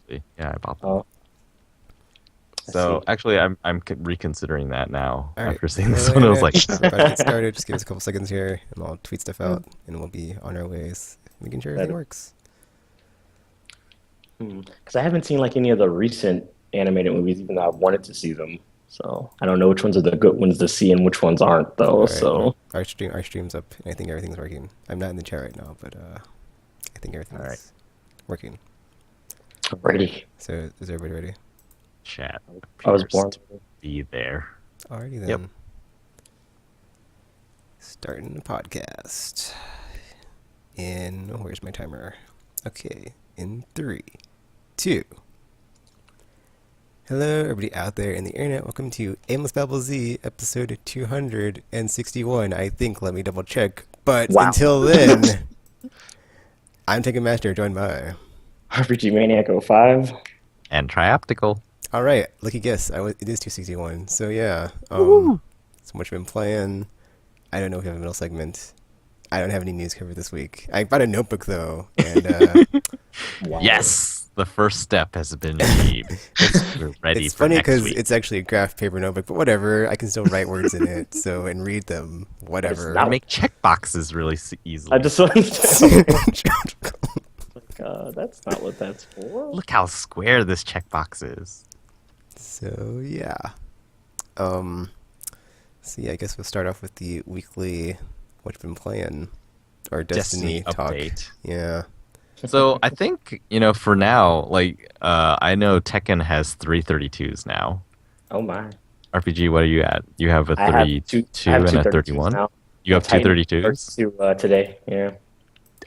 actually. Yeah, I bought them. Oh, I So see. actually, I'm reconsidering that now All right. after seeing this Hello, one. I was internet. like, We're about to get started. Just give us a couple seconds here, and I'll tweet stuff out, and we'll be on our ways, making sure everything Better. works. Because I haven't seen like any of the recent animated movies, even though I wanted to see them. So I don't know which ones are the good ones to see and which ones aren't, though. All right. So Our stream's up, and I think everything's working. I'm not in the chat right now, but I think all right, everything's working. I'm ready. So is everybody ready? chat I was appears born. to be there. Alrighty Yep. then. Starting the podcast. Where's my timer? Okay, in 3, 2. Hello, everybody out there in the internet. Welcome to Aimless Babble Z, episode 261. I think. Let me double check. But Wow. until then, I'm taking Master, joined by. RPG Maniac 05. And Trioptical. All right, lucky guess. It is 261. So yeah, Woo! so much been playing. I don't know if we have a middle segment. I don't have any news covered this week. I bought a notebook though, and Wow. Yes, the first step has been achieved. We're ready it's for funny next because week. it's actually a graph paper notebook, but whatever. I can still write words in it, so and read them. Whatever. not- Make checkboxes really easily. I just wanted to. Like, that's not what that's for. Look how square this checkbox is. So yeah, so yeah, I guess we'll start off with the weekly what you've been playing or Destiny, talk. update. Yeah. So I think, for now, like, I know Tekken has 332s now. Oh my. RPG, what are you at? You have a I have 32 I have and a 232s 31? now. You have Titan 232s? today. Yeah.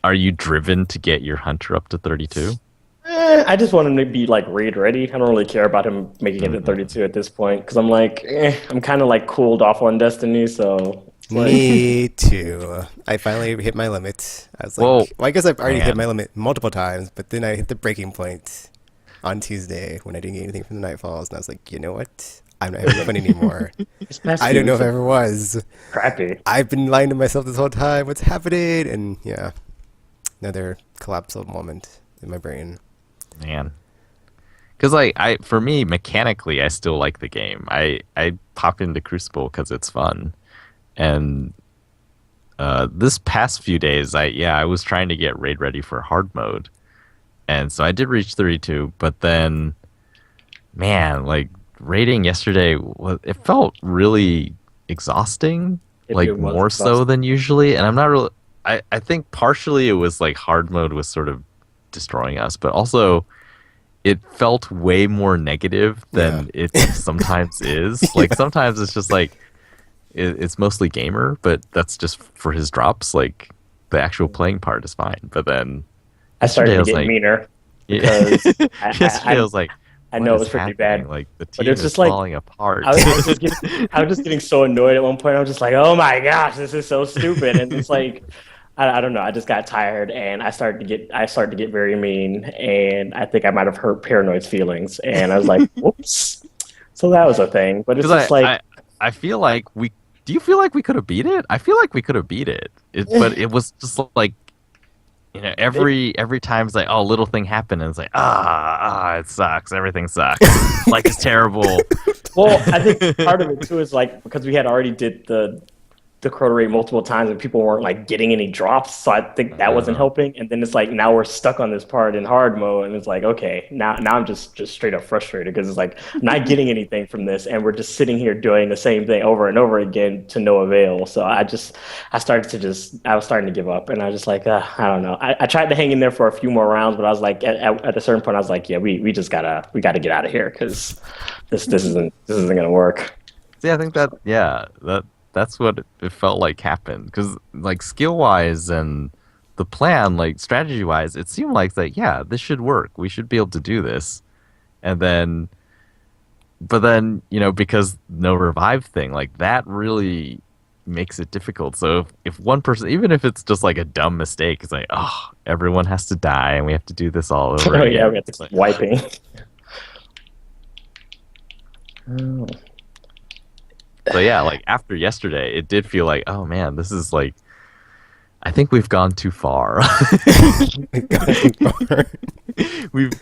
Are you driven to get your Hunter up to 32? I just want him to be like raid ready. I don't really care about him making it to 32 at this point because I'm like, I'm kind of like cooled off on Destiny, so it's like, Me too. I finally hit my limit. I was like, Whoa, well, I guess I've already hit man. my limit multiple times, but then I hit the breaking point on Tuesday when I didn't get anything from the Nightfalls, and I was like, you know what? I'm not having fun anymore. this past I few don't know if weeks I are ever was. crappy. I've been lying to myself this whole time. What's happening? And yeah, another collapsal moment in my brain. Man. Because, like, for me, mechanically, I still like the game. I pop into Crucible because it's fun. And this past few days, I was trying to get raid ready for hard mode. And so I did reach 32, but then, man, like, raiding yesterday, it felt really exhausting, It like, was more so exhausting. than usually. And I'm not really... I think partially it was, like, hard mode was sort of destroying us, but also it felt way more negative than it sometimes is. Like, sometimes it's just like it's mostly gamer, but that's just for his drops. Like, the actual playing part is fine, but then I started yesterday I to was get like, meaner because yesterday I was like, I what know it is was pretty happening? bad. Like, the But team it's is just like falling apart. I was just getting so annoyed at one point. I was just like, oh my gosh, this is so stupid. And it's like, I don't know. I just got tired and I started to get very mean. And I think I might have hurt Paranoid's feelings. And I was like, whoops. So that was a thing. But it's Because just like, I feel like do you feel like we could have beat it? I feel like we could have beat it. But it was just like, every time it's like, oh, little thing happened, and it's like, it sucks. Everything sucks. Like, it's terrible. well, I think part of it too is like because we had already did the quota rate multiple times and people weren't like getting any drops, so I think that wasn't helping. And then it's like now we're stuck on this part in hard mode, and it's like okay, now I'm just straight up frustrated because it's like not getting anything from this, and we're just sitting here doing the same thing over and over again to no avail. So I was starting to give up, and I was just like I don't know. I tried to hang in there for a few more rounds, but I was like at a certain point I was like, yeah, we just gotta get out of here because this isn't gonna work. See, I think that's what it felt like happened. Because, like, skill-wise and the plan, like, strategy-wise, it seemed like, yeah, this should work. We should be able to do this. But then, because no revive thing, like, that really makes it difficult. So if one person, even if it's just, like, a dumb mistake, it's like, oh, everyone has to die, and we have to do this all over Oh again. yeah, we have to It's like, keep wiping. Oh. so yeah, like, after yesterday, it did feel like, oh man, this is like, I think we've gone too far. we've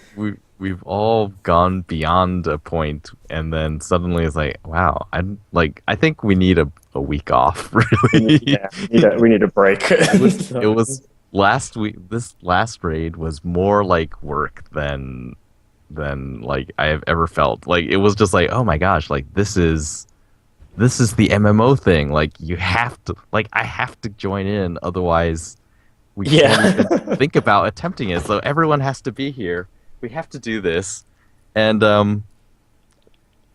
we've all gone beyond a point, and then suddenly it's like, wow, I think we need a week off, really. Yeah, we need a break. It So, was last week. This last raid was more like work than like I have ever felt. Like it was just like, oh my gosh, like this is the MMO thing. Like you have to, like I have to join in, otherwise we can't even yeah. think about attempting it. So everyone has to be here. We have to do this, and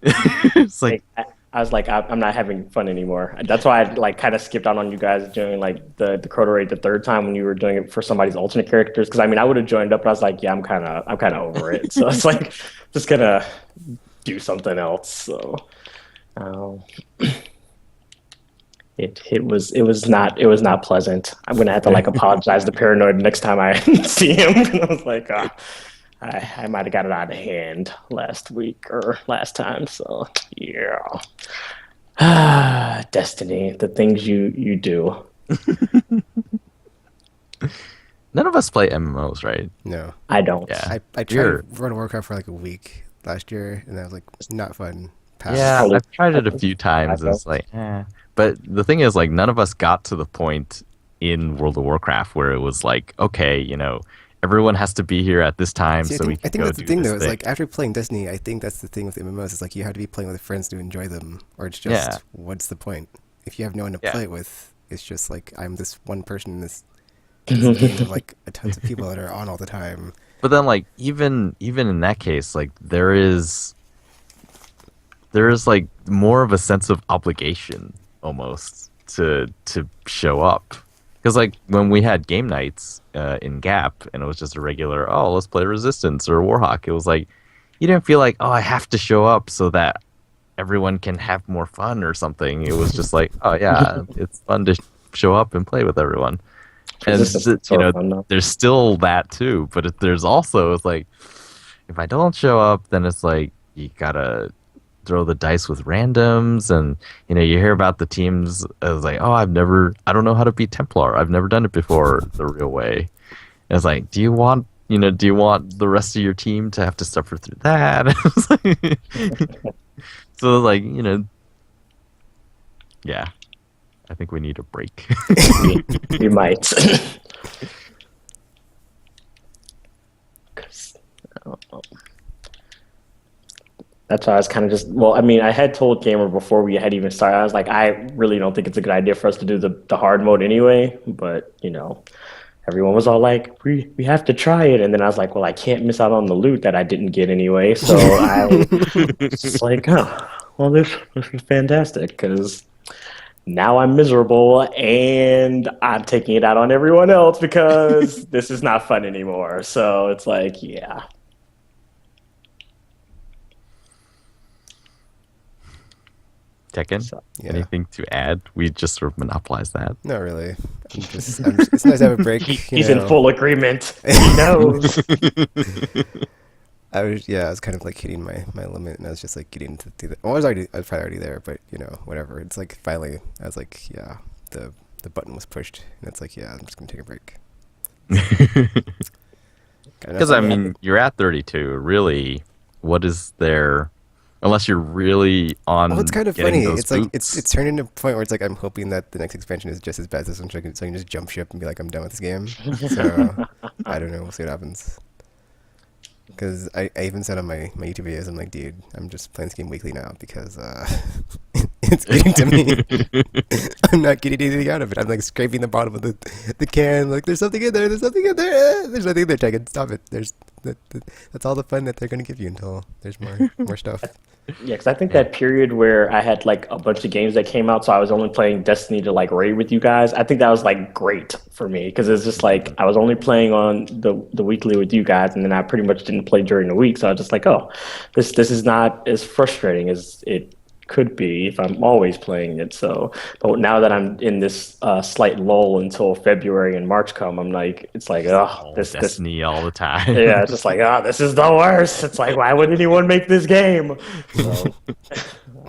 it's like, I was like, I'm not having fun anymore. That's why I like kind of skipped out on you guys doing like the Crota raid the third time when you were doing it for somebody's alternate characters. Because I mean, I would have joined up, but I was like, yeah, I'm kind of over it. So it's like just gonna do something else. So um, it was not pleasant. I'm gonna have to like apologize to Paranoid next time I see him. I was like, I might have got it out of hand last week or last time. So yeah. Destiny, the things you do. none of us play MMOs, right? No. I don't. Yeah, I tried you're. World of Warcraft for like a week last year, and that was like not fun. Yeah, Pass. Probably I've tried it a probably few times. And it's backup. like, But the thing is, like, none of us got to the point in World of Warcraft where it was like, okay, everyone has to be here at this time See, so we I can think go that's the do thing this though. Is thing. like after playing Destiny, I think that's the thing with MMOs. Is like you have to be playing with friends to enjoy them, or it's Yeah, just what's the point if you have no one to yeah. play it with? It's just like I'm this one person in this game of like a tons of people that are on all the time. But then, like, even in that case, like, there is like more of a sense of obligation almost to show up. Because like when we had game nights in Gap, and it was just a regular, oh, let's play Resistance or Warhawk. It was like you didn't feel like, oh, I have to show up so that everyone can have more fun or something. It was just like, oh yeah, it's fun to show up and play with everyone. And Resistance is sort of fun though. there's still that too, but there's also, it's like, if I don't show up, then it's like you gotta throw the dice with randoms, and you hear about the teams as like, oh, I don't know how to beat Templar, I've never done it before the real way. And it's like, do you want the rest of your team to have to suffer through that? It's like- so like, yeah, I think we need a break. We might. 'Cause, uh, That's why I was kind of just, well, I mean, I had told Gamer before we had even started, I was like, I really don't think it's a good idea for us to do the hard mode anyway. But, everyone was all like, we have to try it. And then I was like, well, I can't miss out on the loot that I didn't get anyway. So I was like, oh, well, this is fantastic because now I'm miserable and I'm taking it out on everyone else because this is not fun anymore. So it's like, yeah. Tekken, So, Yeah, anything to add? We just sort of monopolized that. not really. It's nice to have a break. he's in full agreement. He knows. I was kind of like hitting my limit, and I was just like getting to do that. Well, I was probably already there, but whatever. It's like finally, I was like, yeah, the button was pushed, and it's like, yeah, I'm just gonna take a break. Got enough Because I on that. mean, you're at 32. Really, what is there? Unless you're really Well, on it's kind of getting funny. those It's like boots. it's turned into a point where it's like I'm hoping that the next expansion is just as bad as this one, so I can just jump ship and be like, I'm done with this game. So I don't know. We'll see what happens. Because I even said on my YouTube videos, I'm like, dude, I'm just playing this game weekly now because it's getting to me. I'm not getting anything out of it. I'm like scraping the bottom of the can. Like, there's something in there. There's something in there. There's nothing in there. Tekken, stop it. That's all the fun that they're gonna give you until there's more stuff. Yeah, because I think that period where I had like a bunch of games that came out, so I was only playing Destiny to like raid with you guys. I think that was like great for me because it's just like I was only playing on the weekly with you guys, and then I pretty much didn't play during the week. So I was just like, oh, this is not as frustrating as it could be if I'm always playing it. So, but now that I'm in this slight lull until February and March come, I'm like, it's like, oh, All this Destiny all the time. yeah, it's just like, oh, this is the worst. It's like, why would anyone make this game? So,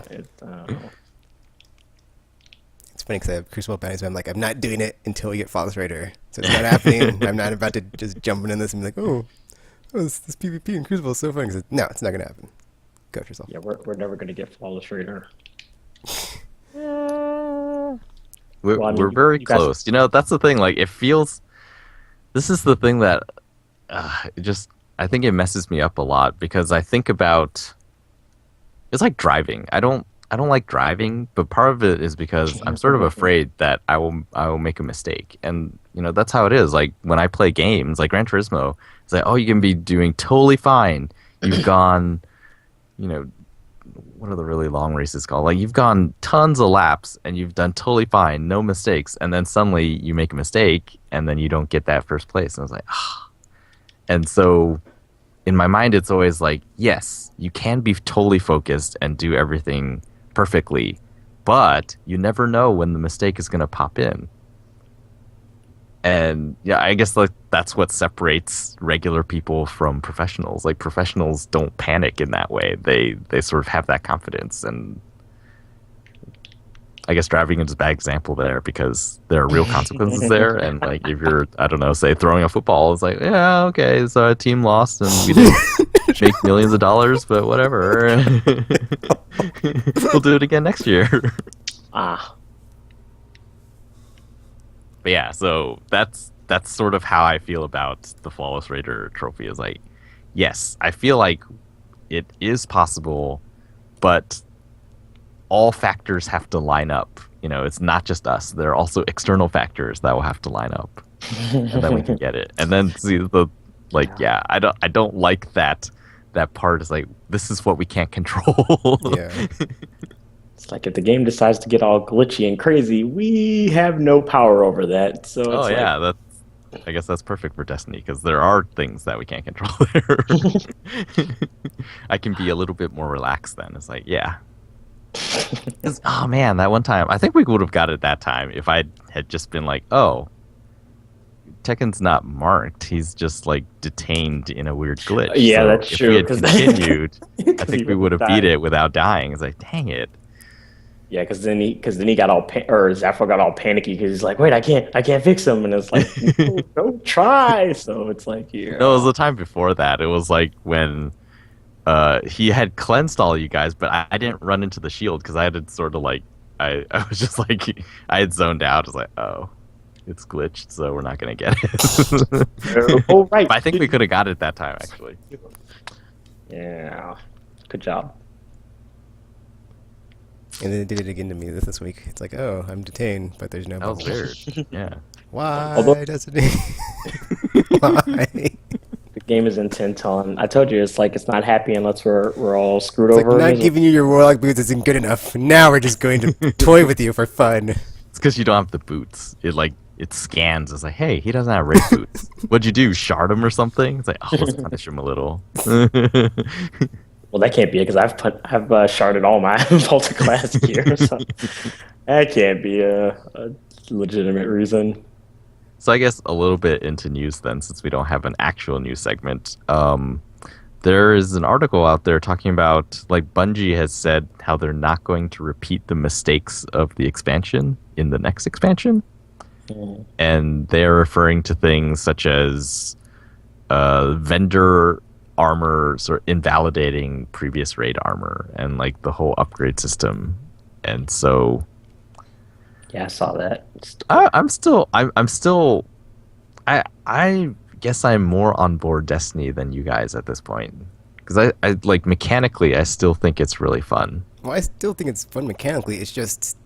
I don't know. It's funny because I have Crucible Bounties, but I'm like, I'm not doing it until we get Flawless Raider. So it's not happening. I'm not about to just jump into this and be like, oh, Oh, this PvP in Crucible is so fun. No, it's not gonna happen. Go for yourself. Yeah, we're never gonna get flawless raider. We're Well, I mean, we're very you guys. close. You know, that's the thing. Like, it feels. This is the thing that it just. I think it messes me up a lot because I think about. It's like driving. I don't like driving, but part of it is because I'm sort of afraid that I will make a mistake. And that's how it is. Like when I play games like Gran Turismo, it's like, oh, you can be doing totally fine. You've gone, you know, what are the really long races called? Like you've gone tons of laps and you've done totally fine, no mistakes, and then suddenly you make a mistake and then you don't get that first place. And I was like, ah. And so in my mind, it's always like, yes, you can be totally focused and do everything perfectly, but you never know when the mistake is going to pop in. And yeah, I guess like that's what separates regular people from professionals. Like professionals don't panic in that way. They sort of have that confidence, and I guess driving is a bad example there because there are real consequences there. And like if you're, I don't know, say throwing a football, it's like, yeah, okay, so our team lost and we didn't make millions of dollars, but whatever. We'll do it again next year. Ah, But yeah, so that's sort of how I feel about the Flawless Raider trophy. Is like, yes, I feel like it is possible, but all factors have to line up. It's not just us. There are also external factors that will have to line up, and then we can get it. And then see the like, yeah, I don't like that part. Is like, this is what we can't control. Yeah. it's like if the game decides to get all glitchy and crazy, we have no power over that. So Oh it's like, yeah, I guess that's perfect for Destiny because there are things that we can't control there. I can be a little bit more relaxed then. It's like, yeah. 'Cause, oh man, that one time, I think we would have got it that time if I had just been like, oh, Tekken's not marked. He's just like detained in a weird glitch. yeah, So that's if true. we had continued, I think we would have beat died. it without dying. It's like, dang it. Yeah, because then he got all or Zaffro got all panicky because he's like, wait, I can't fix him, and it's like, no, don't try. So it's like, No, it was yeah, the time before that. It was like when he had cleansed all you guys, but I didn't run into the shield because I had sort of like I was just like I had zoned out. I was like, oh, it's glitched, so we're not gonna get it. oh right, But I think we could have got it that time actually. yeah, good job. And then it did it again to me this week. It's like, oh, I'm detained, but there's no That was bubble. weird. Yeah. Although Why doesn't it? Why? the game is intent on, I told you, it's like it's not happy unless we're all screwed It's like over. not giving you your warlock boots isn't good enough. Now we're just going to toy with you for fun. It's because you don't have the boots. It scans. It's like, hey, he doesn't have raid boots. What'd you do? Shard him or something? It's like, oh, let's punish him a little. Well, that can't be it because I've sharded all my multi-class gear, so that can't be a legitimate reason. So I guess a little bit into news then, since we don't have an actual news segment. There is an article out there talking about, like, Bungie has said how they're not going to repeat the mistakes of the expansion in the next expansion. Mm. And they're referring to things such as vendor armor sort of invalidating previous raid armor and like the whole upgrade system. And so Yeah, I saw that. I guess I'm more on board Destiny than you guys at this point because I like mechanically I still think it's really fun. Well, I still think it's fun mechanically. It's just,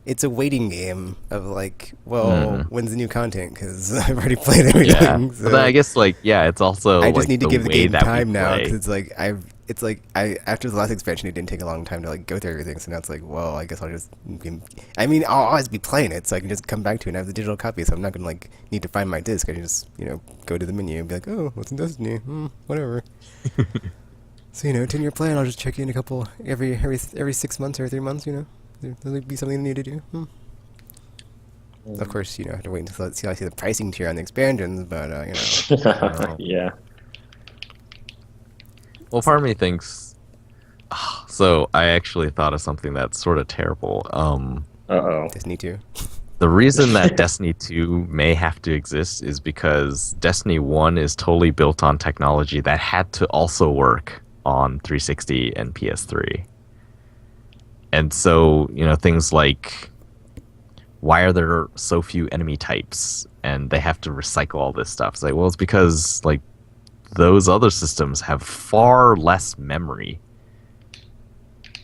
it's a waiting game of like, well, when's the new content? Because I've already played everything. Yeah, So but then I guess like yeah, it's also I just like need to the give the way game that we time now play. because it's like after the last expansion, it didn't take a long time to like go through everything. So now it's like, well, I guess I'll just. I mean, I'll always be playing it, so I can just come back to it and I have the digital copy. So I'm not gonna like need to find my disc. I can just go to the menu and be like, oh, what's in Destiny? Whatever. So 10-year plan. I'll just check in a couple every 6 months or 3 months. There'll be something new to do. Of course, I have to wait until I see the pricing tier on the expansions, but Yeah. Well, part of me thinks. So I actually thought of something that's sort of terrible. Uh-oh. Destiny 2. The reason that Destiny 2 may have to exist is because Destiny 1 is totally built on technology that had to also work on 360 and PS3. And so, things like why are there so few enemy types and they have to recycle all this stuff? It's like, well, it's because like those other systems have far less memory.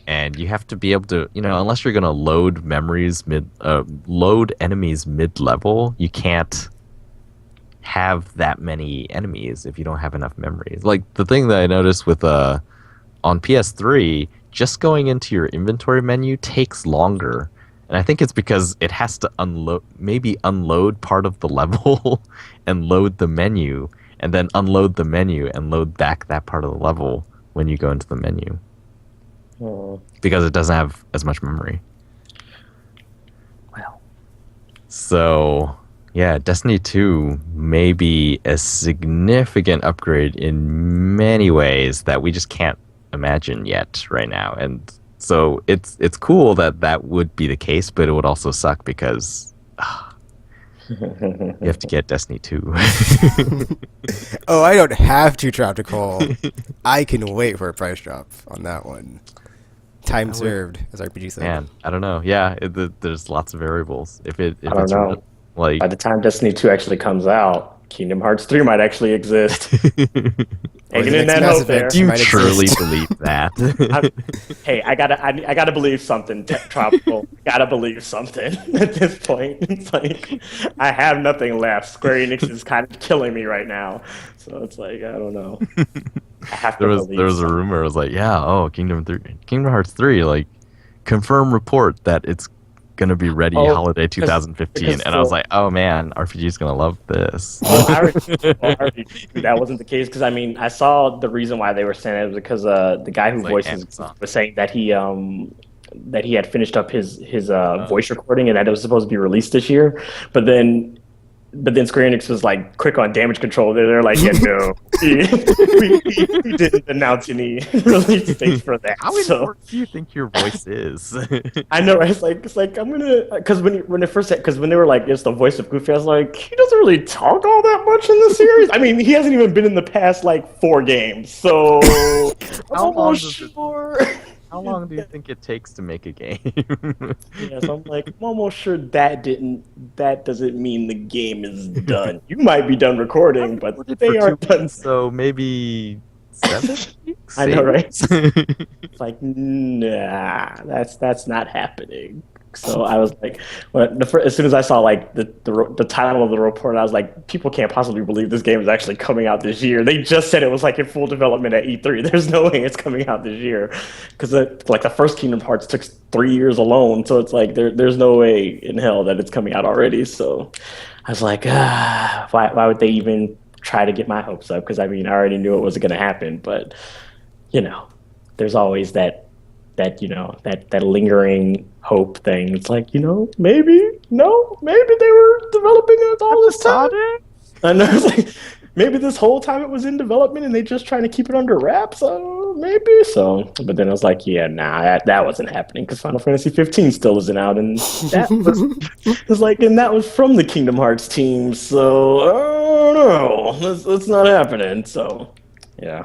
And you have to be able to, unless you're going to load enemies mid-level, you can't have that many enemies if you don't have enough memories. Like the thing that I noticed with on PS3, just going into your inventory menu takes longer. And I think it's because it has to unload part of the level and load the menu, and then unload the menu and load back that part of the level when you go into the menu. Because it doesn't have as much memory. Well. So, yeah, Destiny 2 may be a significant upgrade in many ways that we just can't imagine yet right now. And so it's cool that would be the case, but it would also suck because you have to get Destiny 2. Oh, I don't have to drop the call. I can wait for a price drop on that one. Time served, as RPG said. Man, I don't know. Yeah, there's lots of variables. If I don't know. Like by the time Destiny 2 actually comes out, Kingdom Hearts 3 might actually exist. Hanging in that hope there. Do you truly believe that? Hey, I gotta believe something. Tropical, gotta believe something at this point. It's like I have nothing left. Square Enix is kind of killing me right now, so it's like I don't know. I have to believe. There was a rumor. It was like, yeah, Kingdom Hearts 3, like confirmed report that it's gonna be ready holiday 2015, and I was like, oh man, RPG's gonna love this. That wasn't the case because I saw the reason why they were saying it was because the guy who voices was saying that he had finished up his voice recording and that it was supposed to be released this year, but then Square Enix was like quick on damage control. They're like, yeah, no, we didn't announce any release dates for that. How important do you think your voice is? I know, right? It's like I'm gonna because when they were like it's the voice of Goofy, I was like he doesn't really talk all that much in the series. I mean, he hasn't even been in the past like 4 games, so I'm almost sure. How long do you think it takes to make a game? Yeah, so I'm almost sure that doesn't mean the game is done. You might be done recording, but they aren't done. So maybe 7 weeks? I know, right? It's like, nah, that's not happening. So I was like, as soon as I saw like the title of the report, I was like, people can't possibly believe this game is actually coming out this year. They just said it was like in full development at E3. There's no way it's coming out this year because like the first Kingdom Hearts took 3 years alone. So it's like there's no way in hell that it's coming out already. So I was like, why would they even try to get my hopes up? Because I mean, I already knew it wasn't going to happen, but there's always that lingering hope thing. It's like, maybe they were developing it all this time. I know, it's like, maybe this whole time it was in development and they just trying to keep it under wraps. Maybe so. But then I was like, yeah, nah, that wasn't happening because Final Fantasy 15 still isn't out, and that and that was from the Kingdom Hearts team. So I don't know, it's not happening. So yeah.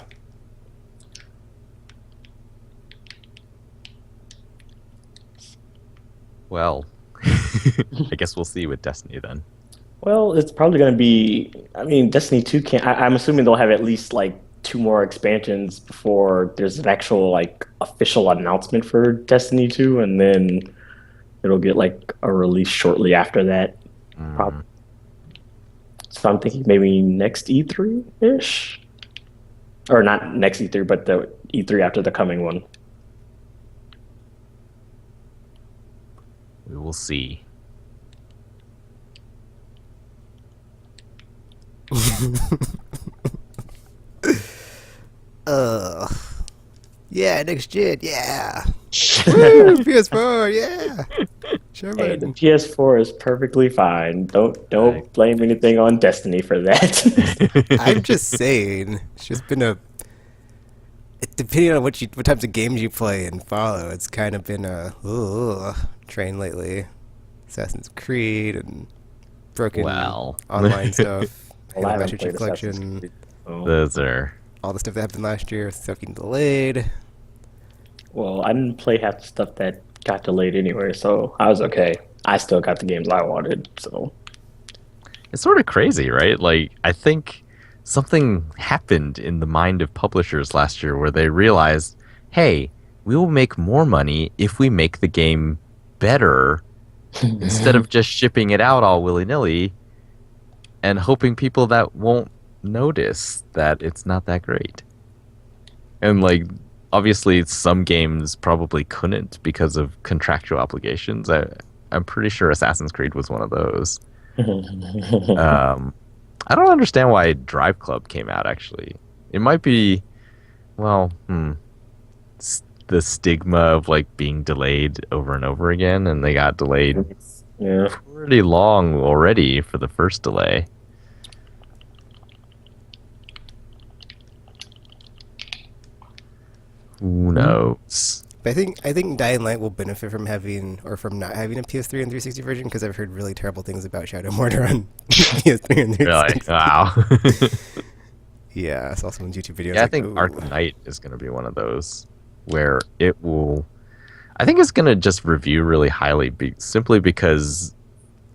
Well, I guess we'll see with Destiny then. Well, it's probably going to be. I mean, Destiny 2 can't. I'm assuming they'll have at least like 2 more expansions before there's an actual like official announcement for Destiny 2, and then it'll get like a release shortly after that. Probably. So I'm thinking maybe next E3 ish, or not next E3, but the E3 after the coming one. We will see. Yeah, next gen, yeah. Woo, PS4, yeah. Sure, hey, the PS4 is perfectly fine. Don't blame anything on Destiny for that. I'm just saying, it's just been depending on what types of games you play and follow, it's kind of been a train lately. Assassin's Creed and broken Well, online stuff, Well, I Halo haven't Master Chief played Assassin's Collection, Creed. So. those are. all the stuff that happened last year, stuff getting delayed. Well, I didn't play half the stuff that got delayed anyway, so I was okay. I still got the games I wanted, so. It's sort of crazy, right? Like, I think something happened in the mind of publishers last year where they realized, hey, we will make more money if we make the game better instead of just shipping it out all willy-nilly and hoping people that won't notice that it's not that great. And, like, obviously some games probably couldn't because of contractual obligations. I'm pretty sure Assassin's Creed was one of those. I don't understand why Drive Club came out, actually. It might be, well, the stigma of, like, being delayed over and over again, and they got delayed Yeah. pretty long already for the first delay. Who knows? But I think Dying Light will benefit from having or from not having a PS3 and 360 version because I've heard really terrible things about Shadow Mortar on PS3 and 360. Really? Wow. Yeah, I saw someone's YouTube video. Yeah, I Like, think ooh. Arkham Knight is going to be one of those where it will. I think it's going to just review really highly simply because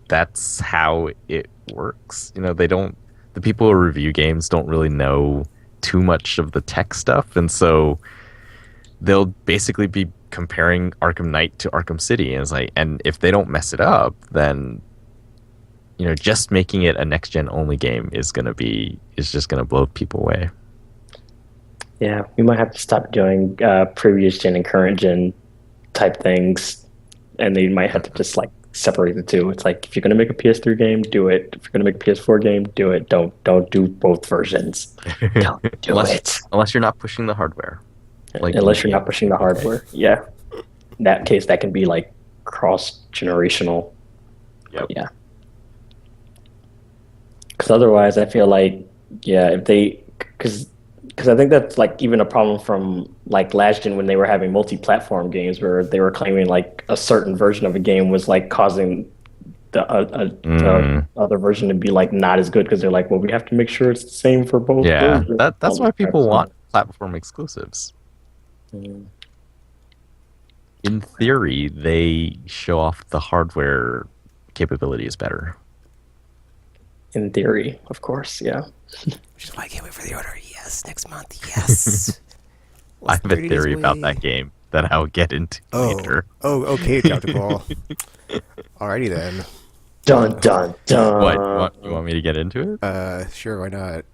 that's how it works. You know, the people who review games don't really know too much of the tech stuff, and so they'll basically be comparing Arkham Knight to Arkham City, and it's like, and if they don't mess it up, then you know, just making it a next gen only game is just gonna blow people away. Yeah, we might have to stop doing previous gen and current gen type things, and they might have to just like separate the two. It's like if you're gonna make a PS3 game, do it. If you're gonna make a PS4 game, do it. Don't do both versions. Don't do it Unless you're not pushing the hardware. Like unless you're not pushing the hardware. Yeah, in that case, that can be like cross generational. Yep. Yeah. Because otherwise, I feel like, yeah, if they, because I think that's like even a problem from like last gen when they were having multi-platform games where they were claiming like a certain version of a game was like causing the other version to be like not as good because they're like, well, we have to make sure it's the same for both. Yeah, versions. that's why people want platform exclusives. Mm. In theory, they show off the hardware capability is better. In theory, of course, yeah. Which is why I can't wait for the order. Yes, next month. Yes. I have a 30 days theory about away. that game that I'll get into later. Oh, okay, Dr. Ball. Alrighty then. Dun dun dun. What? You want me to get into it? Sure, why not?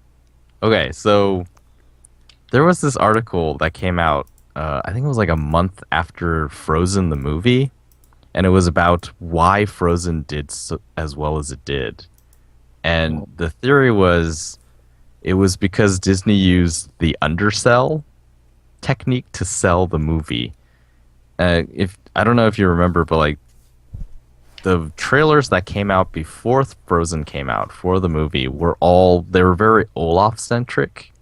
Okay, so there was this article that came out, I think it was like a month after Frozen the movie, and it was about why Frozen did as well as it did. And the theory was it was because Disney used the undersell technique to sell the movie. If I don't know if you remember, but like the trailers that came out before Frozen came out for the movie they were very Olaf centric.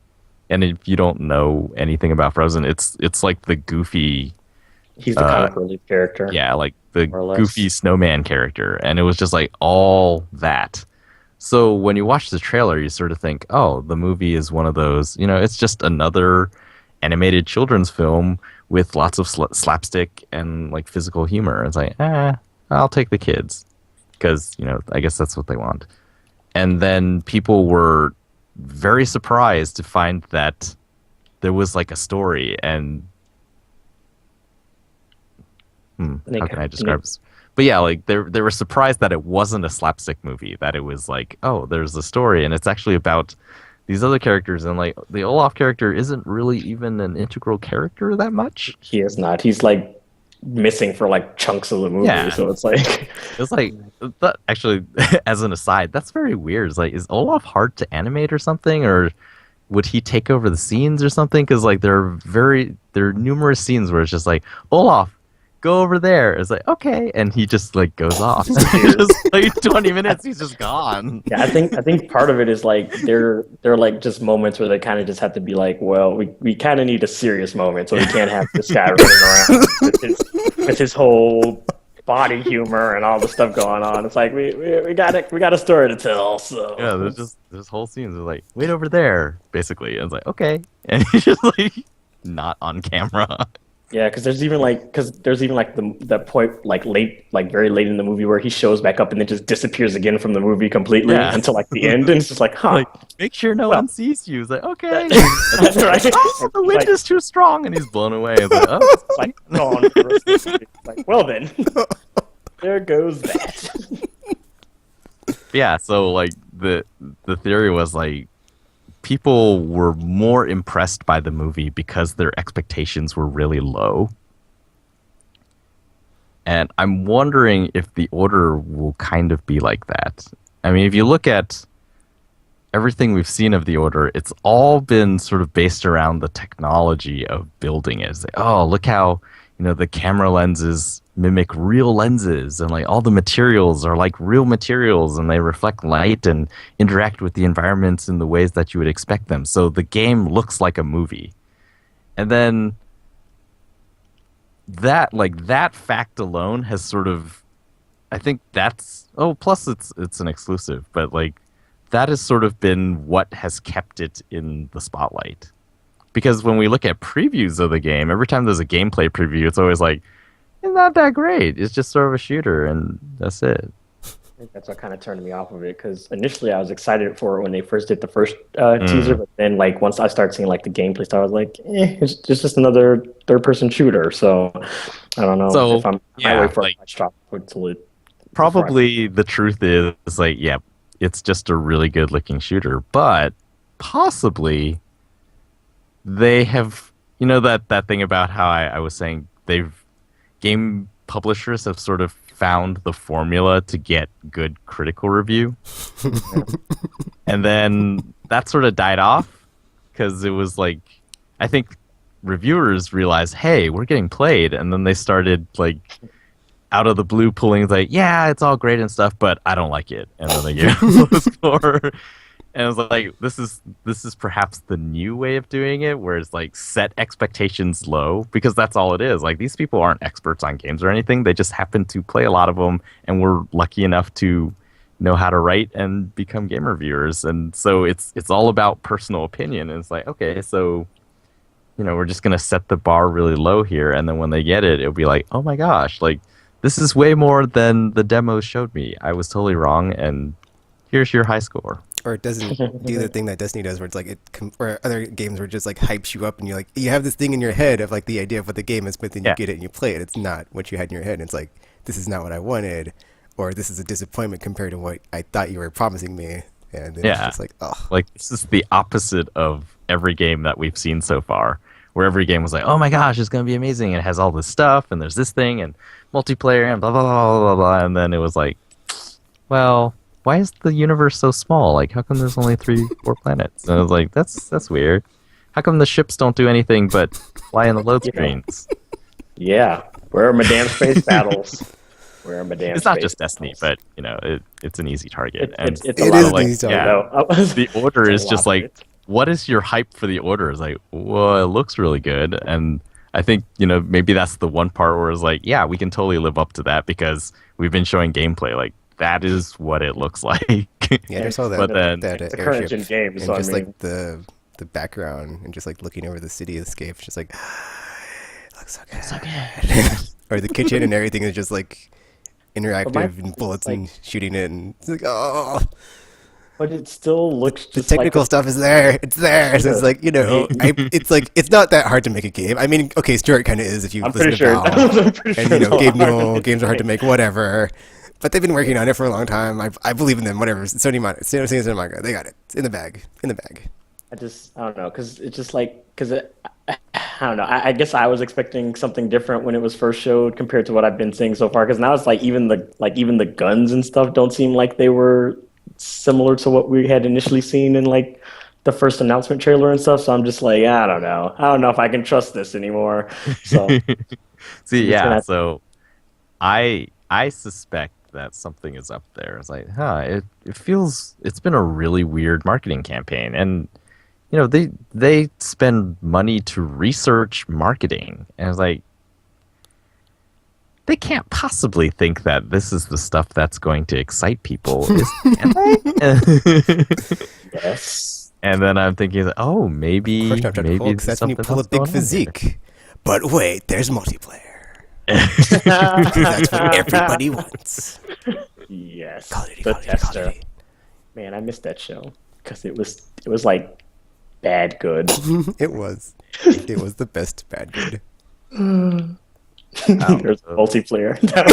And if you don't know anything about Frozen, it's like the goofy. He's the comic relief character. Yeah, like the More or less. goofy snowman character, and it was just like all that. So when you watch the trailer, you sort of think, oh, the movie is one of those, you know, it's just another animated children's film with lots of slapstick and like physical humor. It's like, I'll take the kids because, you know, I guess that's what they want. And then people were very surprised to find that there was like a story and how can I describe this? But yeah, like they were surprised that it wasn't a slapstick movie, that it was like, oh, there's a story and it's actually about these other characters, and like the Olaf character isn't really even an integral character that much. He is not. He's like missing for like chunks of the movie, Yeah. so it's like It's like actually as an aside, that's very weird. It's like, is Olaf hard to animate or something, or would he take over the scenes or something? Because like there are numerous scenes where it's just like, Olaf, go over there. It's like, okay, and he just like goes off. Just like 20 minutes, he's just gone. yeah, I think part of it is like they're like just moments where they kind of just have to be like, well, we kind of need a serious moment, so we can't have this guy running around with his whole body humor and all the stuff going on. It's like we got a story to tell. So Yeah, there's whole scenes of like, wait over there, basically. And it's like, okay. And he's just like not on camera. yeah, because there's even like that point like very late in the movie where he shows back up and then just disappears again from the movie completely Yeah. until like the end, and it's just like, huh. Like, make sure no Well, one sees you. It's like, okay. That's right. Oh, the wind Like- is too strong, and he's blown away. It's like, oh, like gone. For the rest of the movie. Like, well then, there goes that. yeah. So like the theory was like people were more impressed by the movie because their expectations were really low. And I'm wondering if the Order will kind of be like that. I mean, if you look at everything we've seen of the Order, it's all been sort of based around the technology of building it. It's like, oh, look how, the camera lenses mimic real lenses, and like all the materials are like real materials, and they reflect light and interact with the environments in the ways that you would expect them. So the game looks like a movie. And then that fact alone has sort of, I think that's, plus it's an exclusive, but like that has sort of been what has kept it in the spotlight. Because when we look at previews of the game, every time there's a gameplay preview, it's always like, it's not that great. It's just sort of a shooter, and that's it. I think that's what kind of turned me off of it, because initially I was excited for it when they first did the first teaser, but then like once I started seeing like the gameplay stuff, I was like, it's just another third-person shooter. So I don't know So, if I yeah, wait for like- a drop until it. Probably the truth is like, yeah, it's just a really good looking shooter, but possibly they have, that thing about how I was saying game publishers have sort of found the formula to get good critical review. And then that sort of died off because it was like, I think reviewers realized, hey, we're getting played. And then they started like out of the blue pulling like, yeah, it's all great and stuff, but I don't like it. And then they gave a low score. And I was like, this is perhaps the new way of doing it, where it's like set expectations low, because that's all it is. Like, these people aren't experts on games or anything. They just happen to play a lot of them, and we're lucky enough to know how to write and become game reviewers. And so it's all about personal opinion. And it's like, okay, so we're just gonna set the bar really low here, and then when they get it, it'll be like, oh my gosh, like this is way more than the demos showed me. I was totally wrong, and here's your high score. Or it doesn't do the thing that Destiny does, where it's like or other games where it just like hypes you up, and you're like, you have this thing in your head of like the idea of what the game is, but then you get it and you play it. It's not what you had in your head. And it's like, this is not what I wanted, or this is a disappointment compared to what I thought you were promising me. And then it's just like, oh, like this is the opposite of every game that we've seen so far, where every game was like, oh my gosh, it's gonna be amazing. It has all this stuff, and there's this thing, and multiplayer, and blah blah blah blah blah. And then it was like, well, why is the universe so small? Like, how come there's only 3-4 planets? And I was like, that's weird. How come the ships don't do anything but fly in the load screens? Yeah, where are my damn space battles? Where are my damn? It's not space just Destiny, battles? but it's an easy target. It's and a It lot is of like, an easy yeah. the Order It's is a just lot of like, it. what is your hype for the Order? It's like, well, it looks really good, and I think maybe that's the one part where it's like, yeah, we can totally live up to that because we've been showing gameplay. Like, that is what it looks like. yeah, I just saw that. But then- that It's a current gen game, and so I just mean, like the background and just like looking over the cityscape, it's just like, looks so good. Or the kitchen and everything is just like interactive and bullets and shooting it, and it's like, oh, but it still looks the just technical stuff is there. It's there. So it's like, it's like, it's not that hard to make a game. I mean, okay, Stuart kind of is if you I'm listen pretty to sure. Val. I'm pretty And sure it's a lot games harder games are hard to make, whatever. But they've been working on it for a long time. I believe in them. Whatever. Sony Santa Monica, they got it. It's in the bag. In the bag. I don't know, because it's just like, I don't know. I guess I was expecting something different when it was first showed compared to what I've been seeing so far. Because now it's like even the guns and stuff don't seem like they were similar to what we had initially seen in like the first announcement trailer and stuff. So I'm just like, I don't know. I don't know if I can trust this anymore. So See, It's gonna- so I suspect that something is up there. It's like, it feels, it's been a really weird marketing campaign, and they spend money to research marketing, and it's like, they can't possibly think that this is the stuff that's going to excite people, can they? Yes. And then I'm thinking, oh, Of course, maybe Snapchat maybe Hulk. there's That's when you something pull a else big going on here. physique. But wait, there's multiplayer. That's what everybody wants. Yes. Call of Duty, The Call of Duty, Call of tester. Duty. Man, I missed that show because it was like bad good. It was. It was the best bad good. There's multiplayer. That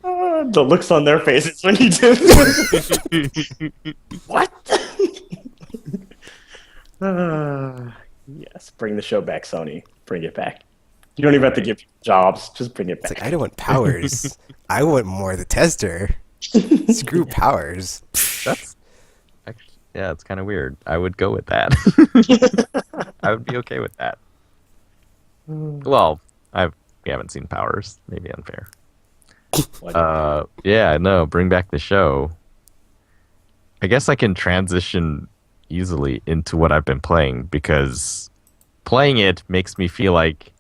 was the looks on their faces when you do. What? Yes, bring the show back, Sony. Bring it back. You don't even have to give people jobs. Just bring it It's back. like, I don't want powers. I want more the tester. Screw powers. That's actually, yeah, it's kind of weird. I would go with that. I would be okay with that. Well, we haven't seen Powers. Maybe unfair. Yeah, no, bring back the show. I guess I can transition easily into what I've been playing because playing it makes me feel like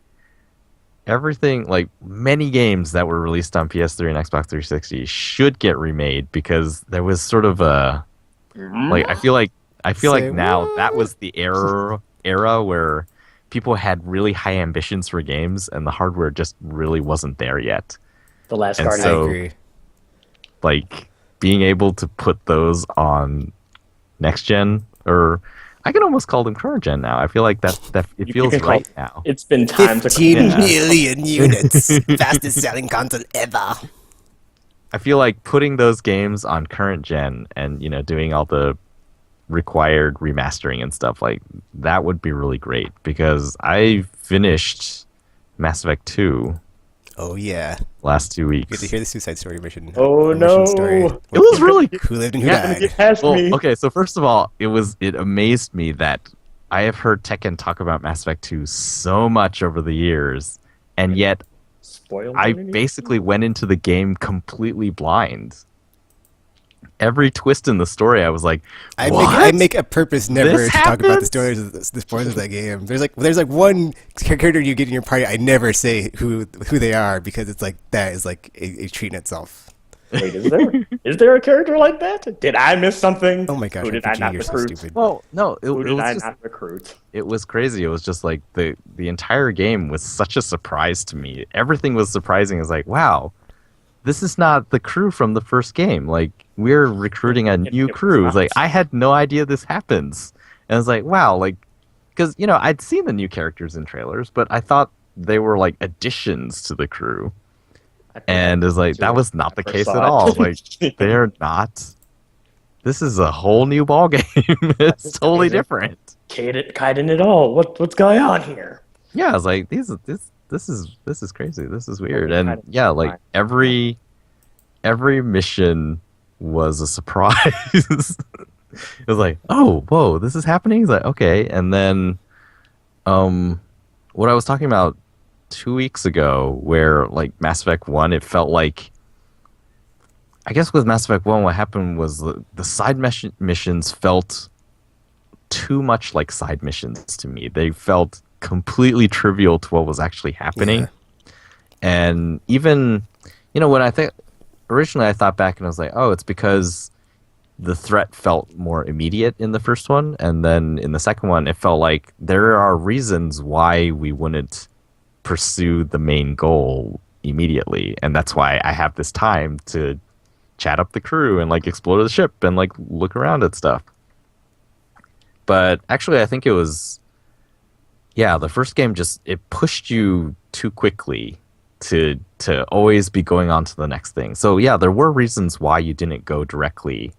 everything, like many games that were released on PS3 and Xbox 360 should get remade because there was sort of a like I feel Say like now what? that was the era where people had really high ambitions for games and the hardware just really wasn't there yet. The Last And Guardian. I so- agree. Like being able to put those on next gen, or I can almost call them current gen now. I feel like that it You feels can call- right now. It's been time to 15 Yeah. million units. Fastest selling console ever. I feel like putting those games on current gen and doing all the required remastering and stuff like that would be really great because I finished Mass Effect 2 Oh, yeah. last 2 You get to weeks. hear the Suicide Story mission. Oh, mission no. Story. It was really Who lived and who Yeah. died. Get past well. me. Okay, so first of all, it amazed me that I have heard Tekken talk about Mass Effect 2 so much over the years, and yet Spoiler. I basically went into the game completely blind. Every twist in the story, I was like, I "What?" make a purpose never This to talk about the happens? stories of the spoilers of that game. There's like one character you get in your party. I never say who they are because it's like that is like a treat in itself. Wait, is there a character like that? Did I miss something? Oh my gosh, Who did I RPG, not you're so recruit? stupid. Well, no, it Who did was I just not recruit? it was crazy. It was just like the entire game was such a surprise to me. Everything was surprising. It's like, wow, this is not the crew from the first game. Like we're recruiting a new was crew. It's not. like I had no idea this happens. And it's like, wow, like because I'd seen the new characters in trailers, but I thought they were like additions to the crew. I think And it's like that was not the first case saw at it. all. Like they're not. This is a whole new ball game. It's totally crazy. different. Kaiden it all. What's going on here? Yeah, I was like, this is crazy. This is weird. Okay, And kind of yeah, like fine. every mission was a surprise. It was like, oh, whoa, this is happening. It's like, okay. And then, what I was talking about 2 weeks ago, where like Mass Effect 1, it felt like, I guess with Mass Effect 1, what happened was the side missions felt too much like side missions to me. They felt completely trivial to what was actually happening. Yeah. And even, when originally I thought back and I was like, oh, it's because the threat felt more immediate in the first one. And then in the second one, it felt like there are reasons why we wouldn't pursue the main goal immediately. And that's why I have this time to chat up the crew and like explore the ship and like look around at stuff. But actually, I think it was, the first game it pushed you too quickly to always be going on to the next thing. So yeah, there were reasons why you didn't go directly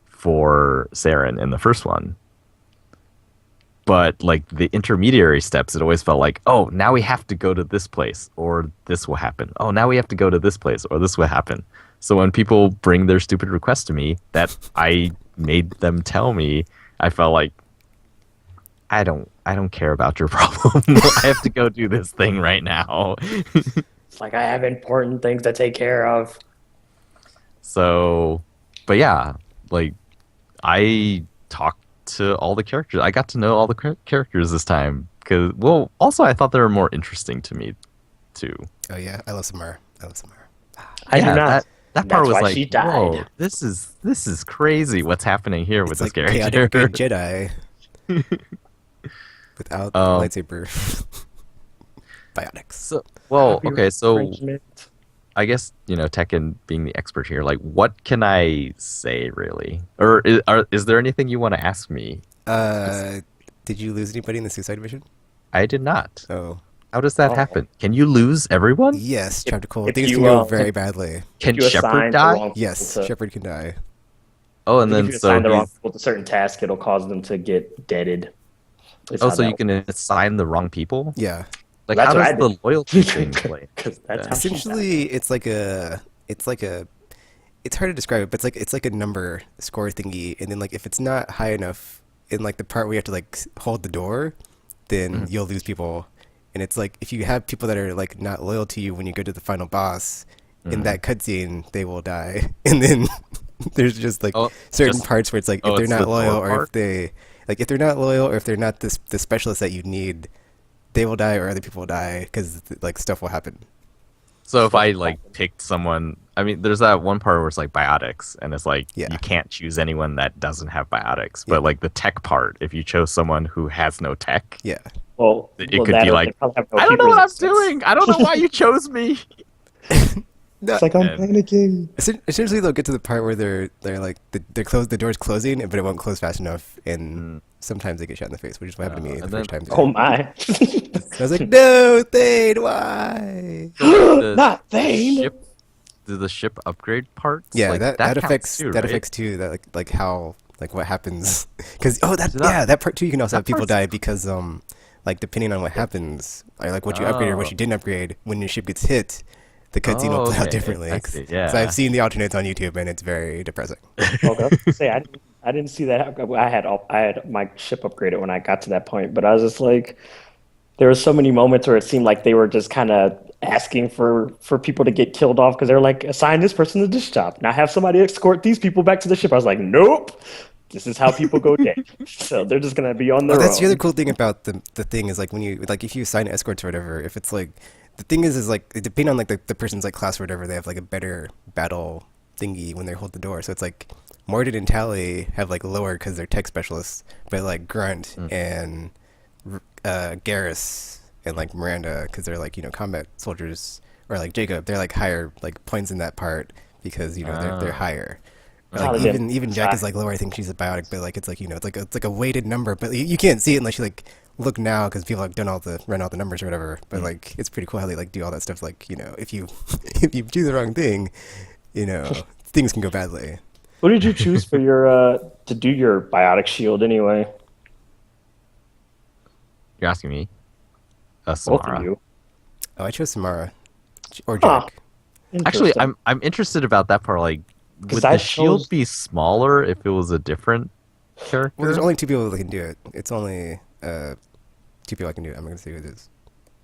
for Saren in the first one. But like the intermediary steps, it always felt like, oh, now we have to go to this place or this will happen. Oh, now we have to go to this place or this will happen. So when people bring their stupid requests to me that I made them tell me, I felt like I don't care about your problem. I have to go do this thing right now. It's like I have important things to take care of. So, but yeah, like I talked to all the characters. I got to know all the characters this time Cause well, also I thought they were more interesting to me too. Oh yeah, I love Samara. I love Samara. I do Yeah, not. that part That's was why like, she whoa, died. this is crazy. What's happening here with It's this like chaotic character? good Jedi without Um, lightsaber biotics. so well, okay, Copyright so infringement. I guess Tekken being the expert here, like, what can I say really, or is there anything you want to ask me? Uh, did you lose anybody in the suicide mission? I did not. Oh, How does that Oh, happen? Can you lose everyone? yes, if chapter cool. if Things can you go very badly. if Can you Shepard assign the die? wrong people Yes, to, Shepard can die. Oh, I and think if then you assign so the wrong he's people to certain tasks, it'll cause them to get deaded. Is oh, how so that you works. can assign the wrong people? Yeah. Like, That's how what does I the did. loyalty thing play? Because that's how Then? she died. Essentially, it's like a, it's hard to describe it, but it's like a number score thingy, and then like if it's not high enough in like the part where you have to like hold the door, then Mhm. you'll lose people. And it's like if you have people that are like not loyal to you when you go to the final boss, in Mhm. that cutscene they will die, and then there's just like Oh, certain just parts where it's like if oh, they're it's the not loyal door or part. if they like if they're not loyal or if they're not the specialist that you need, they will die or other people will die because like stuff will happen. So if Stuff I like like that. picked someone, I mean, there's that one part where it's like biotics, and it's like Yeah, you can't choose anyone that doesn't have biotics. yeah, But like the tech part, if you chose someone who has no tech, yeah. it could be That or they like, probably have no I don't heat know what I'm resistance. doing. I don't know why you chose me. No, It's like I'm And panicking. essentially they'll get to the part where they're like the door's closing, but it won't close fast enough, and mm, sometimes they get shot in the face, which is what happened to me the and first then time. Oh my! I was like, no, Thane, why? so like the Not the Thane. ship upgrade parts, Yeah, like that counts too, that right? affects too. That like how like what happens because that So yeah that part too you can also have that people part's die because like depending on what happens or like what you upgrade or what oh you didn't upgrade when your ship gets hit, the cutscene will oh play out okay, differently. I 'Cause see, I've yeah. seen the alternates on YouTube and it's very depressing. Okay, I was gonna say I didn't see that. I had my ship upgraded when I got to that point, but I was just like, there were so many moments where it seemed like they were just kind of asking for people to get killed off because they're like, assign this person to this shop. Now have somebody escort these people back to the ship. I was like, nope, this is how people go dead. So they're just gonna be on Oh, their that's the other own. cool thing about the thing is like when you like if you assign escorts or whatever, if it's like the thing is like depending on like the person's like class or whatever, they have like a better battle thingy when they hold the door. So it's like Mordred and Tally have like lower because they're tech specialists, but like Grunt Mm. and Garrus and like Miranda because they're like combat soldiers or like Jacob, they're like higher like points in that part because they're Ah, higher. Or, like Tyler okay. didn't even Jack try. is like lower. I think she's a biotic, but like it's like it's like a weighted number, but you can't see it unless you like look now because people have done run all the numbers or whatever. But Mm. like it's pretty cool how they like do all that stuff. Like if you if you do the wrong thing, things can go badly. Who did you choose for your to do your biotic shield anyway? You're asking me, Both of Samara. you. Oh, I chose Samara or Huh. Jack. Actually, Interesting. I'm interested about that part. Like, Because would I the shield chose. be smaller if it was a different Well, there's character? only two people that can do it. It's only two people I can do it. I'm not gonna say who it is.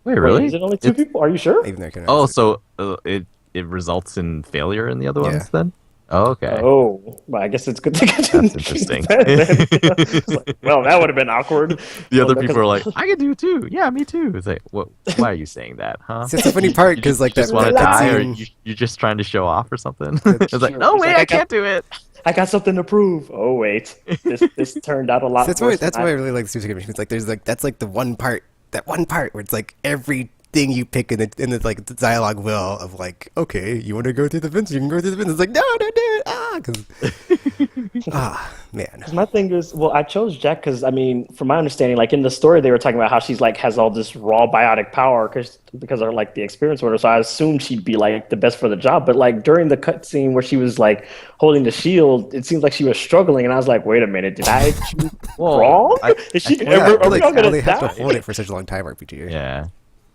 Wait, Wait, is really? it only two It's people? Are you sure? Even though I can oh, honestly. so it results in failure in the other Yeah. ones then? Oh, okay, Oh, well, I guess it's good thing I that's didn't choose interesting. that then. It's like, well, that would have been awkward. The Well, other no, people are like, 'cause I can do it too. Yeah, me too. It's like, what? Why are you saying that, huh? So it's a funny part because like You just that want to that die, or cutscene. you're just trying to show off or something? That's It's like, sure. no, He's wait, like, I can't do it. I got something to prove. Oh wait, this turned out a So lot worse than that's why I really like the Suicide Mission. It's like there's like that's like the one part where it's like everything you pick in the like the dialogue will of like okay you want to go through the fence you can go through the fence. It's like no don't do it man. Because my thing is, well, I chose Jack because I mean, from my understanding, like in the story, they were talking about how she's like has all this raw biotic power because of like the experience with her. So I assumed she'd be like the best for the job. But like during the cutscene where she was like holding the shield, it seems like she was struggling, and I was like, wait a minute, did I choose Well, wrong? Is I she? Well, yeah, Are but we like all well, gonna they have to die? hold it for such a long time RPG. yeah.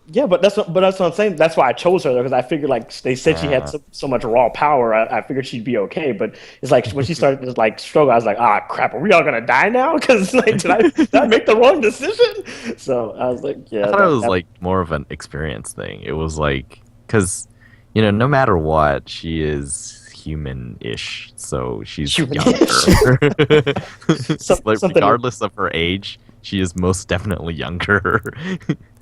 Yeah, but that's what I'm saying. That's why I chose her though, because I figured like they said she had Uh, so much raw power. I figured she'd be okay. But it's like when she started to like struggle, I was like, ah, crap, are we all gonna die now? Because like, did I make the wrong decision? So I was like, I yeah, thought it was that like more of an experience thing. It was like, because, no matter what, she is human-ish, so she's Human-ish. younger. Like, Something. regardless of her age, she is most definitely younger.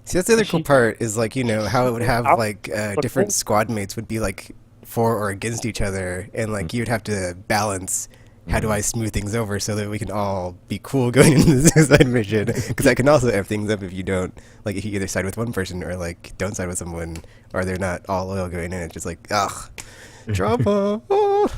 See, that's the other cool She, part is like how it would have I like look different cool. squad mates would be like for or against each other, and like you'd have to balance. How do I Mm. smooth things over so that we can all be cool going into the suicide mission? Because I can also F things up if you don't, like, if you either side with one person or like don't side with someone, or they're not all loyal going in. It's just like, ugh, drama. Oh.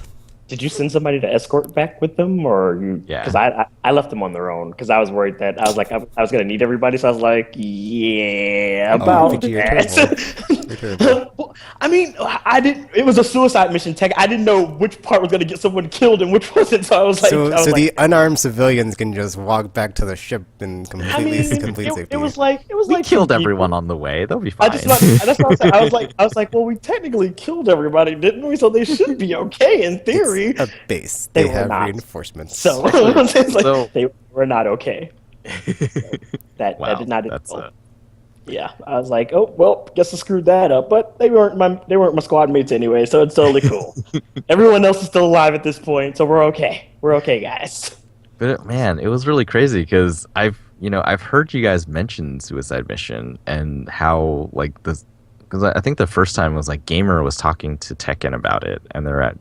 Did you send somebody to escort back with them, or you? Because Yeah. I left them on their own because I was worried that I was like I was gonna need everybody, so I was like, yeah, Oh, about RPG, you're terrible. that. You're terrible. Well, I mean, I didn't. It was a suicide mission tech. I didn't know which part was gonna get someone killed and which wasn't. So So, I was so like, the unarmed civilians can just walk back to the ship in I mean, complete it safety. was like We two killed everyone people. on the way. They'll be I fine. just that's what I said. I was like, well, we technically killed everybody, didn't we? So they should be okay in It's theory. a base. They They were have not. reinforcements. So Actually, it's like so they were not okay. So that wow, did not end that's well. Yeah, I was like, oh well, guess I screwed that up. But they weren't my squad mates anyway, so it's totally cool. Everyone else is still alive at this point, so we're okay. We're okay, guys. But man, it was really crazy because I've heard you guys mention Suicide Mission and how like this because I think the first time was like Gamer was talking to Tekken about it and they're at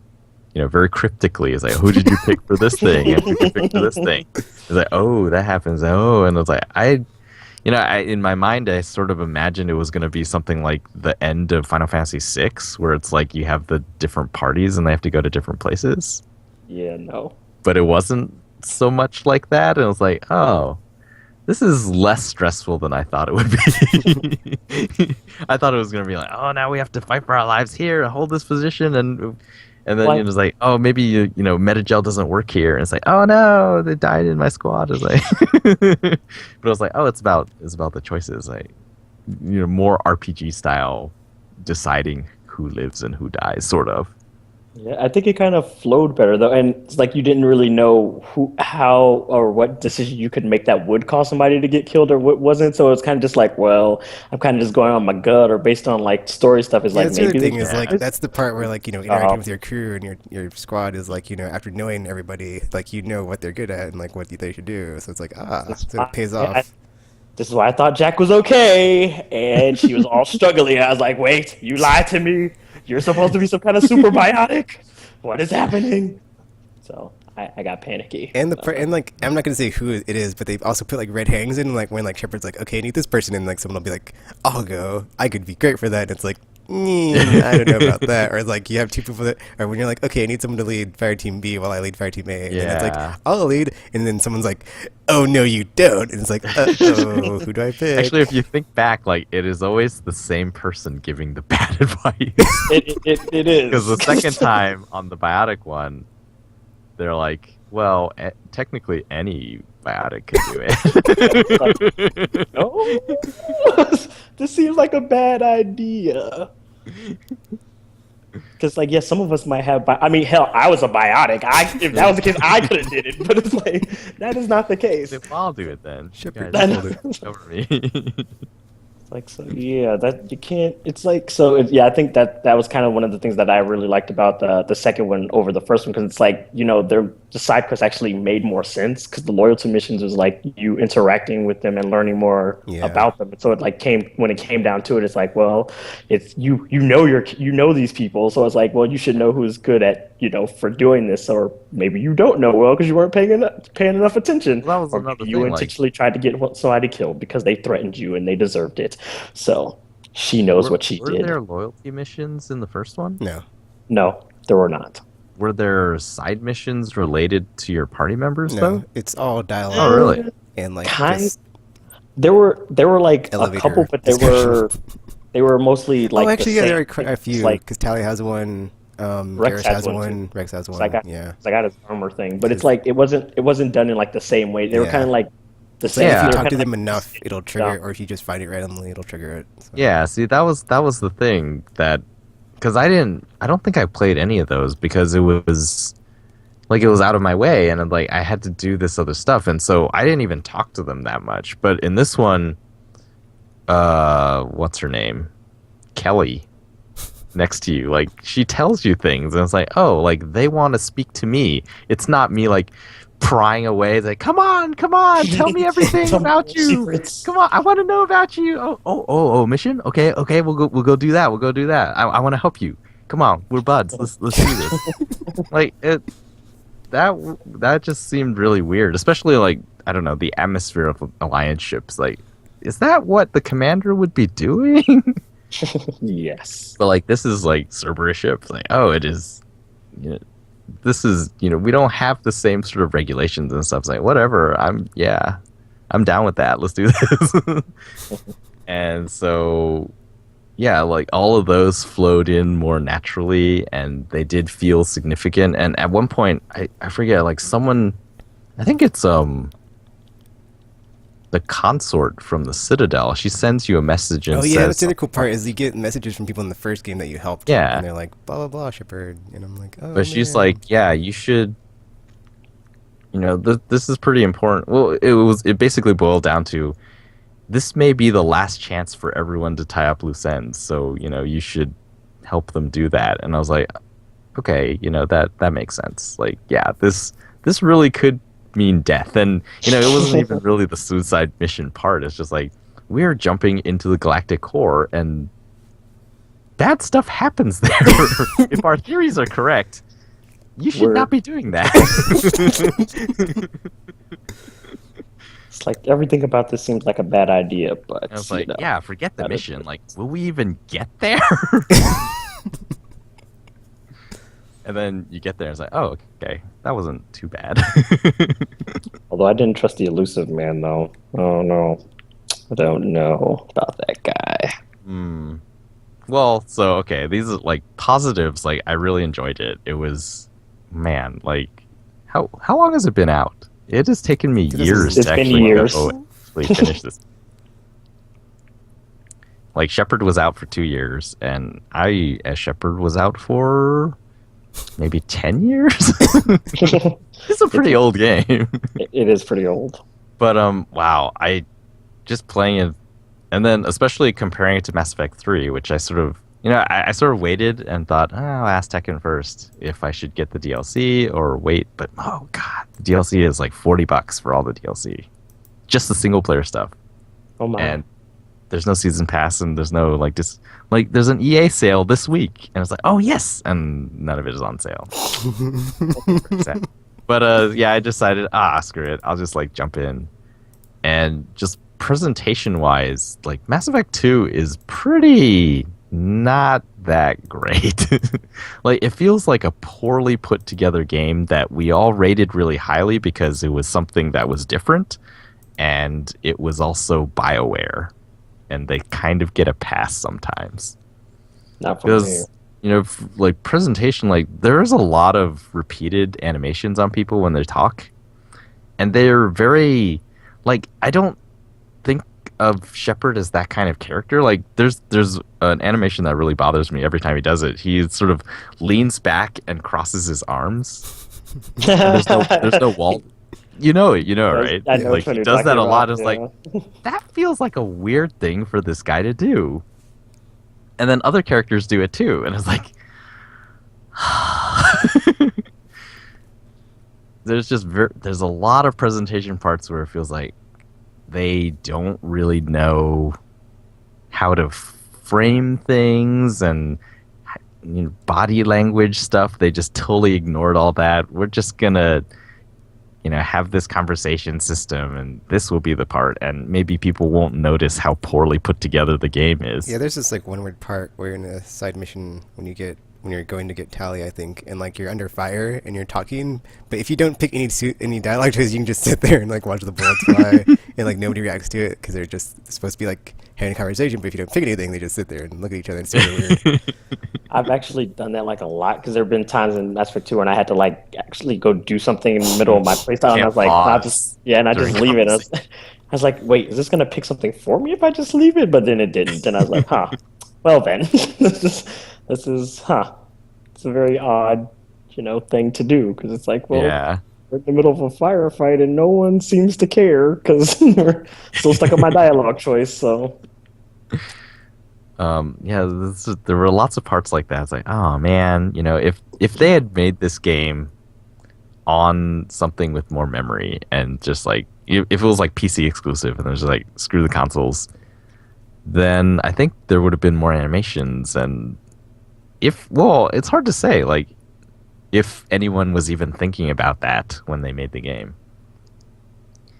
very cryptically is like who did you pick for this thing and who did you pick for this thing? It's like oh that happens oh and it's like I in my mind I sort of imagined it was going to be something like the end of Final Fantasy VI where it's like you have the different parties and they have to go to different places, Yeah, no. but it wasn't so much like that and it was like oh this is less stressful than I thought it would be. I thought it was gonna be like, oh, now we have to fight for our lives here and hold this position, and then Like it's like, oh, maybe Metagel doesn't work here, and it's like, oh no, they died in my squad. It's like, but it was like, oh, it's about the choices, like more RPG style, deciding who lives and who dies, sort of. yeah, I think it kind of flowed better though, and it's like you didn't really know how, or what decision you could make that would cause somebody to get killed or what wasn't. So it's kind of just like, well, I'm kind of just going on my gut or based on like story stuff. Is Yeah, like that's the other maybe they thing should is do Yeah. like this. that's the part where like interacting Uh, with your crew and your squad is like after knowing everybody like what they're good at and like what they should do. So it's like this, so it pays yeah, off. this is why I thought Jack was okay, and she was all struggling. I was like, wait, you lied to me. You're supposed to be some kind of super biotic. What is happening? So I got panicky. And like I'm not gonna say who it is, but they also put like red herrings in like when like Shepard's like okay I need this person and like someone will be like I'll go I could be great for that and it's like I don't know about that or like you have two people that or when you're like okay I need someone to lead fire team B while I lead fire team A and then it's like Yeah. I'll lead and then someone's like oh no you don't and it's like oh who do I pick? Actually, if you think back, like it is always the same person giving the bad advice. It is Because the second time on the biotic one, they're like, well, technically any biotic could do it. no, this seems like a bad idea. Because like yes, some of us might have. I mean, hell, I was a biotic. If that was the case, I could have did it. But it's like that is not the case. Well, I'll do it then. Shepard, Guys, you hold it. over me. Like so, yeah. That you can't. It's like so. Yeah, I think that was kind of one of the things that I really liked about the second one over the first one because it's like the side quests actually made more sense because the loyalty missions was like you interacting with them and learning more Yeah. about them. And so it like when it came down to it, it's like well, it's you know these people, so it's like well you should know who's good at for doing this, or maybe you don't know well because you weren't paying enough attention, Well, that was or another maybe you thing, like- intentionally tried to get somebody killed because they threatened you and they deserved it. So she knows what she Were did. there loyalty missions in the first one? No. No, there were not. Were there side missions related to your party members No, though? it's all dialogue Oh, really? and like Kind- just There were like elevator a couple, but discussion. they were mostly like oh, actually, the yeah, same there are quite a things, few. like Because Tally has one, Rex Garrus has has one, one, too. Rex has one. I got Yeah. I got his armor thing, but it's like it wasn't done in like the same way. They were Yeah. kind of like the So same. if Yeah. you they were talk to kinda them like- enough, it'll trigger, Yeah. or if you just find it randomly, it'll trigger it. So. Yeah, see that was the thing that because I don't think I played any of those because it was like it was out of my way and like I had to do this other stuff and so I didn't even talk to them that much. But in this one, what's her name? Kelly. next to you. Like, she tells you things, and it's like, oh, like, they want to speak to me. It's not me, like, prying away. It's like, come on, tell me everything Tell me about your you. secrets. Come on, I want to know about you. Oh, mission? Okay, we'll go do that. We'll go do that. I want to help you. Come on, we're buds. Let's do this. Like, that just seemed really weird, especially, like, I don't know, the atmosphere of alliance ships. Like, is that what the commander would be doing? Yes. But like, this is like Cerberus ships. Like, oh, it is. You know, this is, we don't have the same sort of regulations and stuff. It's like, whatever. I'm down with that. Let's do this. And so, yeah, like, all of those flowed in more naturally, and they did feel significant. And at one point, I forget, like, someone, I think it's the consort from the Citadel. She sends you a message and Oh says, yeah, that's the other cool part is you get messages from people in the first game that you helped. Yeah. And they're like, blah blah blah, Shepard, and I'm like, oh. but she's man. like, yeah, you should. This is pretty important. Well, it basically boiled down to, this may be the last chance for everyone to tie up loose ends. So you should help them do that. And I was like, okay, that makes sense. Like, yeah, this really could mean death. And it wasn't even really the suicide mission part. It's just like, we're jumping into the galactic core and bad stuff happens there. If our theories are correct, you should not be doing that. It's like everything about this seems like a bad idea, but I was like, yeah, forget the mission. Like, will we even get there? And then you get there and it's like, oh, okay, that wasn't too bad. Although I didn't trust the elusive man, though. Oh no, I don't know about that guy. Well, so, okay, these are, like, positives. Like, I really enjoyed it. It was, man, like, how long has it been out? It has taken me years to actually finish this. Like, Shepard was out for 2 years, and I, as Shepard, was out for maybe 10 years? It's a pretty old game. It is pretty old. But, wow, I just playing it, and then especially comparing it to Mass Effect 3, which I sort of, I sort of waited and thought, I'll ask Tekken first if I should get the DLC or wait. But, oh, God, the DLC is like $40 for all the DLC. Just the single-player stuff. Oh, my. And there's no season pass, and there's no, like, there's an EA sale this week. And it's like, oh, yes! And none of it is on sale. But, yeah, I decided, screw it. I'll just, like, jump in. And just presentation-wise, like, Mass Effect 2 is pretty not that great. Like, it feels like a poorly put together game that we all rated really highly because it was something that was different, and it was also BioWare, and they kind of get a pass sometimes. Not from me. Like, presentation, like, there's a lot of repeated animations on people when they talk, and they're very, like, I don't think of Shepard as that kind of character. Like, there's an animation that really bothers me every time he does it. He sort of leans back and crosses his arms. There's no wall. You know, right? I know like, what he you're does that talking a lot. about, It's like, that feels like a weird thing for this guy to do. And then other characters do it too, and it's like, there's a lot of presentation parts where it feels like they don't really know how to frame things, and body language stuff. They just totally ignored all that. We're just gonna have this conversation system, and this will be the part, and maybe people won't notice how poorly put together the game is. Yeah, there's this like one word part where in a side mission when you're going to get Tally, I think, and like you're under fire and you're talking, but if you don't pick any dialogue choices, you can just sit there and like watch the bullets fly, and like nobody reacts to it because they're just supposed to be like having a conversation. But if you don't pick anything, they just sit there and look at each other and it's really weird. I've actually done that like a lot because there have been times in Mass Effect 2 when I had to like actually go do something in the middle of my playstyle, and I was like, I just leave it. I was like, wait, is this gonna pick something for me if I just leave it? But then it didn't, and I was like, well then, this is it's a very odd, thing to do because it's like, well, Yeah. we're in the middle of a firefight and no one seems to care because we're still stuck on my dialogue choice. So Yeah, there were lots of parts like that. It's like, oh man, if they had made this game on something with more memory and just like if it was like PC exclusive and there's like screw the consoles, then I think there would have been more animations and if well, it's hard to say like if anyone was even thinking about that when they made the game.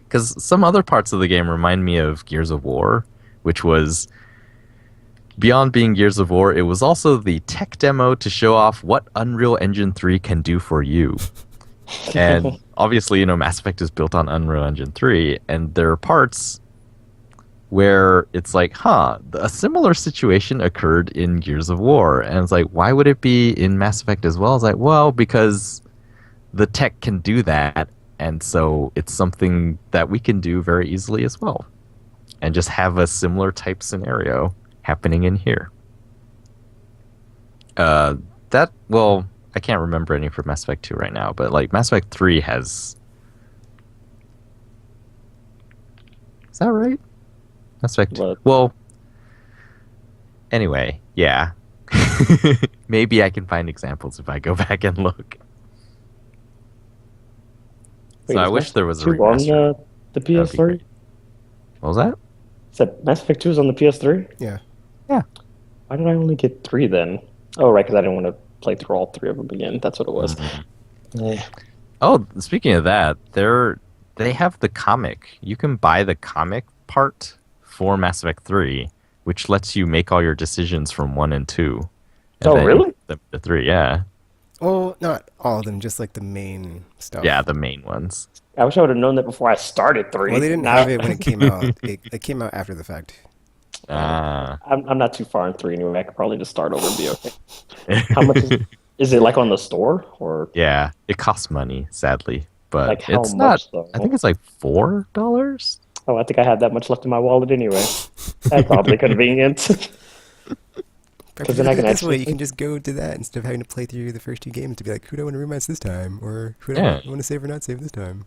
Because some other parts of the game remind me of Gears of War, which was beyond being Gears of War, it was also the tech demo to show off what Unreal Engine 3 can do for you. And obviously, Mass Effect is built on Unreal Engine 3, and there are parts where it's like, a similar situation occurred in Gears of War. And it's like, why would it be in Mass Effect as well? It's like, well, because the tech can do that, and so it's something that we can do very easily as well. And just have a similar type scenario happening in here. I can't remember any for Mass Effect 2 right now, but like Mass Effect 3 has... Is that right? Mass Effect 2. What? Well, anyway, yeah. Maybe I can find examples if I go back and look. Wait, So I is wish Mass there was a Effect 2 on remaster. the That would be great. PS3? What was that? Said Mass Effect 2 is on the PS3? Yeah. Yeah. Why did I only get 3 then? Oh, right, because I didn't want to play through all 3 of them again. That's what it was. Yeah. Oh, speaking of that, they have the comic. You can buy the comic part for Mass Effect 3, which lets you make all your decisions from 1 and 2. And Oh, then really? The 3, yeah. Well, not all of them, just like the main stuff. Yeah, the main ones. I wish I would have known that before I started 3. Well, they didn't Now- have it when it came out. It came out after the fact. Ah. I'm not too far in 3 anyway. I could probably just start over and be okay. How much is it like on the store? Or Yeah, it costs money, sadly. But like how it's much not... though? I think it's like $4? Oh, I think I had that much left in my wallet anyway. That's probably convenient. Because then I can this actually way, you can just go to that instead of having to play through the first 2 games to be like, who do I want to romance this time? Or who do Yeah. I want to save or not save this time?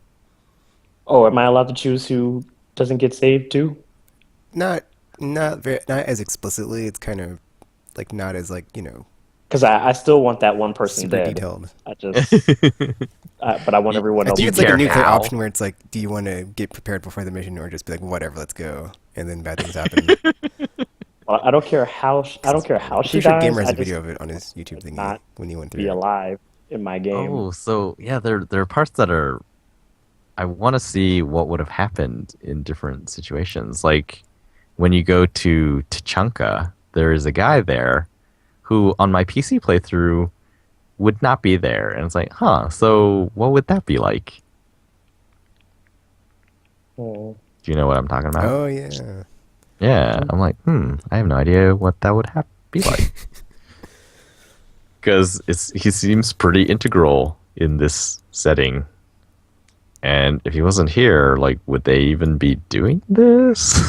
Oh, am I allowed to choose who doesn't get saved too? Not as explicitly. It's kind of like not as like, Because I still want that one person super dead. detailed. I just, but I want everyone I else. think you it's like a care nuclear how? option where it's like, do you want to get prepared before the mission or just be like, whatever, let's go, and then bad things happen. I don't care how she I'm pretty sure dies. Gamer has I a just video of it on his YouTube thingy not when he went through be it. alive in my game. Oh, so yeah, there are parts that are... I want to see what would have happened in different situations. Like, when you go to Tachanka, there is a guy there who, on my PC playthrough, would not be there. And it's like, so what would that be like? Oh. Do you know what I'm talking about? Oh yeah. Yeah, I'm like, I have no idea what that would be like. Because he seems pretty integral in this setting. And if he wasn't here, like, would they even be doing this?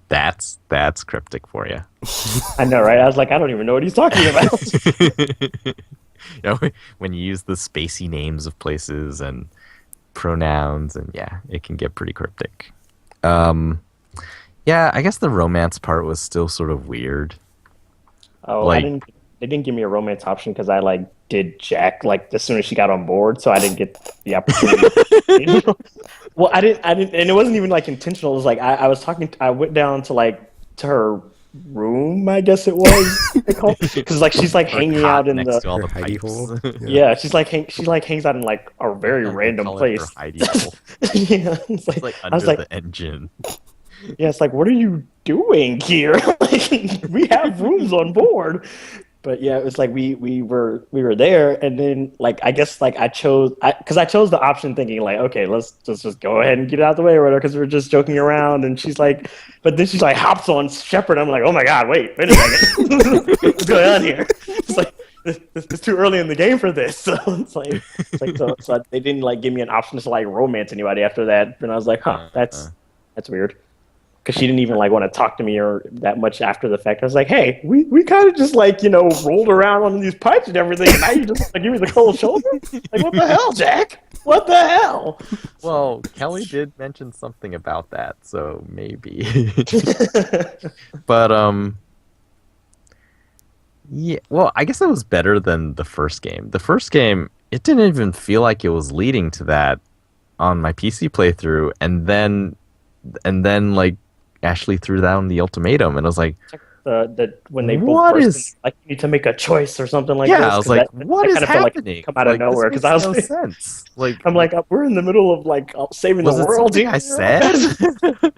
That's cryptic for you. I know, right? I was like, I don't even know what he's talking about. When you use the spacey names of places and pronouns, and yeah, it can get pretty cryptic. Yeah, I guess the romance part was still sort of weird. Oh, Like- they didn't give me a romance option because I did Jack as soon as she got on board, so I didn't get the opportunity. Well, I didn't, and it wasn't even intentional. It was I was talking. I went down to her room, I guess it was, because she's hanging out in next to the all Her the hidey pipes. hole. yeah. She's hangs out in a very random Call it place. her hidey hole. Yeah, it's It's like I under was like, the engine. yeah, it's what are you doing here? We have rooms on board. But yeah, it was we were there, and then I guess I chose the option thinking okay, let's just go ahead and get it out of the way or whatever, because we were just joking around, and she's but then she's hops on Shepard. I'm oh my god, wait a second, what's going on here? It's it's too early in the game for this. So so they didn't give me an option to romance anybody after that, and I was that's weird. because she didn't even like want to talk to me or that much after the fact. I was like, hey, we kind of just like rolled around on these pipes and everything, and now you just like give me the cold shoulder. Like what the hell, Jack? What the hell? Well, Kelly did mention something about that, so maybe. But yeah, well, I guess it was better than the first game. The first game, it didn't even feel like it was leading to that on my PC playthrough, and then like Ashley threw down the ultimatum, and I was like, The when they both what burst is? in, like you need to make a choice or something like Yeah, this. I was 'Cause like, that what is kind of felt like happening? come out of Like, nowhere. this Because I makes was no like, sense. Like, I'm like, we're in the middle of like saving was the it world something here. I said?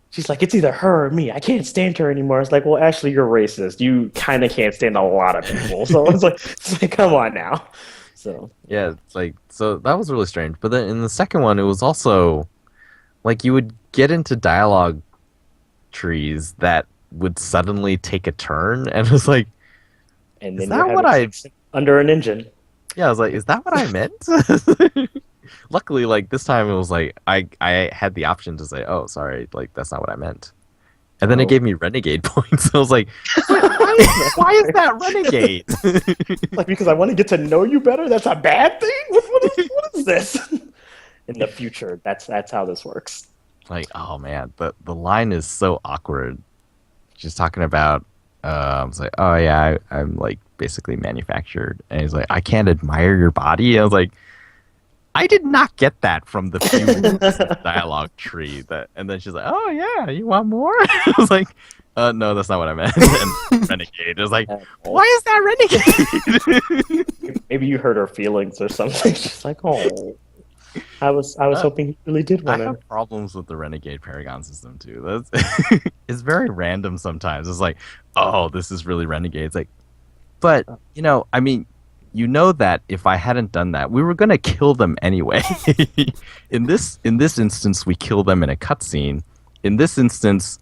She's like, it's either her or me. I can't stand her anymore. It's like, well, Ashley, you're racist. You kind of can't stand a lot of people. So it's like, come on now. So Yeah, it's like, so that was really strange. But then in the second one, it was also like you would get into dialogue trees that would suddenly take a turn, and it was like, and is then you're that what having I? sex under an engine. Yeah, I was like, is that what I meant? Luckily, like this time, it was like I had the option to say, oh, sorry, like that's not what I meant. And then it Oh. gave me renegade points. I was like, why is that renegade? Like because I want to get to know you better. That's a bad thing. What is this? In the future, that's how this works. Like, oh man, the line is so awkward. She's talking about, I was like, oh yeah, I'm like basically manufactured, and he's like, I can't admire your body. I was like, I did not get that from the few minutes of dialogue tree. And then she's like, oh yeah, you want more? I was like, no, that's not what I meant. And renegade. I was like, why is that renegade? Maybe you hurt her feelings or something. She's like, oh, I was hoping he really did I want to. have problems with the Renegade Paragon system too. That's it's very random sometimes. It's like, oh, this is really Renegade. It's like, but I mean, that if I hadn't done that, we were gonna kill them anyway. In this instance, we kill them in a cutscene. In this instance,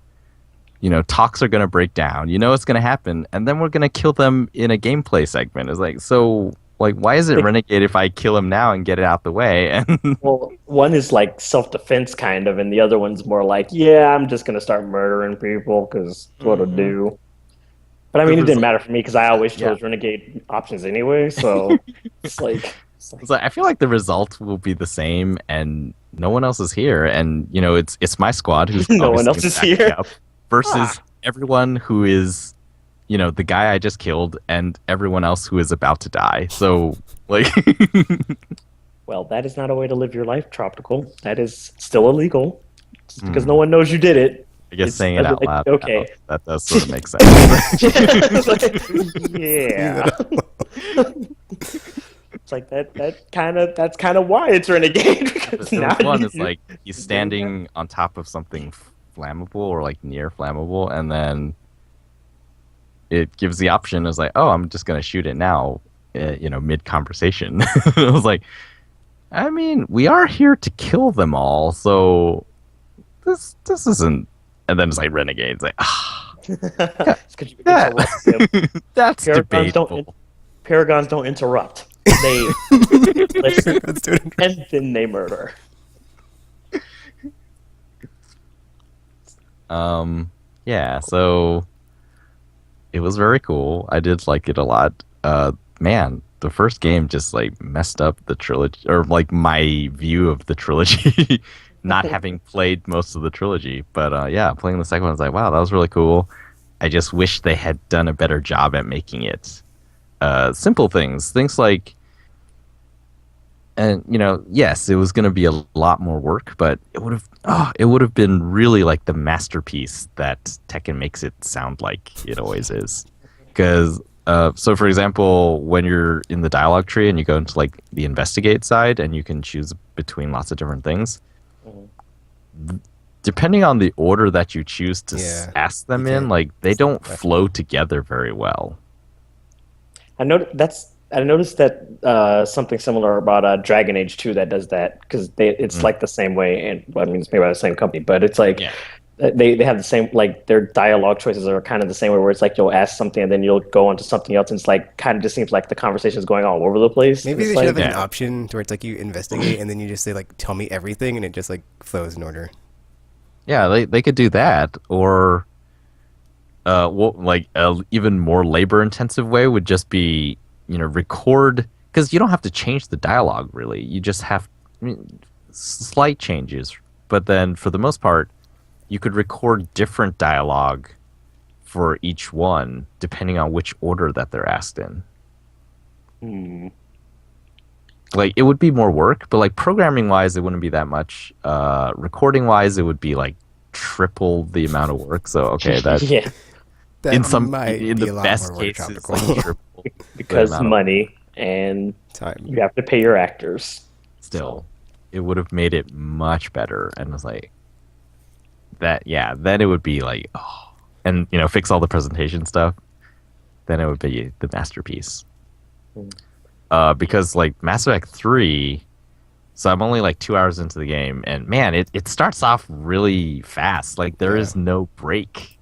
talks are gonna break down. It's gonna happen, and then we're gonna kill them in a gameplay segment. It's like, so. Like, why is it renegade if I kill him now and get it out the way? And Well, one is like self-defense kind of, and the other one's more like, yeah, I'm just gonna start murdering people because what to do. But I mean, it didn't matter for me because I always chose renegade options anyway. So it's like, I feel like the result will be the same, and no one else is here, and it's my squad who's no one else is backing here up versus everyone who is. The guy I just killed and everyone else who is about to die. So, like... well, that is not a way to live your life, Tropical. That is still illegal. Just because no one knows you did it. I guess saying it out loud, okay. That does sort of make sense. Yeah. It's like that's kind of why it's renegade. There was one is like he's standing on top of something flammable or like near flammable, and then it gives the option as like, oh, I'm just gonna shoot it now, mid conversation. I was like, I mean, we are here to kill them all, so this isn't. And then it's like renegade. It's like, that's debatable. Paragons don't interrupt. They listen and then they murder. Yeah. So. It was very cool. I did like it a lot. Man, the first game just like messed up the trilogy, or like my view of the trilogy, not having played most of the trilogy. But yeah, playing the second one, I was like, wow, that was really cool. I just wish they had done a better job at making it simple things like, and yes, it was going to be a lot more work, but it would have been really like the masterpiece that Tekken makes it sound like it always is. Because so for example, when you're in the dialogue tree and you go into like the investigate side and you can choose between lots of different things, depending on the order that you choose to ask them in, like they don't flow together very well. I noticed that something similar about Dragon Age 2 that does that, because it's like the same way, and well, I mean it's made by the same company, but it's like they have the same, like their dialogue choices are kind of the same way, where it's like you'll ask something and then you'll go on to something else, and it's like kind of just seems like the conversation is going all over the place. Maybe they should have an option to where it's like you investigate and then you just say like tell me everything and it just like flows in order. Yeah, they could do that, or like a even more labor intensive way would just be record because you don't have to change the dialogue really. You just have I mean, slight changes, but then for the most part, you could record different dialogue for each one depending on which order that they're asked in. Hmm. Like it would be more work, but like programming wise, it wouldn't be that much. Recording wise, it would be like triple the amount of work. So okay, that Yeah, That might in be the a lot more best workshop to cases, like triple the because amount of money and time. you have to pay your actors. So still. It would have made it much better, and was like that. Yeah, then it would be like oh, and fix all the presentation stuff. Then it would be the masterpiece. Because like Mass Effect 3, so I'm only like 2 hours into the game, and man, it starts off really fast. Like there Yeah. is no break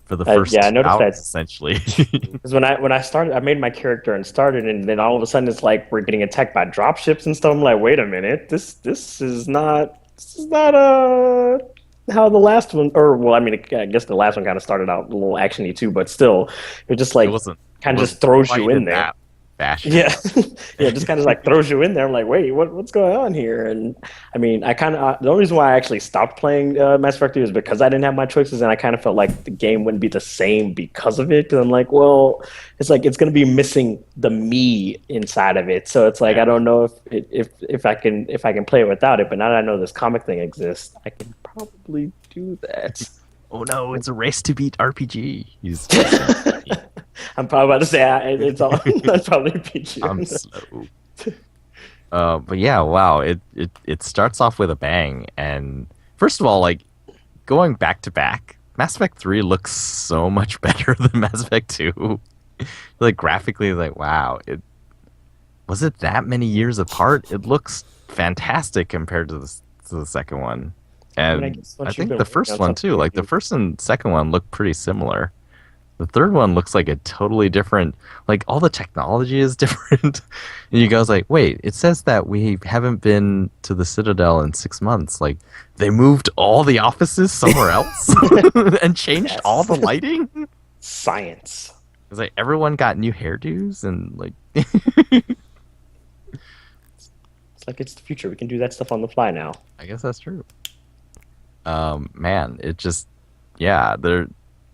for the first yeah, I two noticed hours, that essentially. because when I started, I made my character and started, and then all of a sudden it's like we're getting attacked by dropships and stuff. I'm like, wait a minute, this is not how the last one, or well, I mean, I guess the last one kind of started out a little actiony too, but still, it just It like wasn't. It kind of wasn't just throws you quite in in there. that fashion. Yeah, yeah, just kind of like throws you in there. I'm like, wait, what's going on here? And I mean, I kind of the only reason why I actually stopped playing Mass Effect 3 is because I didn't have my choices, and I kind of felt like the game wouldn't be the same because of it. Because I'm like, well, it's like it's gonna be missing the me inside of it. So it's like Yeah. I don't know if I can play it without it. But now that I know this comic thing exists, I can probably do that. Oh no, it's a race to beat RPG. He's I'm probably about to say it's all. That's probably PG. I'm slow. But yeah, wow. It starts off with a bang, and first of all, like going back to back, Mass Effect 3 looks so much better than Mass Effect 2. Like graphically, like wow, was it that many years apart? It looks fantastic compared to the second one, I mean, I and guess I once you've think been the working first on one something, too. Like the first and second one look pretty similar. The third one looks like a totally different, like all the technology is different. And you guys like, wait, it says that we haven't been to the Citadel in 6 months. Like they moved all the offices somewhere else and changed all the yes, lighting. science. It's like everyone got new hairdos and like It's like it's the future. We can do that stuff on the fly now. I guess that's true. Man, it just yeah, they're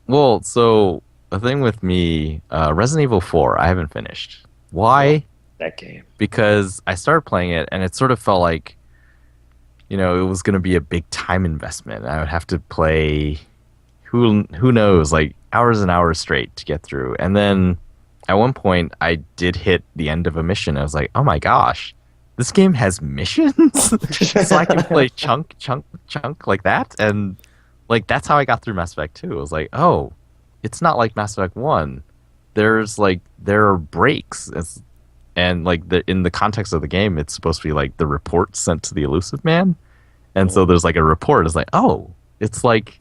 well, so the thing with me, Resident Evil 4, I haven't finished. Why? That game. Because I started playing it and it sort of felt like, it was going to be a big time investment. I would have to play who knows, like hours and hours straight to get through. And then at one point I did hit the end of a mission. I was like, "Oh my gosh, this game has missions?" So I can play chunk like that, and like that's how I got through Mass Effect 2. I was like, "Oh, it's not like Mass Effect 1. There are breaks." And like in the context of the game, it's supposed to be like the report sent to the elusive man, and so there's like a report. It's like, oh, it's like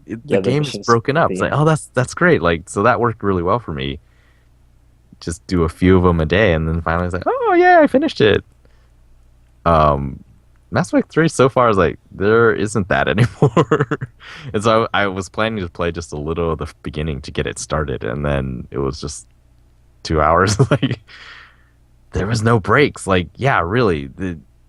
the Yeah, the game is missions broken at up. the It's like, end. oh, that's great. Like, so that worked really well for me. Just do a few of them a day, and then finally it's like, oh yeah, I finished it. Um, Mass Effect 3 so far is like there isn't that anymore, and so I was planning to play just a little of the beginning to get it started, and then it was just 2 hours. Like there was no breaks. Like yeah, really,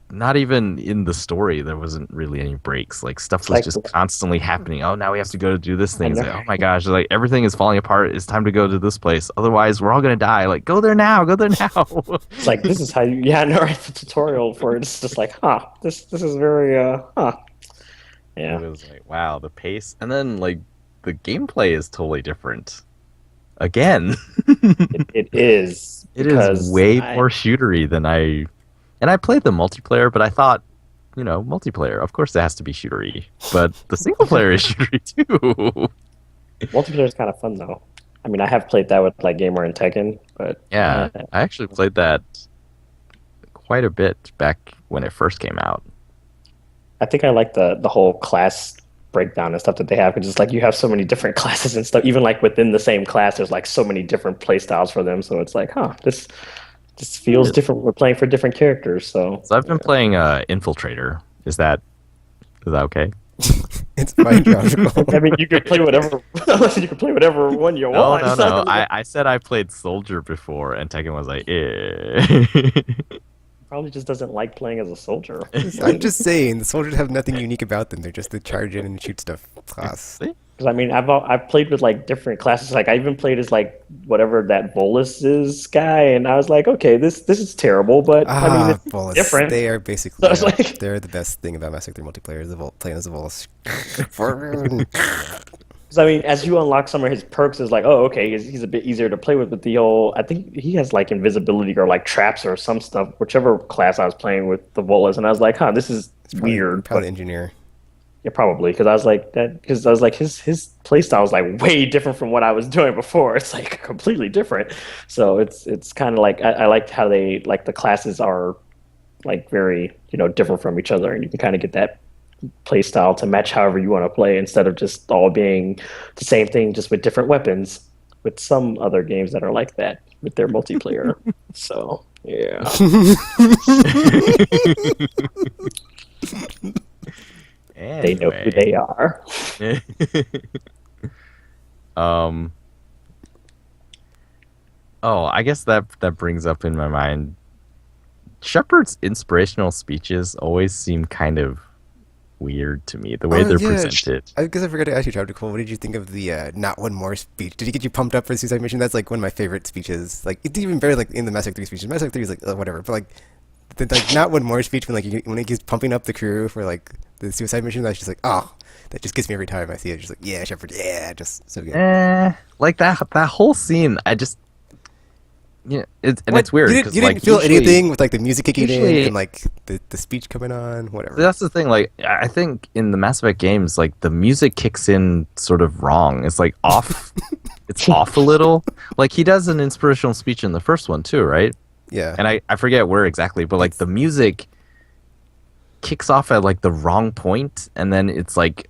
not even in the story there wasn't really any breaks. Like stuff It's was like just constantly happening. Oh, now we have to go to do this I thing. It's know. like oh my gosh, like everything is falling apart. It's time to go to this place. Otherwise, we're all gonna die. Like go there now. Go there now. It's like this is how you. Yeah, I know. Right? The tutorial for it. It's just like, huh. This is very huh. It Yeah. was like wow, the pace, and then like the gameplay is totally different. Again, It is it is because way I more shootery than and I played the multiplayer, but I thought, multiplayer, of course it has to be shootery, but the single player is shootery too. multiplayer is kind of fun though. I mean, I have played that with like Gamer and Tekken, but Yeah, I actually played that quite a bit back when it first came out. I think I like the whole class breakdown and stuff that they have because it's like you have so many different classes and stuff. Even like within the same class, there's like so many different play styles for them. So it's like, huh, this feels different. We're playing for different characters. So So I've been playing Infiltrator. Is that okay? It's fine, Tropical. I mean, you could play whatever. You could play whatever one you No, want. no, It's not no. gonna, I said I played Soldier before, and Tekken was like, eh. probably just doesn't like playing as a soldier. I'm just saying, the soldiers have nothing unique about them. They're just the charge in and shoot stuff class. See? Because I mean, I've played with like different classes. Like I even played as like whatever that Volus is guy, and I was like, okay, this is terrible, but I mean, it's Bolus. different. They are basically So it's like, they're the best thing about Mass Effect 3 multiplayer is playing as a Volus. 'cause I mean, as you unlock some of his perks, it's like, oh, okay, he's a bit easier to play with. But the whole, I think he has like invisibility or like traps or some stuff, whichever class I was playing with the Volus, and I was like, huh, this is weird. Probably engineer. Yeah, probably because I was like that because I was like his play style is like way different from what I was doing before. It's like completely different. So it's kind of like I liked how they like the classes are like very different from each other, and you can kind of get that play style to match however you want to play instead of just all being the same thing just with different weapons. With some other games that are like that with their multiplayer. So yeah. They know who they are. um. Oh, I guess that brings up in my mind. Shepard's inspirational speeches always seem kind of weird to me. The way they're presented. I guess I forgot to ask you, Chapter Cole. What did you think of the "not one more" speech? Did he get you pumped up for the suicide mission? That's like one of my favorite speeches. Like it's even better like in the Mass Effect 3 speeches. Mass Effect 3 is like whatever, but like the like "not one more" speech when he's pumping up the crew for like the suicide mission. That's just like that just gets me every time I see it. Just like yeah, Shepard, yeah, just so good. Like that whole scene. I just. Yeah, it's weird. You didn't feel anything with like the music kicking in and like the speech coming on, whatever. That's the thing. Like, I think in the Mass Effect games, like the music kicks in sort of wrong. It's like off. It's off a little. Like he does an inspirational speech in the first one too, right? Yeah. And I forget where exactly, but like the music kicks off at like the wrong point, and then it's like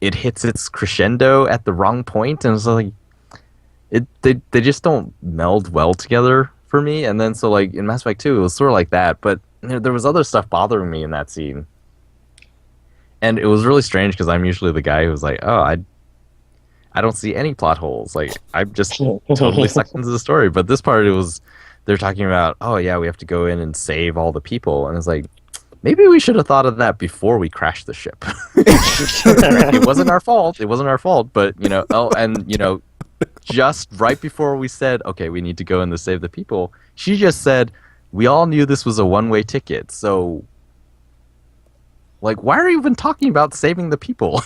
it hits its crescendo at the wrong point, and it's like. They just don't meld well together for me, and then so like in Mass Effect 2 it was sort of like that, but there was other stuff bothering me in that scene, and it was really strange because I'm usually the guy who's like, oh, I don't see any plot holes, like I'm just totally sucked into the story. But this part they're talking about, oh yeah, we have to go in and save all the people, and it's like maybe we should have thought of that before we crashed the ship. It wasn't our fault, but just right before we said, okay, we need to go in to save the people, she just said, we all knew this was a one-way ticket, so like why are you even talking about saving the people?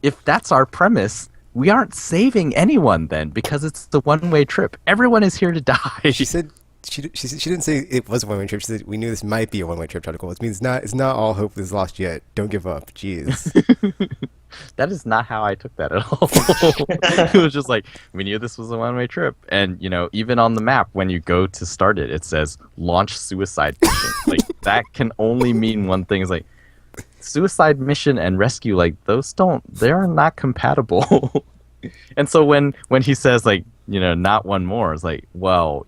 If that's our premise, we aren't saving anyone then, because it's the one-way trip. Everyone is here to die. She said she didn't say it was a one-way trip. She said we knew this might be a one-way trip. Tropical. It means it's not all hope is lost yet. Don't give up. Jeez. That is not how I took that at all. It was just like, we knew this was a one-way trip. And, even on the map, when you go to start it, it says, launch suicide mission. Like, that can only mean one thing. Is like, suicide mission and rescue, like, they're not compatible. And so when he says, like, not one more, it's like, well,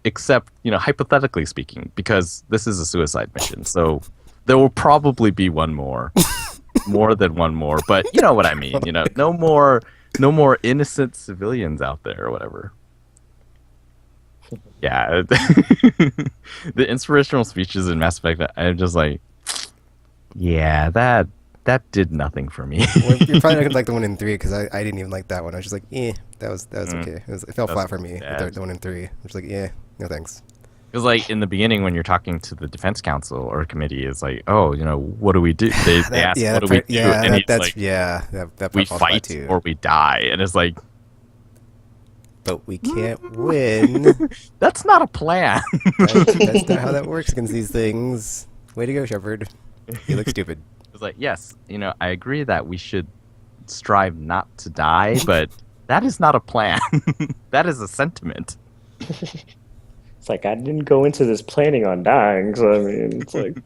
except, hypothetically speaking, because this is a suicide mission. So there will probably be one more. More than one more, but you know what I mean. No more innocent civilians out there or whatever. Yeah, the inspirational speeches in Mass Effect, I'm just like, yeah, that did nothing for me. Well, you're probably not gonna like the one in 3 because I didn't even like that one. I was just like, that was okay. It fell flat for me. The one in 3, I was like, no thanks. Because, like, in the beginning, when you're talking to the defense council or committee, it's like, oh, what do we do? They ask, what do we do? And that we fight or we die. And it's like... But we can't win. That's not a plan. That's not how that works against these things. Way to go, Shepard. You look stupid. It's like, yes, I agree that we should strive not to die, but that is not a plan. That is a sentiment. It's like, I didn't go into this planning on dying, so I mean, it's like...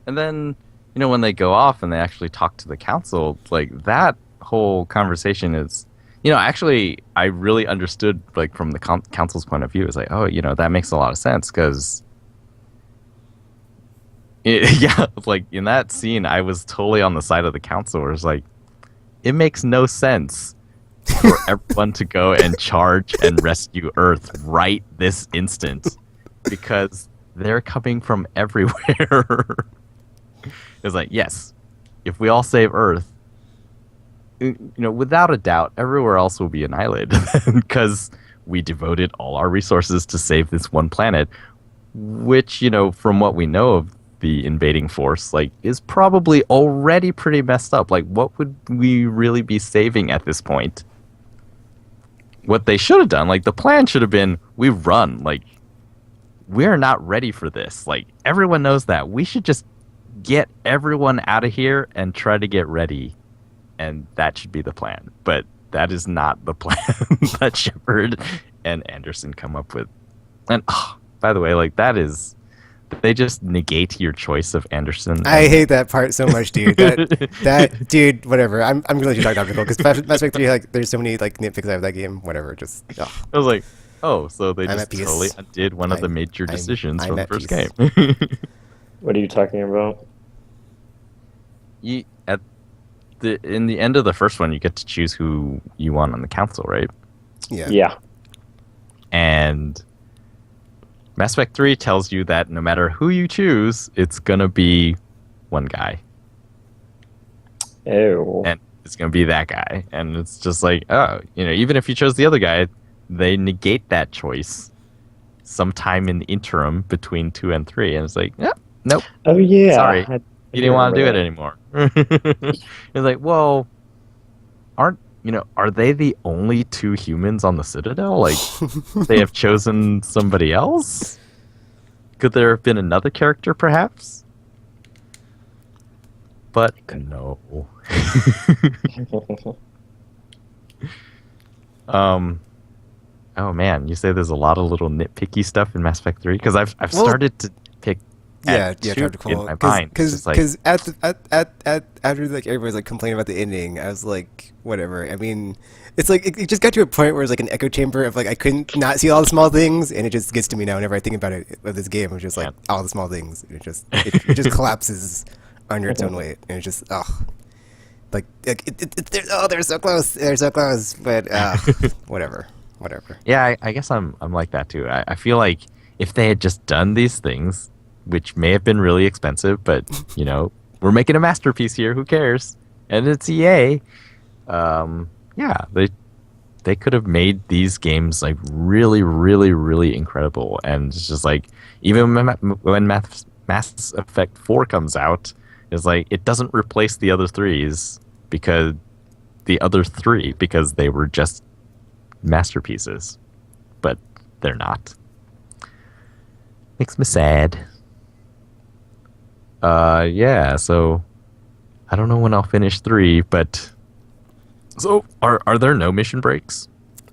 And then, when they go off and they actually talk to the council, like, that whole conversation is... actually, I really understood, like, from the council's point of view, it's like, oh, that makes a lot of sense, because... Yeah, like in that scene, I was totally on the side of the council. Where it's like, it makes no sense for everyone to go and charge and rescue Earth right this instant because they're coming from everywhere. It's like, yes, if we all save Earth, without a doubt, everywhere else will be annihilated because we devoted all our resources to save this one planet, which, from what we know of the invading force, like, is probably already pretty messed up. Like, what would we really be saving at this point? What they should have done, like, the plan should have been, we run. Like, we're not ready for this. Like, everyone knows that. We should just get everyone out of here and try to get ready. And that should be the plan. But that is not the plan that Shepard and Anderson come up with. And, by the way, like, they just negate your choice of Anderson. I hate that part so much, dude. That dude, whatever. I'm really just talking optical because Mass Effect 3, like, there's so many like nitpicks out of that game. Whatever, just. Ugh. I was like, oh, so they just totally undid one of the major decisions from the first game. What are you talking about? In the end of the first one, you get to choose who you want on the council, right? Yeah. Yeah. And Mass Effect 3 tells you that no matter who you choose, it's gonna be one guy. Ew. And it's gonna be that guy. And it's just like, oh, even if you chose the other guy, they negate that choice sometime in the interim between 2 and 3. And it's like, nope. Oh yeah. Sorry. You didn't want to do it anymore. It's like, well, are they the only 2 humans on the Citadel? Like, they have chosen somebody else? Could there have been another character, perhaps? But no. Oh man, you say there's a lot of little nitpicky stuff in Mass Effect 3? Because I've started to pick. Yeah, try to call in my mind. Because after like everybody's like complaining about the ending, I was like, whatever. I mean, it's like it just got to a point where it's like an echo chamber of like I couldn't not see all the small things, and it just gets to me now whenever I think about it with this game. It's just like all the small things. It just collapses under its own weight, and it's just like they're so close, but whatever. Yeah, I guess I'm like that too. I feel like if they had just done these things, which may have been really expensive, but, we're making a masterpiece here. Who cares? And it's EA. Yeah, they could have made these games, like, really, really, really incredible. And it's just like, even when Mass Effect 4 comes out, it's like, it doesn't replace the other threes because they were just masterpieces. But they're not. Makes me sad. Yeah, so I don't know when I'll finish 3, but so are there no mission breaks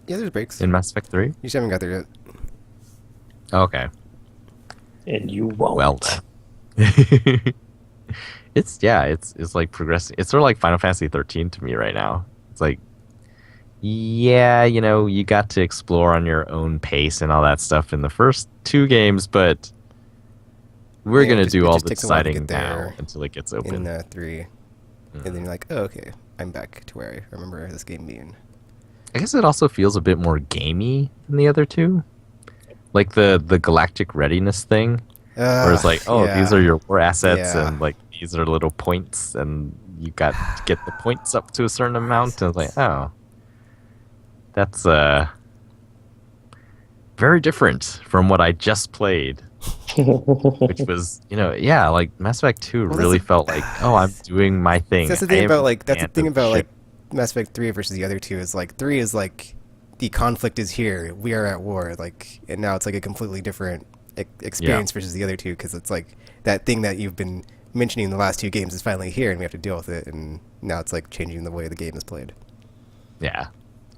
Yeah, there's breaks. in Mass Effect 3? You just haven't got there yet. Okay. And you won't. Well then. It's like progressing. It's sort of like Final Fantasy 13 to me right now. It's like, yeah, you got to explore on your own pace and all that stuff in the first 2 games, but we're going to do all the deciding now until it gets open. In 3. And then you're like, oh, okay, I'm back to where I remember this game being. I guess it also feels a bit more gamey than the other 2. Like the galactic readiness thing. Where it's like, these are your war assets and like these are little points and you got to get the points up to a certain amount. And it's like, oh, that's very different from what I just played. Which was, like Mass Effect 2 really felt like, oh, I'm doing my thing. That's the thing about like Mass Effect 3 versus the other 2 is like 3 is like the conflict is here, we are at war, like, and now it's like a completely different experience versus the other 2 because it's like that thing that you've been mentioning in the last 2 games is finally here and we have to deal with it, and now it's like changing the way the game is played. Yeah.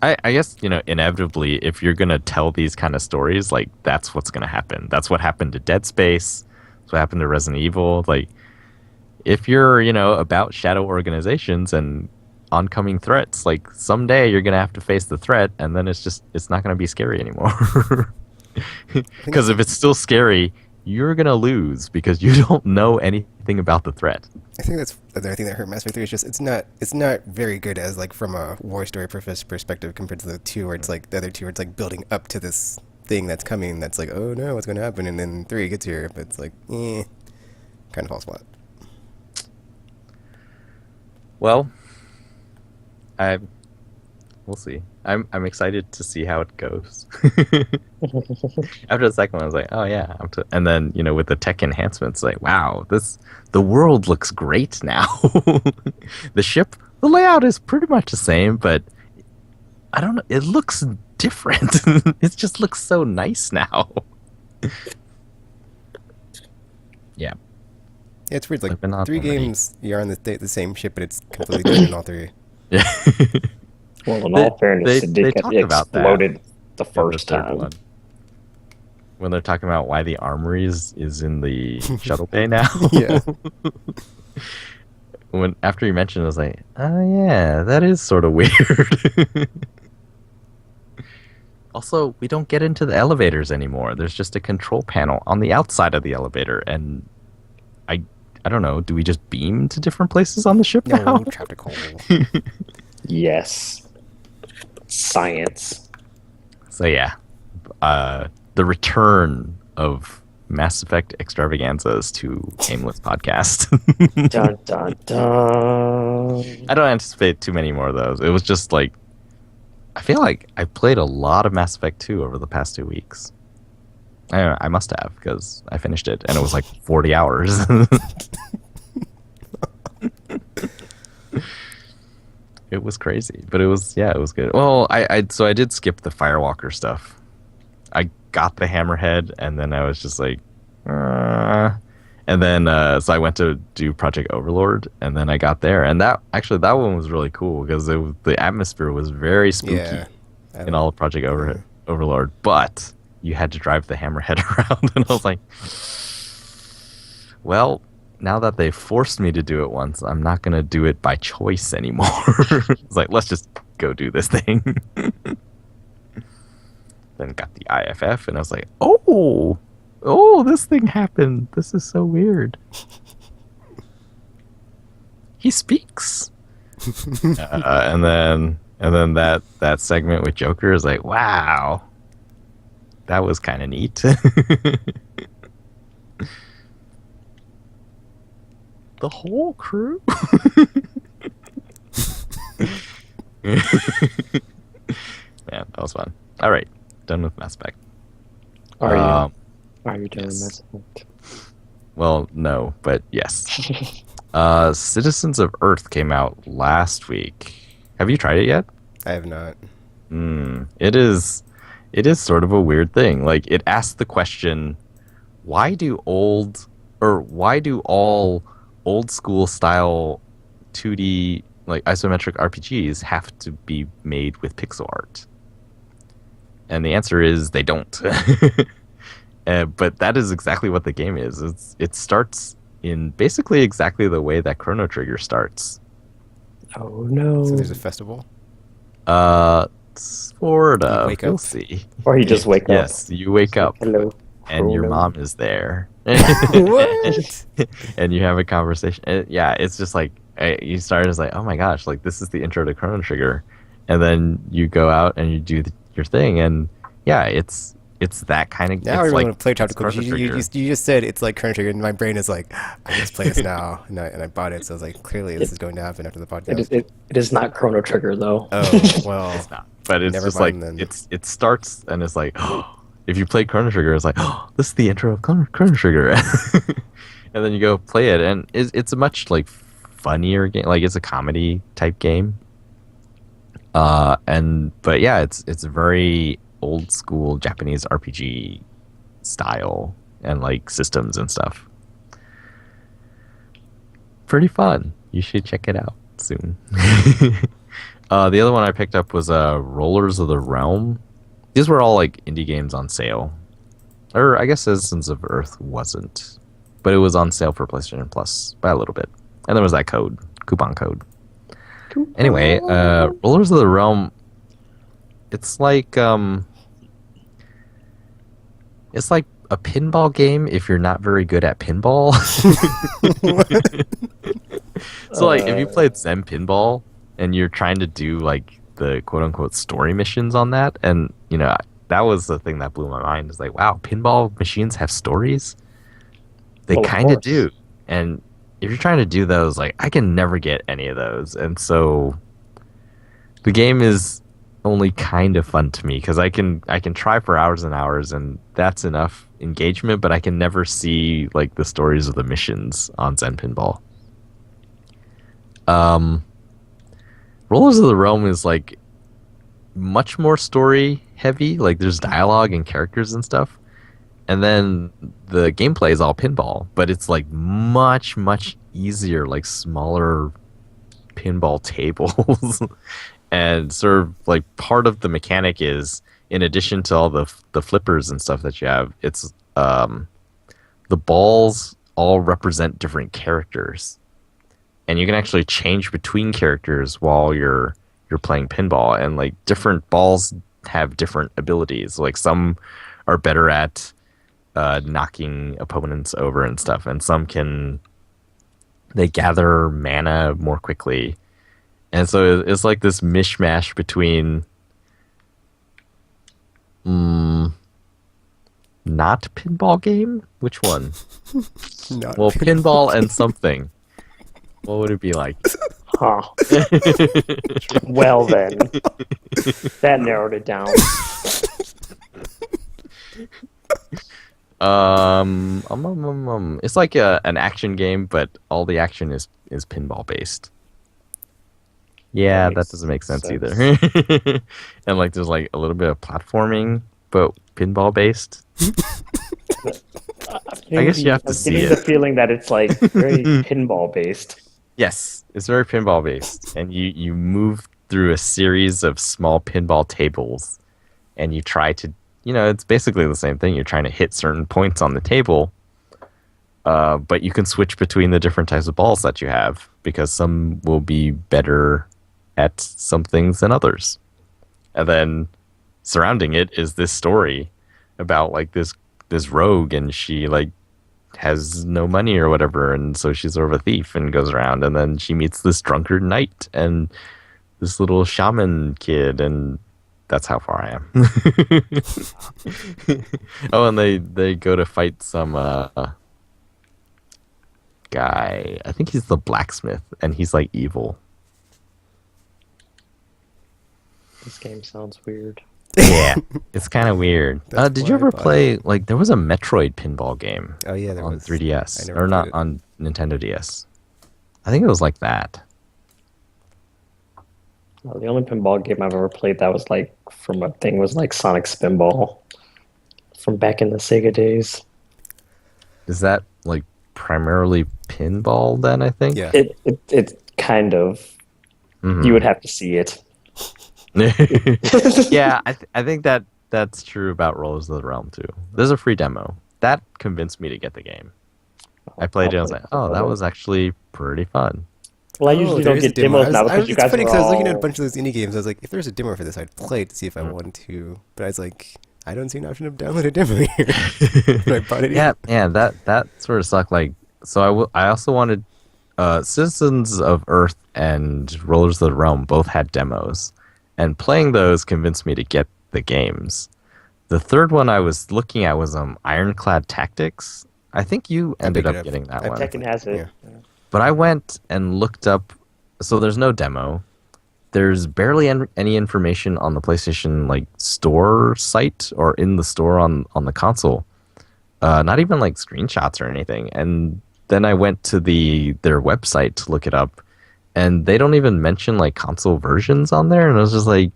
I guess, inevitably, if you're going to tell these kind of stories, like, that's what's going to happen. That's what happened to Dead Space. That's what happened to Resident Evil. Like, if you're, about shadow organizations and oncoming threats, like, someday you're going to have to face the threat, and then it's not going to be scary anymore. Because if it's still scary you're gonna lose because you don't know anything about the threat. I think that's another thing that hurt Mass Effect 3 is just it's not very good as like from a war story perspective compared to the two where it's like the other two where it's like building up to this thing that's coming that's like, oh no, what's going to happen, and then 3 gets here but it's like kind of falls flat. Well, I we'll see. I'm excited to see how it goes. After the second one, I was like, oh yeah, and then with the tech enhancements, like wow, the world looks great now. The layout is pretty much the same, but I don't know, it looks different. It just looks so nice now. Yeah. Yeah, it's weird. Like I've been on 3 already. games, you're on the same ship, but it's completely different in all 3. Yeah. Well, in all fairness, they talk about that exploded the in first third time. one. When they're talking about why the armory is in the shuttle bay now. Yeah. After you mentioned it, I was like, oh yeah, that is sort of weird. Also, we don't get into the elevators anymore. There's just a control panel on the outside of the elevator, and I don't know. Do we just beam to different places on the ship now? No, trapped a coal. Yes. Science. So yeah, the return of Mass Effect extravaganzas to Aimless Podcast. Dun dun dun. I don't anticipate too many more of those. It was just like, I feel like I played a lot of Mass Effect 2 over the past 2 weeks. I must have, because I finished it, and it was like 40 hours. It was crazy, but it was good. Well, so I did skip the Firewalker stuff. I got the Hammerhead, and then I was just like, and then so I went to do Project Overlord, and then I got there, and that one was really cool because the atmosphere was very spooky in all of Project Overlord, but you had to drive the Hammerhead around, and I was like, well, now that they forced me to do it once, I'm not going to do it by choice anymore. It's like, let's just go do this thing. Then got the IFF, and I was like, oh, this thing happened. This is so weird. He speaks. And then that segment with Joker is like, wow, that was kind of neat. The whole crew. Man, that was fun. All right, done with Mass Effect. Are you done with yes. Mass Effect? Well, no, but yes. Citizens of Earth came out last week. Have you tried it yet? I have not. It is sort of a weird thing. Like, it asks the question, why do all old school style 2D like isometric RPGs have to be made with pixel art? And the answer is they don't. But that is exactly what the game is. It starts in basically exactly the way that Chrono Trigger starts. Oh no. So there's a festival? Sort of. Wake We'll up? see. Or you just wake up. Yes, you wake up. Hello. And your Chrono. mom is there. What? And you have a conversation. Yeah, it's just like you start as like, oh my gosh, like this is the intro to Chrono Trigger, and then you go out and you do your thing, and yeah, it's that kind of. Now I really like, want to play Tropical. Chrono Trigger. You just said it's like Chrono Trigger, and my brain is like, I just play this now, and I bought it, so I was like, clearly this is going to happen after the podcast. It is not Chrono Trigger though. Oh well, It's not, but it's Never just like mind then. it starts and it's like, if you play Chrono Trigger, it's like, this is the intro of Chrono Trigger, and then you go play it, and it's a much like funnier game. Like it's a comedy type game. But yeah, it's a very old school Japanese RPG style and like systems and stuff. Pretty fun. You should check it out soon. The other one I picked up was Rollers of the Realm. These were all like indie games on sale. Or I guess Citizens of Earth wasn't. But it was on sale for PlayStation Plus by a little bit. And there was that coupon code. Anyway, Rollers of the Realm, it's like a a pinball game if you're not very good at pinball. So like if you played Zen Pinball and you're trying to do like the quote unquote story missions on that, and that was the thing that blew my mind. Is like, wow, pinball machines have stories. They Well, of kind of course. do. And if you're trying to do those, like I can never get any of those. And so the game is only kind of fun to me because I can try for hours and hours and that's enough engagement, but I can never see like the stories of the missions on Zen Pinball. Um Rollers of the Realm is like much more story heavy. Like there's dialogue and characters and stuff. And then the gameplay is all pinball, but it's like much, much easier, like smaller pinball tables. And sort of like part of the mechanic is, in addition to all the flippers and stuff that you have, it's the balls all represent different characters. And you can actually change between characters while you're playing pinball, and like different balls have different abilities. Like some are better at knocking opponents over and stuff, and they gather mana more quickly, and so it's like this mishmash between not pinball game. Which one? Not Well, pinball and something. What would it be like? Huh. Well then, that narrowed it down. It's like an action game, but all the action is pinball based. Yeah, that makes doesn't make sense sense. either. And like there's like a little bit of platforming, but pinball based. I guess you have to I'm see getting it. the feeling that it's like very pinball based. Yes, it's very pinball based, and you move through a series of small pinball tables, and you try to, it's basically the same thing. You're trying to hit certain points on the table, but you can switch between the different types of balls that you have because some will be better at some things than others. And then surrounding it is this story about like this rogue, and she like has no money or whatever, and so she's sort of a thief and goes around, and then she meets this drunkard knight and this little shaman kid, and that's how far I am. Oh, and they go to fight some guy. I think he's the blacksmith, and he's like evil. This game sounds weird. Yeah, it's kind of weird. That's Did why you I ever bought play like there was a Metroid pinball game Oh yeah, there on was. 3DS I never or not played it. on Nintendo DS? I think it was like that. The only pinball game I've ever played that was like from a thing was like Sonic Spinball from back in the Sega days. Is that like primarily pinball then? I think. Yeah. It kind of Mhm. you would have to see it. Yeah, I think that's true about Rollers of the Realm too. There's a free demo that convinced me to get the game. I played it. I was like, oh, that was actually pretty fun. Well, I Oh, usually there don't is a get demo. demos now because you It's guys funny are because I was looking at a all... bunch of those indie games. I was like, if there's a demo for this, I'd play it to see if I want to. But I was like, I don't see an option to download a demo here. But I bought it. Yeah, man, that sort of sucked. Like, so I also wanted Citizens of Earth and Rollers of the Realm both had demos, and playing those convinced me to get the games. The third one I was looking at was Ironclad Tactics. I think you ended picked it up up. getting that I one. Tekken has it. Yeah. But I went and looked up. So there's no demo. There's barely any information on the PlayStation like store site or in the store on the console. Not even like screenshots or anything. And then I went to their website to look it up, and they don't even mention like console versions on there. And I was just like,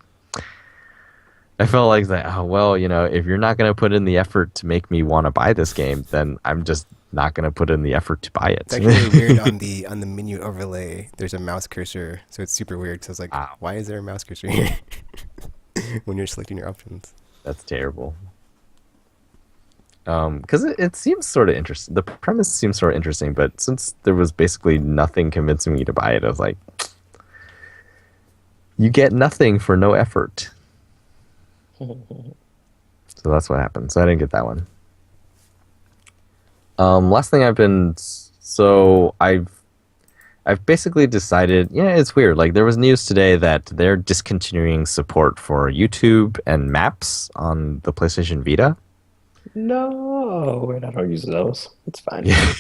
I felt like that. Oh well, if you're not gonna put in the effort to make me want to buy this game, then I'm just not gonna put in the effort to buy it. It's actually really weird on the menu overlay. There's a mouse cursor, so it's super weird. So I was like, Wow. why is there a mouse cursor here when you're selecting your options? That's terrible. Because it seems sort of interesting. The premise seems sort of interesting, but since there was basically nothing convincing me to buy it, I was like, you get nothing for no effort. So that's what happened. So I didn't get that one. Last thing I've basically decided, yeah, it's weird. Like there was news today that they're discontinuing support for YouTube and Maps on the PlayStation Vita. No, and I don't use those. It's fine. Yeah.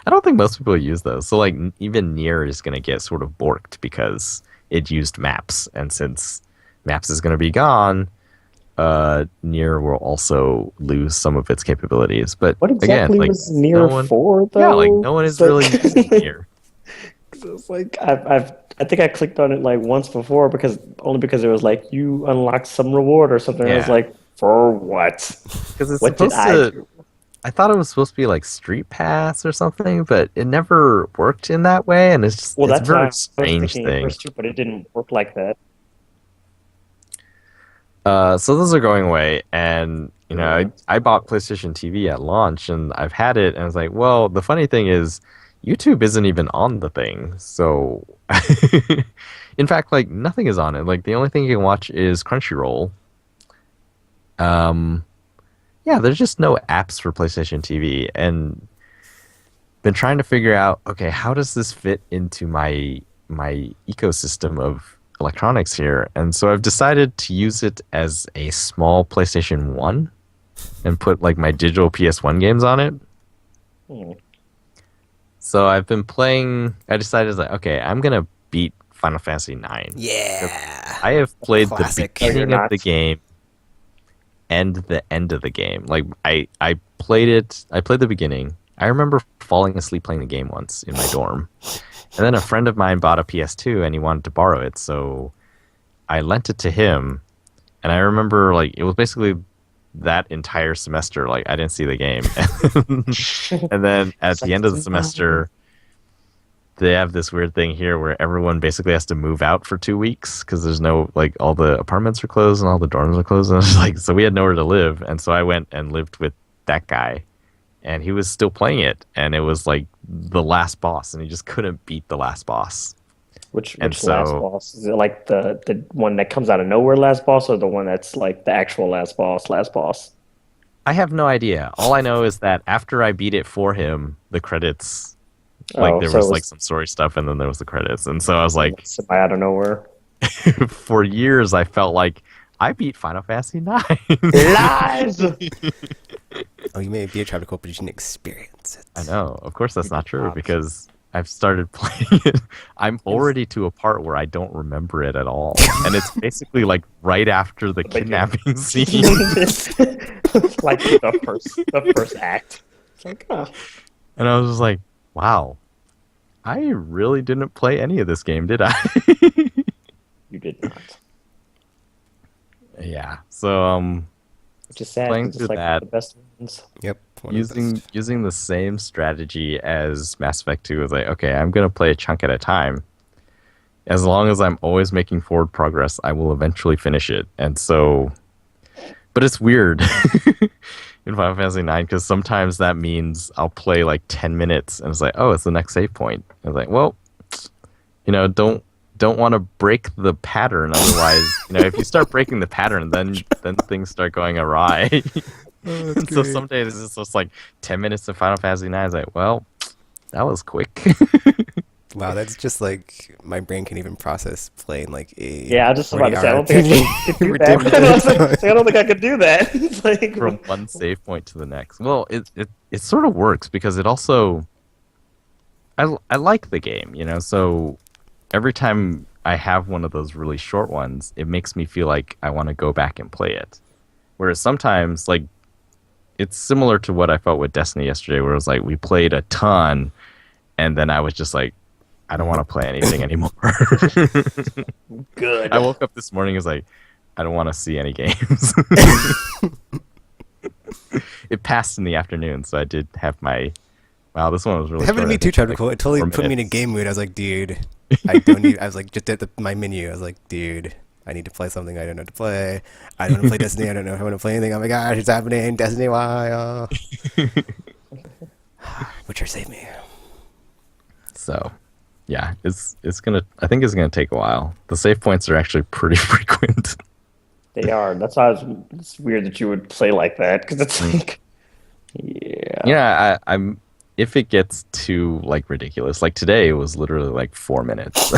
I don't think most people use those. So like even Nier is going to get sort of borked because it used Maps, and since Maps is going to be gone, Nier will also lose some of its capabilities. But What again, exactly like was no Nier one, for, yeah, like though? no one It's is really using like, Nier. it's like I think I clicked on it like once before because only because it was like you unlocked some reward or something. I was Yeah, like, for what? because it's What did supposed I to. do? I thought it was supposed to be like Street Pass or something, but it never worked in that way, and Well, it's a that's very what I was strange thinking at thing. first too, but it didn't work like that. So those are going away, and Yeah. I bought PlayStation TV at launch, and I've had it, and I was like, well, the funny thing is, YouTube isn't even on the thing, so in fact, like nothing is on it. Like the only thing you can watch is Crunchyroll. Um, yeah, there's just no apps for PlayStation TV, and been trying to figure out, okay, how does this fit into my ecosystem of electronics here? And so I've decided to use it as a small PlayStation 1 and put like my digital PS1 games on it. Hmm. So I've been playing, I decided like, okay, I'm going to beat Final Fantasy 9. Yeah. I have played the Classic. No, you're beginning of the not. game and the end of the game. Like I played it, I played the beginning. I remember falling asleep playing the game once in my dorm. And then a friend of mine bought a PS2 and he wanted to borrow it, so I lent it to him. And I remember like it was basically that entire semester like I didn't see the game. And then at It's the like end of the semester they have this weird thing here where everyone basically has to move out for 2 weeks because there's no like all the apartments are closed and all the dorms are closed, and it's like so we had nowhere to live, and so I went and lived with that guy, and he was still playing it, and it was like the last boss, and he just couldn't beat the last boss. And which last so boss? Is it like the one that comes out of nowhere last boss, or the one that's like the actual last boss, last boss? I have no idea. All I know is that after I beat it for him, the credits, like Oh, there so it was like was some story stuff, and then there was the credits, and so I was like, somebody out of nowhere. for years I felt like I beat Final Fantasy 9. Lies! Oh, you may be a tropical, but you didn't experience I it. know. Of course, that's You did not true not. because I've started playing it. I'm already to a part where I don't remember it at all, and it's basically like right after the Beginning. kidnapping scene. Like the first act. It's like, oh, And I was just like, "Wow, I really didn't play any of this game, did I?" you did not. Yeah. So Which is sad playing because through it's like that, the best ones. Yep. One of the best. using the same strategy as Mass Effect 2 was like, okay, I'm gonna play a chunk at a time. As long as I'm always making forward progress, I will eventually finish it. And so, but it's weird in Final Fantasy 9 because sometimes that means I'll play like 10 minutes and it's like, oh, it's the next save point. I was like, well, don't want to break the pattern. Otherwise, if you start breaking the pattern, then things start going awry. Oh, that's And so great. some days it's just like 10 minutes of Final Fantasy 9. It's like, well, that was quick. Wow, that's just like my brain can even process playing like a Yeah, I just was about to say, I 40-hour don't think I could do that. Redemption. I don't think I could do that. It's like, From one save point to the next. Well, it sort of works because it also I like the game, so every time I have one of those really short ones, it makes me feel like I want to go back and play it. Whereas sometimes like it's similar to what I felt with Destiny yesterday where it was like we played a ton and then I was just like I don't want to play anything anymore. good. I woke up this morning and was like I don't want to see any games. It passed in the afternoon, so I did have my. Wow, this one was really. It happened to short. me I too, think, tropical. like It totally 4 put me in a minutes. game mood. I was like, dude, I don't need. I was like, just at my menu. I was like, dude, I need to play something I don't know to play. I don't want to play Destiny. I don't know how I want to play anything. Oh my gosh, it's happening. Destiny, why? Witcher, save me. So, yeah, it's gonna. I think it's gonna take a while. The save points are actually pretty frequent. They are. That's why it's weird that you would play like that because it's like Yeah. Yeah, I'm. If it gets too like ridiculous, like today it was literally like 4 minutes. So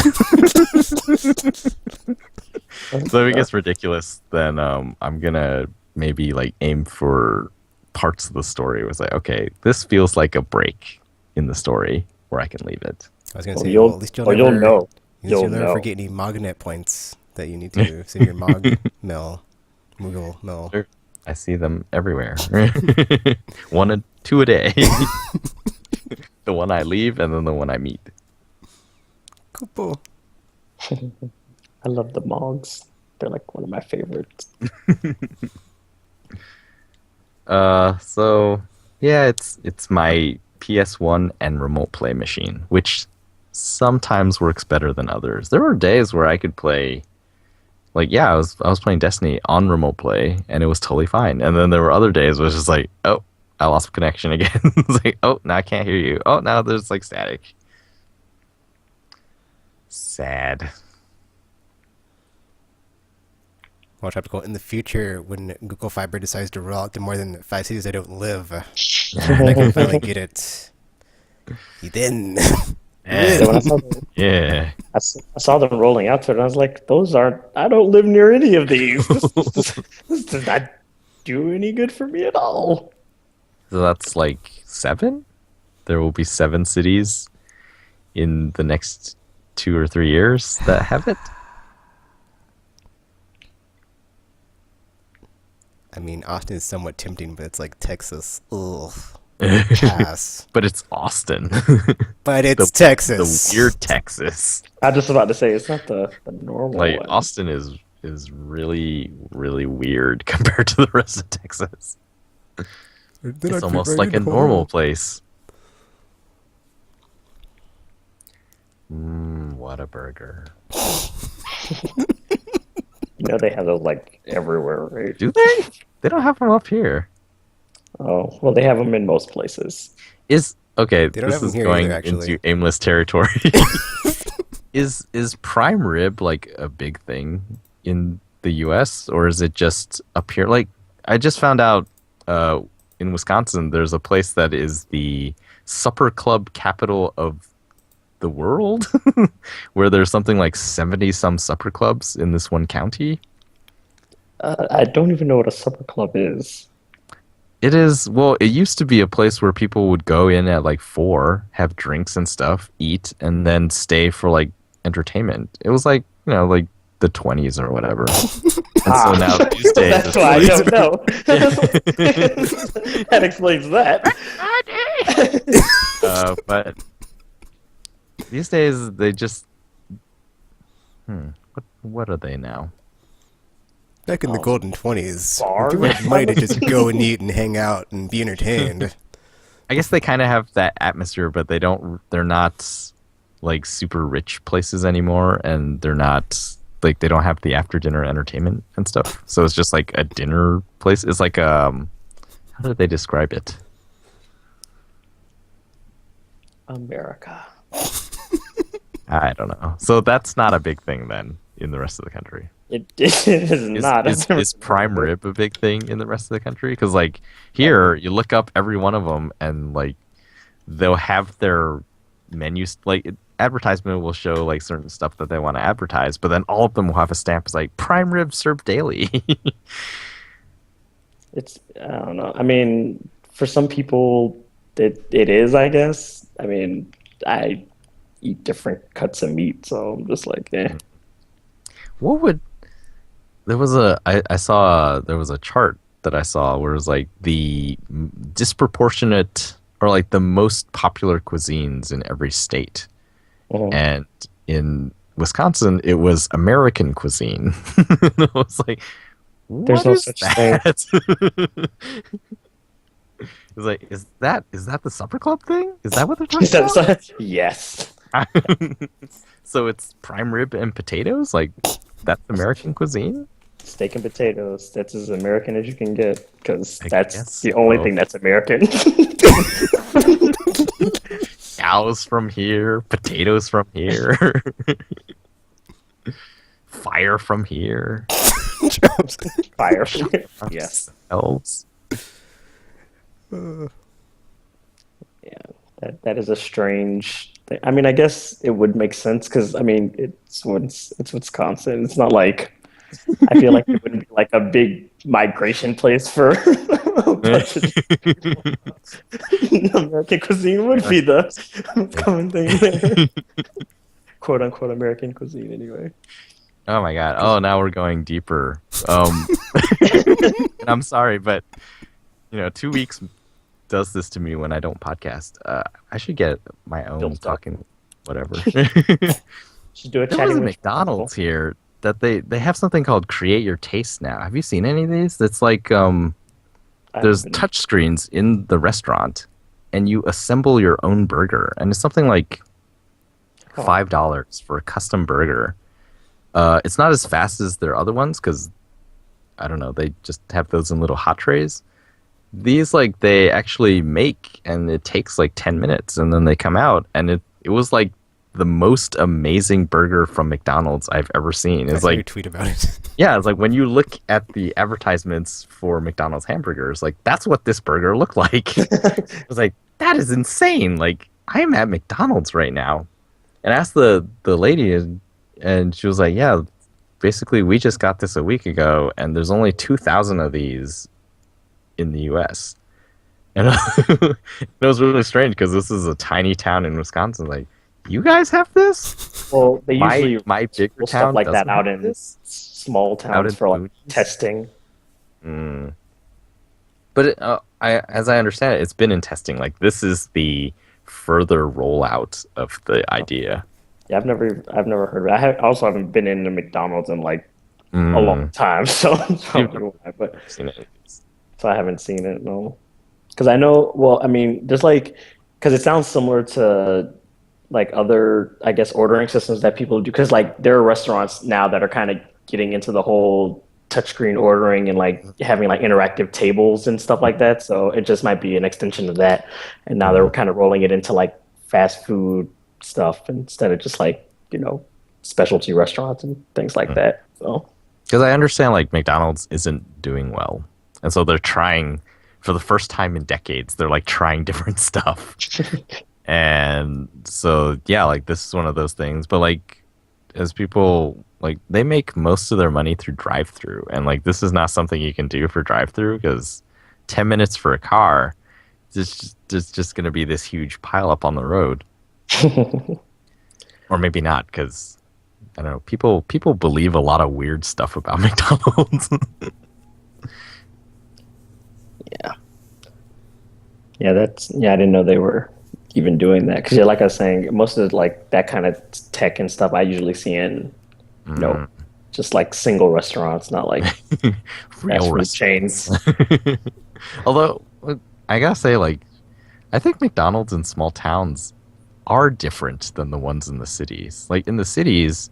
if it gets ridiculous, then I'm gonna maybe like aim for parts of the story. It was like, okay, this feels like a break in the story where I can leave it. I was gonna Well, say, well, you'll, you'll know. at least You'll you'll never know. forget any Mognet points that you need to send your Mog mill, Moogle mill. Sure. I see them everywhere. Two a day. The one I leave and then the one I meet. Cool. I love the Mogs. They're like one of my favorites. So yeah, it's my PS1 and remote play machine, which sometimes works better than others. There were days where I could play, like, yeah, I was playing Destiny on remote play and it was totally fine. And then there were other days where it was just like, oh, I lost connection again. It's like, oh, now I can't hear you. Oh, now there's like static. Sad. Watch out, in the future when Google Fiber decides to roll out to more than 5 cities that don't live, and I can finally get it. Then, So when Yeah. I saw them rolling out to it, and I was like, "Those aren't. I don't live near any of these. This does not do any good for me at all." So that's like 7? There will be 7 cities in the next 2 or 3 years that have it? I mean, Austin is somewhat tempting, but it's like Texas. Ugh. Pass. But it's Austin. But it's The Texas. weird Texas. I was just about to say it's not the normal Like one. Austin is really, really weird compared to the rest of Texas. It's almost like a normal place. What a burger. You know they have those like everywhere, right? Do they? They don't have them up here. Oh, well, they have them in most places. Okay, They don't this have 'em is here going either, actually. into aimless territory. Is prime rib like a big thing in the US, or is it just up here? Like, I just found out in Wisconsin there's a place that is the supper club capital of the world, where there's something like 70 some supper clubs in this one county. I don't even know what a supper club is. It is, well, it used to be a place where people would go in at like 4, have drinks and stuff, eat, and then stay for like entertainment. It was like, like the 20s or whatever. And so now these days, That's why I don't know. That explains that. But these days they just, what are they now? Back in the golden 20s, Bars? people had money to just go and eat and hang out and be entertained. I guess they kind of have that atmosphere, but they're not like super rich places anymore, and they're not like, they don't have the after dinner entertainment and stuff. So it's just like a dinner place. It's like how did they describe it? America. I don't know. So that's not a big thing then in the rest of the country. It is not. Is prime rib a big thing in the rest of the country? Because like here, you look up every one of them, and like they'll have their menus. Like advertisement will show like certain stuff that they want to advertise, but then all of them will have a stamp. It's like prime rib served daily. I don't know. I mean, for some people, it is, I guess. I mean, I eat different cuts of meat, so I'm just like, eh. What would there was there was a chart that I saw where it was like the disproportionate or like the most popular cuisines in every state. And in Wisconsin, it was American cuisine. I was like, There's no such thing. It's like, is that the supper club thing? Is that what they're talking about? Yes. So it's prime rib and potatoes? Like, that's American cuisine? Steak and potatoes. That's as American as you can get, because I that's guess the only so. thing that's American. Cows from here, potatoes from here, fire from here. Fire. Yes. Elves. Uh, Yeah, that is a strange thing. I mean, I guess it would make sense because I mean, it's Wisconsin. It's not like I feel like it wouldn't be like a big migration place for a bunch of American cuisine would be the common thing there, quote unquote American cuisine anyway. Oh my God. 'Cause- Oh, now we're going deeper. And I'm sorry, but 2 weeks does this to me when I don't podcast. I should get my own Built up. fucking whatever. Should do a There was chatting a with McDonald's here that they have something called Create Your Taste now. Have you seen any of these? It's like I haven't there's been- touch screens in the restaurant, and you assemble your own burger, and it's something like Oh. $5 for a custom burger. It's not as fast as their other ones because I don't know. They just have those in little hot trays. These like they actually make, and it takes like 10 minutes, and then they come out, and it was like the most amazing burger from McDonald's I've ever seen. I It's saw your like tweet about it. yeah, it's like when you look at the advertisements for McDonald's hamburgers, like that's what this burger looked like. I was like, that is insane. Like I am at McDonald's right now. And I asked the lady, and she was like, yeah, basically we just got this a week ago, and there's only 2,000 of these in the U.S. And it was really strange because this is a tiny town in Wisconsin. Like, you guys have this? Well, they usually My bigger roll town stuff like that doesn't out have in this? small Out towns in for like boonies? testing. Mm. But as I understand it, it's been in testing. Like this is the further rollout of the idea. Yeah, I've never heard of it. Also haven't been in a McDonald's in like a Mm. long time, so that's probably why. But I've seen it. so I haven't seen it, no. Because I know, well, I mean, there's like, because it sounds similar to like other, I guess, ordering systems that people do. Because like there are restaurants now that are kind of getting into the whole touchscreen ordering and like having like interactive tables and stuff like that. So it just might be an extension of that. And now they're kind of rolling it into like fast food stuff instead of just like, specialty restaurants and things like that. So Because I understand like McDonald's isn't doing well, and so they're trying for the first time in decades. They're like trying different stuff, and so yeah, like this is one of those things. But like as people like they make most of their money through drive-through, and like this is not something you can do for drive-through because 10 minutes for a car is just going to be this huge pile up on the road, or maybe not because. I don't know. People believe a lot of weird stuff about McDonald's. yeah, I didn't know they were even doing that. Because yeah, like I was saying, most of like that kind of tech and stuff I usually see in, just like single restaurants, not like Real fast food restaurants. chains. Although I gotta say, like, I think McDonald's in small towns are different than the ones in the cities. Like in the cities,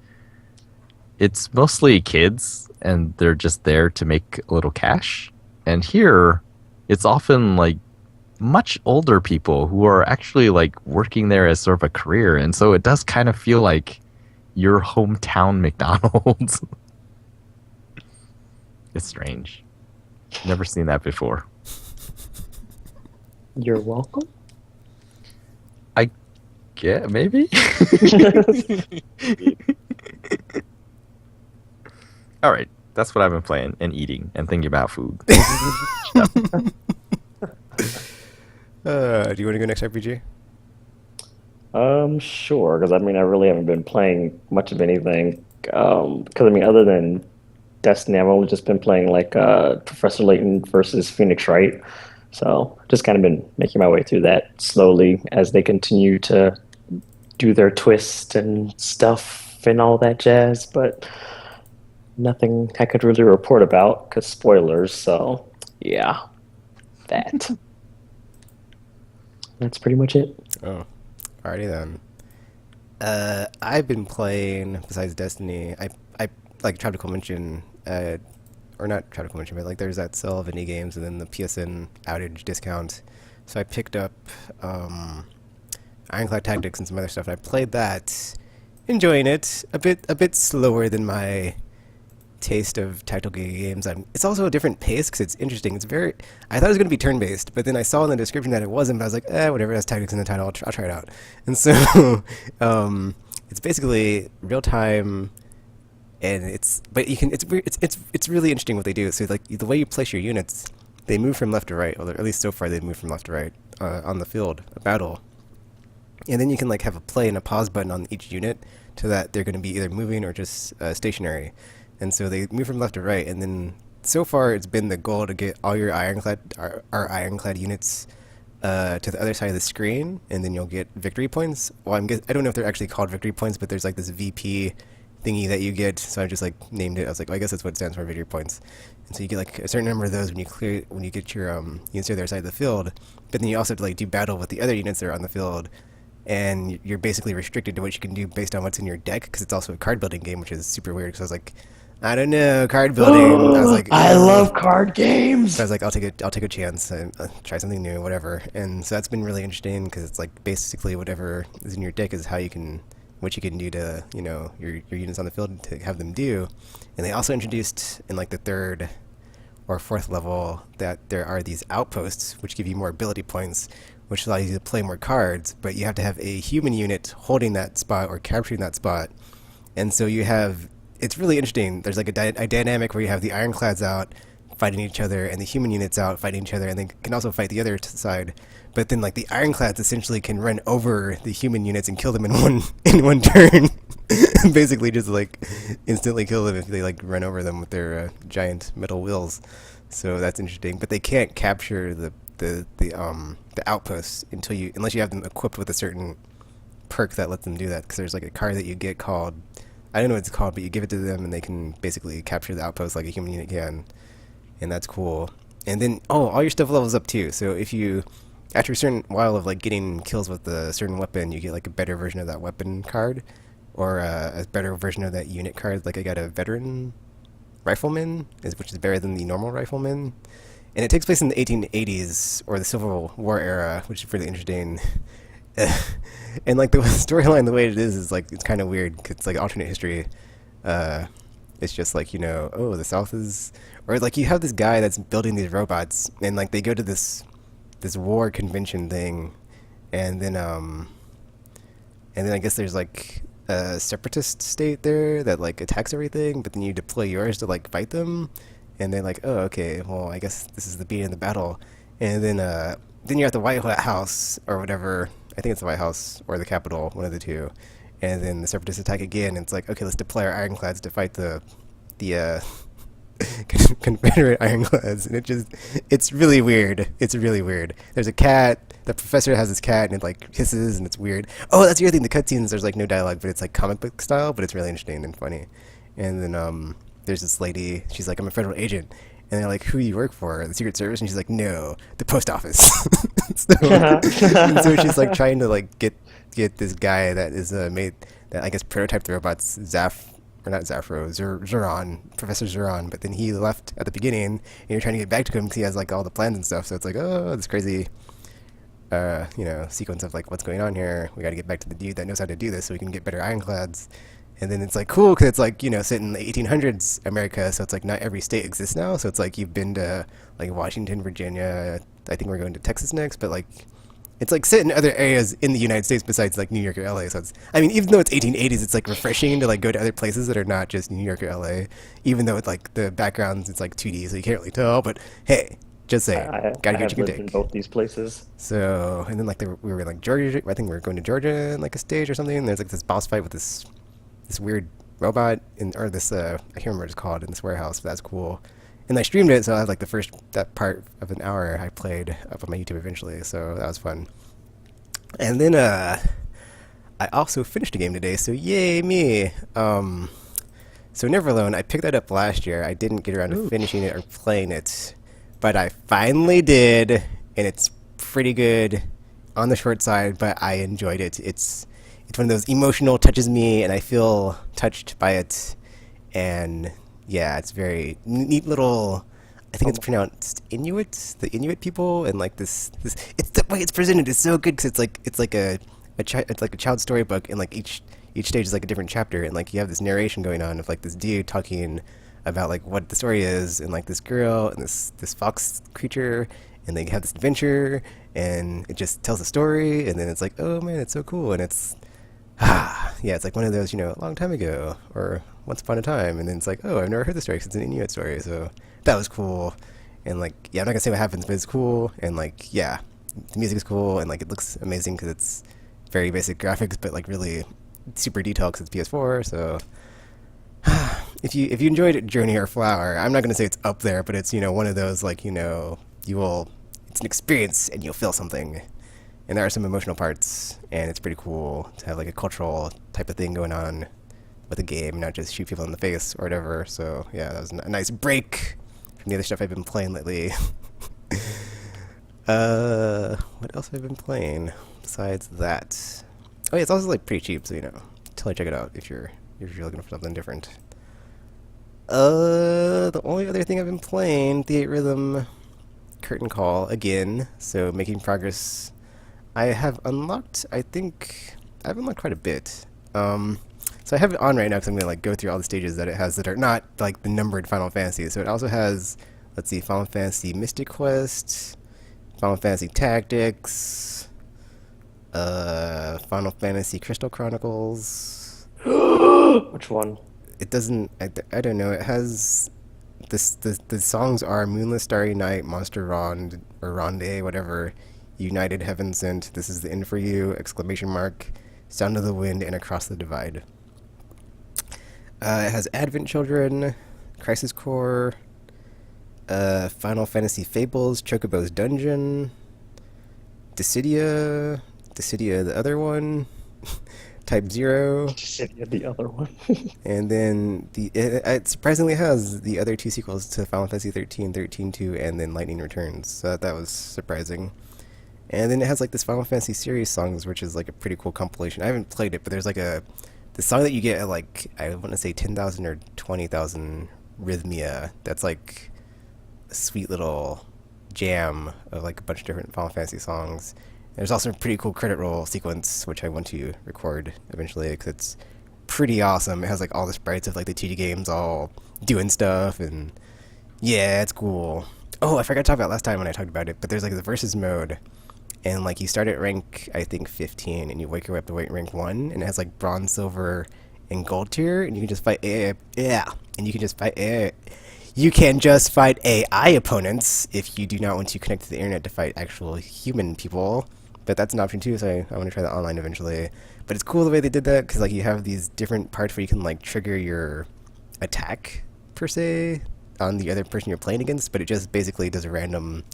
it's mostly kids, and they're just there to make a little cash. And here, it's often like much older people who are actually like working there as sort of a career, and so it does kind of feel like your hometown McDonald's. It's strange. Never seen that before. You're welcome. Yeah, maybe. All right, that's what I've been playing and eating and thinking about food. Do you want to go next RPG? Sure. Because I mean, I really haven't been playing much of anything. Because I mean, other than Destiny, I've only just been playing like Professor Layton versus Phoenix Wright. So just kind of been making my way through that slowly as they continue to do their twist and stuff and all that jazz. But nothing I could really report about because spoilers. So yeah, that. That's pretty much it. Oh, alrighty then. I've been playing besides Destiny. I like Tropical Mention, or not Tropical Mention, but like there's that sale of indie games and then the PSN outage discount. So I picked up Ironclad Tactics and some other stuff. And I played that, enjoying it. A bit slower than my taste of tactical games. It's also a different pace because it's interesting. It's very. I thought it was going to be turn-based, but then I saw in the description that it wasn't. But I was like, whatever. That's tactics in the title. I'll try it out. And so, it's basically real time, and but you can. It's weird. It's really interesting what they do. So like the way you place your units, they move from left to right, or at least so far they've moved from left to right on the field, a battle. And then you can like have a play and a pause button on each unit so that they're going to be either moving or just stationary. And so they move from left to right. And then so far it's been the goal to get all your our Ironclad units to the other side of the screen, and then you'll get victory points. Well, I don't know if they're actually called victory points, but there's like this VP thingy that you get. So I just like named it. I was like, well, I guess that's what it stands for, victory points. And so you get like a certain number of those when you get your units to the other side of the field. But then you also have to like do battle with the other units that are on the field. And you're basically restricted to what you can do based on what's in your deck, because it's also a card building game, which is super weird. Because I was like, I don't know, card building. I was like, I love card games. So I was like, I'll take a chance and try something new, whatever. And so that's been really interesting because it's like basically whatever is in your deck is what you can do to your units on the field to have them do. And they also introduced in like the third or fourth level that there are these outposts which give you more ability points, which allows you to play more cards, but you have to have a human unit holding that spot or capturing that spot. And so it's really interesting. There's like a dynamic where you have the Ironclads out fighting each other and the human units out fighting each other, and they can also fight the other side. But then like the Ironclads essentially can run over the human units and kill them in one turn. Basically just like instantly kill them if they like run over them with their giant metal wheels. So that's interesting. But they can't capture the outposts unless you have them equipped with a certain perk that lets them do that, because there's like a card that you get called, I don't know what it's called, but you give it to them and they can basically capture the outpost like a human unit can, and that's cool. And then all your stuff levels up too, so if you after a certain while of like getting kills with a certain weapon, you get like a better version of that weapon card, or a better version of that unit card. Like I got a veteran rifleman, which is better than the normal rifleman. And it takes place in the 1880s, or the Civil War era, which is really interesting. And like the storyline, the way it is like, it's kind of weird, 'cause it's like alternate history. It's just like, the South is... Or like you have this guy that's building these robots, and like they go to this war convention thing, and then I guess there's like a separatist state there that like attacks everything, but then you deploy yours to like fight them. And they're like, oh, okay, well, I guess this is the beginning of the battle. And then you're at the White House, or whatever. I think it's the White House or the Capitol, one of the two. And then the Separatists attack again, and it's like, okay, let's deploy our Ironclads to fight the Confederate Ironclads. And it's really weird. It's really weird. There's a cat. The professor has this cat, and it like hisses, and it's weird. Oh, that's the other thing. The cutscenes, there's like no dialogue, but it's like comic book style, but it's really interesting and funny. And then there's this lady, she's like, I'm a federal agent. And they're like, who do you work for? The Secret Service? And she's like, no, the post office. So she's like trying to like get this guy that is made, that I guess prototyped the robots, Zeron, Professor Zeron. But then he left at the beginning, and you're trying to get back to him because he has like all the plans and stuff. So it's like, oh, this crazy sequence of like, what's going on here? We got to get back to the dude that knows how to do this so we can get better Ironclads. And then it's like cool because it's like set in the 1800s America, so it's like not every state exists now. So it's like you've been to like Washington, Virginia. I think we're going to Texas next, but like it's like set in other areas in the United States besides like New York or LA. So it's, I mean, even though it's 1880s, it's like refreshing to like go to other places that are not just New York or LA. Even though it's like the backgrounds, it's like 2D, so you can't really tell. But hey, just saying, gotta get your dick. In both these places. So and then like we were in like Georgia. I think we were going to Georgia in like a stage or something. And there's like this boss fight with this weird robot I can't remember what it's called, in this warehouse, but that's cool. And I streamed it, so I had like that part of an hour I played up on my YouTube eventually, so that was fun. And then I also finished a game today, so yay me. So Never Alone, I picked that up last year. I didn't get around to finishing it or playing it, but I finally did, and it's pretty good on the short side, but I enjoyed it. It's one of those emotional, touches me, and I feel touched by it. And yeah, it's very neat little, I think it's pronounced Inuit, the Inuit people, and like this it's the way it's presented is so good, because it's like a child's storybook, and like each stage is like a different chapter, and like you have this narration going on of like this dude talking about like what the story is, and like this girl and this fox creature, and they have this adventure, and it just tells a story, and then it's like, oh man, it's so cool, and it's yeah, it's like one of those, a long time ago or once upon a time, and then it's like, oh, I've never heard the story because it's an Inuit story, so that was cool, and like, yeah, I'm not gonna say what happens, but it's cool, and like, yeah, the music is cool, and like it looks amazing because it's very basic graphics, but like really super detailed because it's PS4. So if you enjoyed Journey or Flower, I'm not gonna say it's up there, but it's one of those like you will, it's an experience and you'll feel something. And there are some emotional parts, and it's pretty cool to have like a cultural type of thing going on with a game, not just shoot people in the face or whatever. So yeah, that was a nice break from the other stuff I've been playing lately. What else have I been playing besides that? Oh yeah, it's also like pretty cheap, so totally check it out if you're looking for something different. The only other thing I've been playing, Theatrhythm Curtain Call again, so making progress. I have unlocked, I think, I've unlocked quite a bit. So I have it on right now because I'm going to like go through all the stages that it has that are not like the numbered Final Fantasy. So it also has, let's see, Final Fantasy Mystic Quest, Final Fantasy Tactics, Final Fantasy Crystal Chronicles. Which one? It doesn't, I don't know, it has, the songs are Moonless Starry Night, Monster Ronde, or Ronde, whatever, United Heaven Sent, This Is the End for You, exclamation mark, Sound of the Wind, and Across the Divide. It has Advent Children, Crisis Core, Final Fantasy Fables, Chocobo's Dungeon, Dissidia the other one, Type 0. Dissidia the other one. And then it surprisingly has the other two sequels to Final Fantasy 13, 13-2, and then Lightning Returns. So that was surprising. And then it has like this Final Fantasy series songs, which is like a pretty cool compilation. I haven't played it, but there's like the song that you get at like, I want to say 10,000 or 20,000 Rhythmia. That's like a sweet little jam of like a bunch of different Final Fantasy songs. There's also a pretty cool credit roll sequence, which I want to record eventually because it's pretty awesome. It has like all the sprites of like the 2D games all doing stuff, and yeah, it's cool. Oh, I forgot to talk about last time when I talked about it, but there's like the versus mode, and like you start at rank, I think 15, and you work your way up to rank 1, and it has like bronze, silver, and gold tier, and you can just fight and you can just fight You can just fight AI opponents if you do not want to connect to the internet to fight actual human people. But that's an option too, so I want to try that online eventually. But it's cool the way they did that, because like you have these different parts where you can like trigger your attack, per se, on the other person you're playing against, but it just basically does a random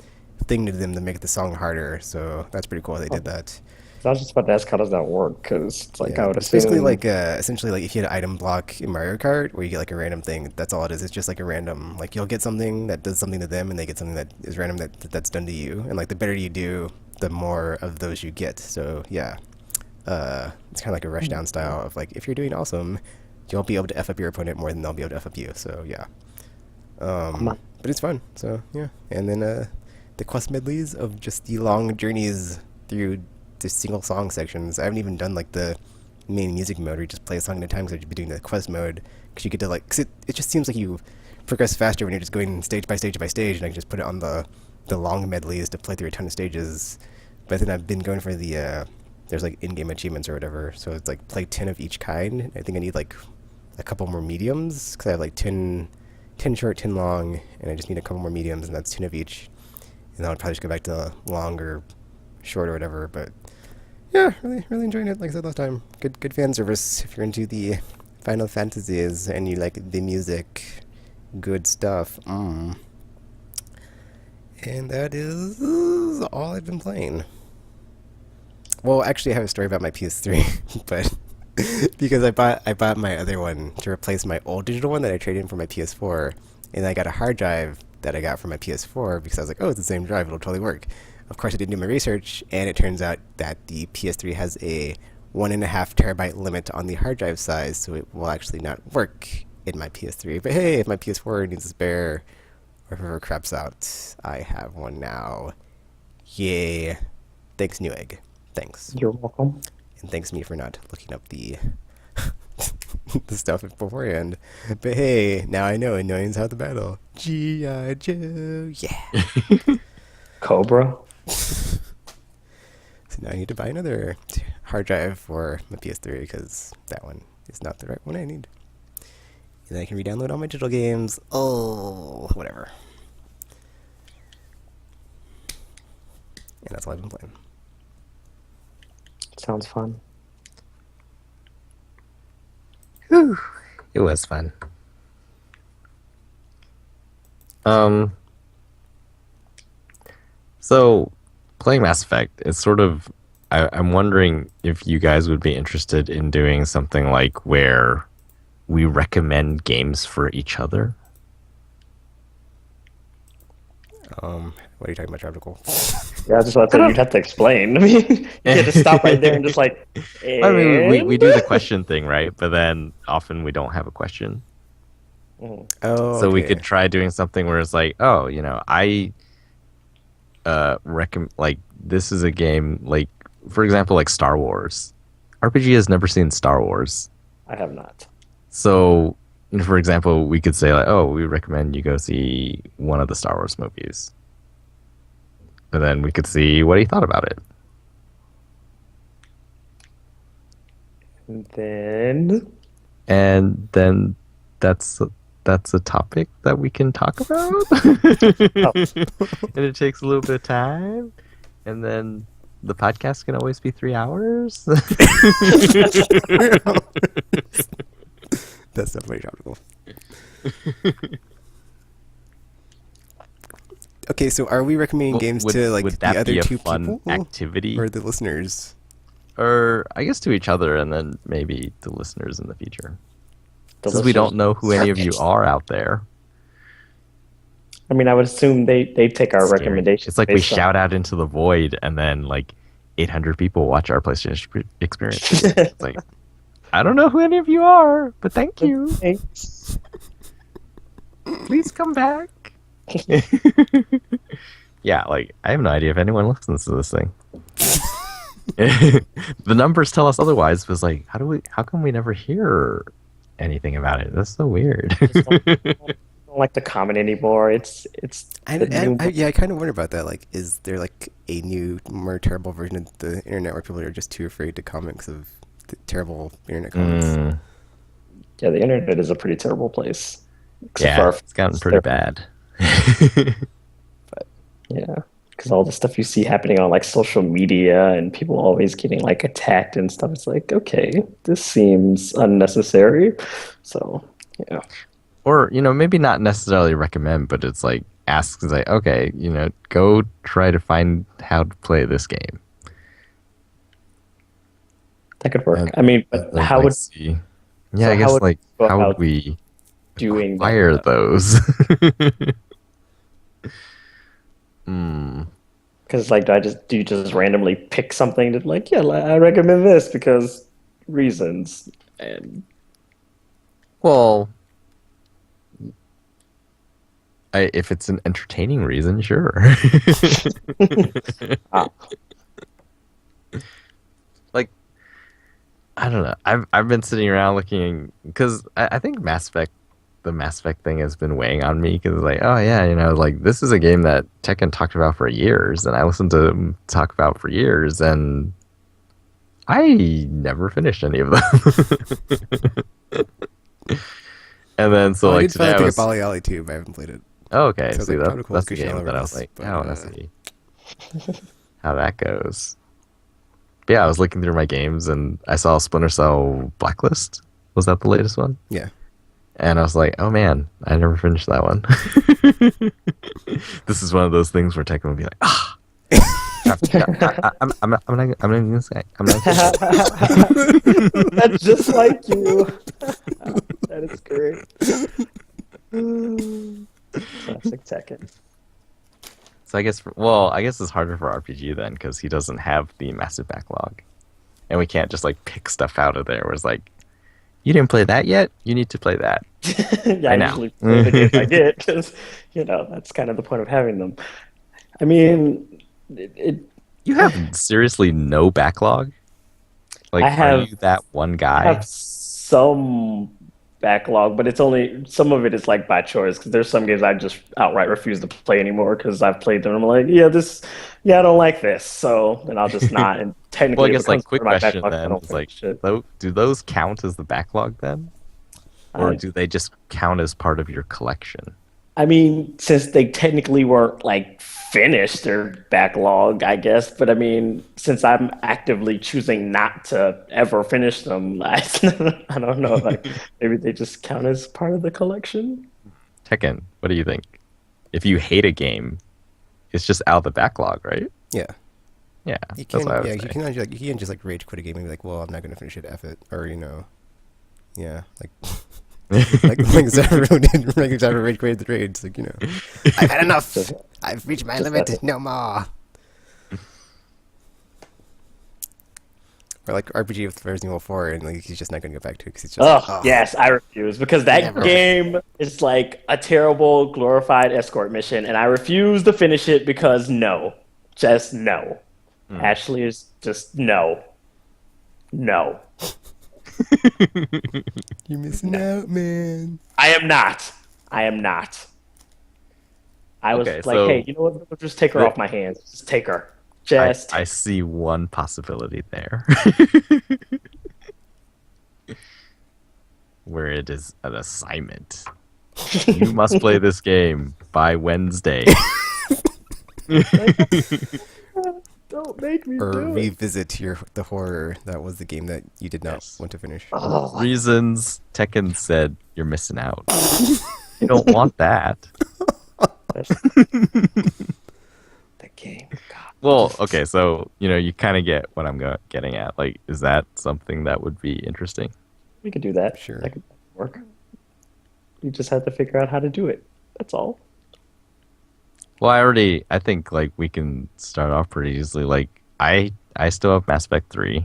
thing to them to make the song harder. So that's pretty cool they did that. I was just about to ask, how does that work? Because it's like, Yeah, I would it's basically assume. like essentially like if you had an item block in Mario Kart where you get like a random thing. That's all it is. It's just like a random, like you'll get something that does something to them, and they get something that is random that's done to you. And like the better you do, the more of those you get. So yeah, it's kind of like a rushdown style of like, if you're doing awesome, you'll be able to f up your opponent more than they'll be able to f up you. So yeah, but it's fun. So yeah, and then the quest medleys of just the long journeys through the single song sections. I haven't even done like the main music mode where you just play a song at a time, because I've been doing the quest mode, because you get to like, cause it just seems like you progress faster when you're just going stage by stage by stage, and I can just put it on the long medleys to play through a ton of stages. But then I've been going for the there's like in-game achievements or whatever, so it's like play 10 of each kind. I think I need like a couple more mediums, because I have like 10 short, 10 long, and I just need a couple more mediums, and that's 10 of each. And then I'll probably just go back to long or short or whatever. But yeah, really enjoying it. Like I said last time, good fan service if you're into the Final Fantasies and you like the music. Good stuff. And that is all I've been playing. Well, actually, I have a story about my PS3, but because I bought my other one to replace my old digital one that I traded in for my PS4, and I got a hard drive that I got for my PS4 because I was like, oh, it's the same drive, it'll totally work. Of course, I didn't do my research, and it turns out that the PS3 has a 1.5 terabyte limit on the hard drive size, so it will actually not work in my PS3. But hey, if my PS4 needs a spare, or if it ever craps out, I have one now. Yay. Thanks, Newegg. Thanks. You're welcome. And thanks me for not looking up the the stuff beforehand. But hey, now I know annoying's how to battle. G.I. Joe, yeah. Cobra. So now I need to buy another hard drive for my PS3 because that one is not the right one I need. And then I can re-download all my digital games. Oh, whatever. And that's all I've been playing. Sounds fun. Whew. It was fun. Um. So, playing Mass Effect, it's sort of. I'm wondering if you guys would be interested in doing something like where we recommend games for each other. What are you talking about, Tropical? Yeah, I just thought that you'd have to explain. I mean, you had to stop right there and just like. I mean, we And... do the question thing, right? But then often we don't have a question. Mhm. Oh, So we okay. could try doing something where it's like, oh, I recommend, like, this is a game, like, for example, like Star Wars. RPG has never seen Star Wars. I have not. So, for example, we could say, like, oh, we recommend you go see one of the Star Wars movies. And then we could see what he thought about it. And then. And then that's a topic that we can talk about. And it takes a little bit of time. And then the podcast can always be 3 hours. That's definitely Tropical. Okay, so are we recommending games to like would the that other be a two fun people activity? or the listeners? Or I guess to each other, and then maybe to listeners in the future. The Since we don't listeners- know who any of you are out there. I mean, I would assume they take our Scary. recommendations. It's like we based on- shout out into the void, and then like 800 people watch our PlayStation experience. It's like, I don't know who any of you are, but thank you. Thanks. Please come back. Yeah, like I have no idea if anyone listens to this thing. The numbers tell us otherwise. It was like, how come we never hear anything about it? That's so weird. I don't like the comment anymore. It's I kind of wonder about that. Like, is there like a new, more terrible version of the internet where people are just too afraid to comment because of the terrible internet comments? yeah, the internet is a pretty terrible place. Except Yeah, for our it's gotten pretty bad. Yeah, because all the stuff you see happening on like social media and people always getting like attacked and stuff. It's like, okay, this seems unnecessary. So yeah, Or, maybe not necessarily recommend, but it's like ask, it's like, okay, go try to find how to play this game. that could work. And- I mean, and but then, how like, would see. Yeah, so I how guess would like you go how would about we doing acquire that? those? Hmm. Because like, do you just randomly pick something that like, yeah, I recommend this because reasons and Well, if it's an entertaining reason, sure. ah, Like, I don't know. I've been sitting around looking because I think the Mass Effect thing has been weighing on me because like, oh yeah, like this is a game that Tekken talked about for years, and I listened to him talk about for years, and I never finished any of them. And then so I like did today I finally was, pick up Ollie Ollie too, but I haven't played it. oh, okay, So see like, that, kinda cool that's the because game y'all that I are was like, but, I want to see how that goes. But yeah, I was looking through my games and I saw Splinter Cell Blacklist. Was that the latest one? Yeah. And I was like, oh man, I never finished that one. This is one of those things where Tekken will be like, ah. I'm not gonna say. I'm not gonna say. that's just like you. That is great. Classic Tekken. So I guess it's harder for RPG then because he doesn't have the massive backlog, and we can't just like pick stuff out of there. Where it's like, you didn't play that yet. You need to play that. Yeah, I know. usually play the games I get because that's kind of the point of having them. I mean, You have seriously no backlog. Like, I have- are you that one I guy? have some backlog, but it's only some of it is like by choice because there's some games I just outright refuse to play anymore because I've played them and I'm like, I don't like this, so then I'll just not. And Well, I technically, if it guess like comes quick from my question backlog, I then don't is like, finish it. do those count as the backlog then, or I, do they just count as part of your collection? I mean, since they technically weren't like finished their backlog, I guess, but I mean, since I'm actively choosing not to ever finish them, I don't know, like maybe they just count as part of the collection. Tekken, what do you think? If you hate a game, it's just out of the backlog, right? Yeah. Yeah, You that's can, what I yeah, would say. you can't just like rage quit a game and be like, well, I'm not gonna finish it, F it, or yeah, like Zafiro did, like Zafiro rage quitted the raid. It's like I've had enough. Just, I've reached my just limit. that. No more. Or like RPG with Resident Evil 4, and like he's just not gonna go back to it because he's just Oh, yes, I refuse because that Never. game is like a terrible glorified escort mission, and I refuse to finish it because no, just no. Ashley is just no, no. You're missing out, man. I am not. I am not. I was Okay, like, so hey, you know what? Just take her off my hands. Just take her. Just. I see one possibility there. Where it is an assignment. You must play this game by Wednesday. Don't make me Or do it. revisit the horror that was the game that you did not Yes. want to finish. Oh, Reasons Tekken said you're missing out. You don't want that. the game. God. Well, okay, so you kind of get what I'm getting at. Like, is that something that would be interesting? We could do that. Sure. That could work. You just have to figure out how to do it. That's all. Well, I think like we can start off pretty easily. Like, I still have Mass Effect 3.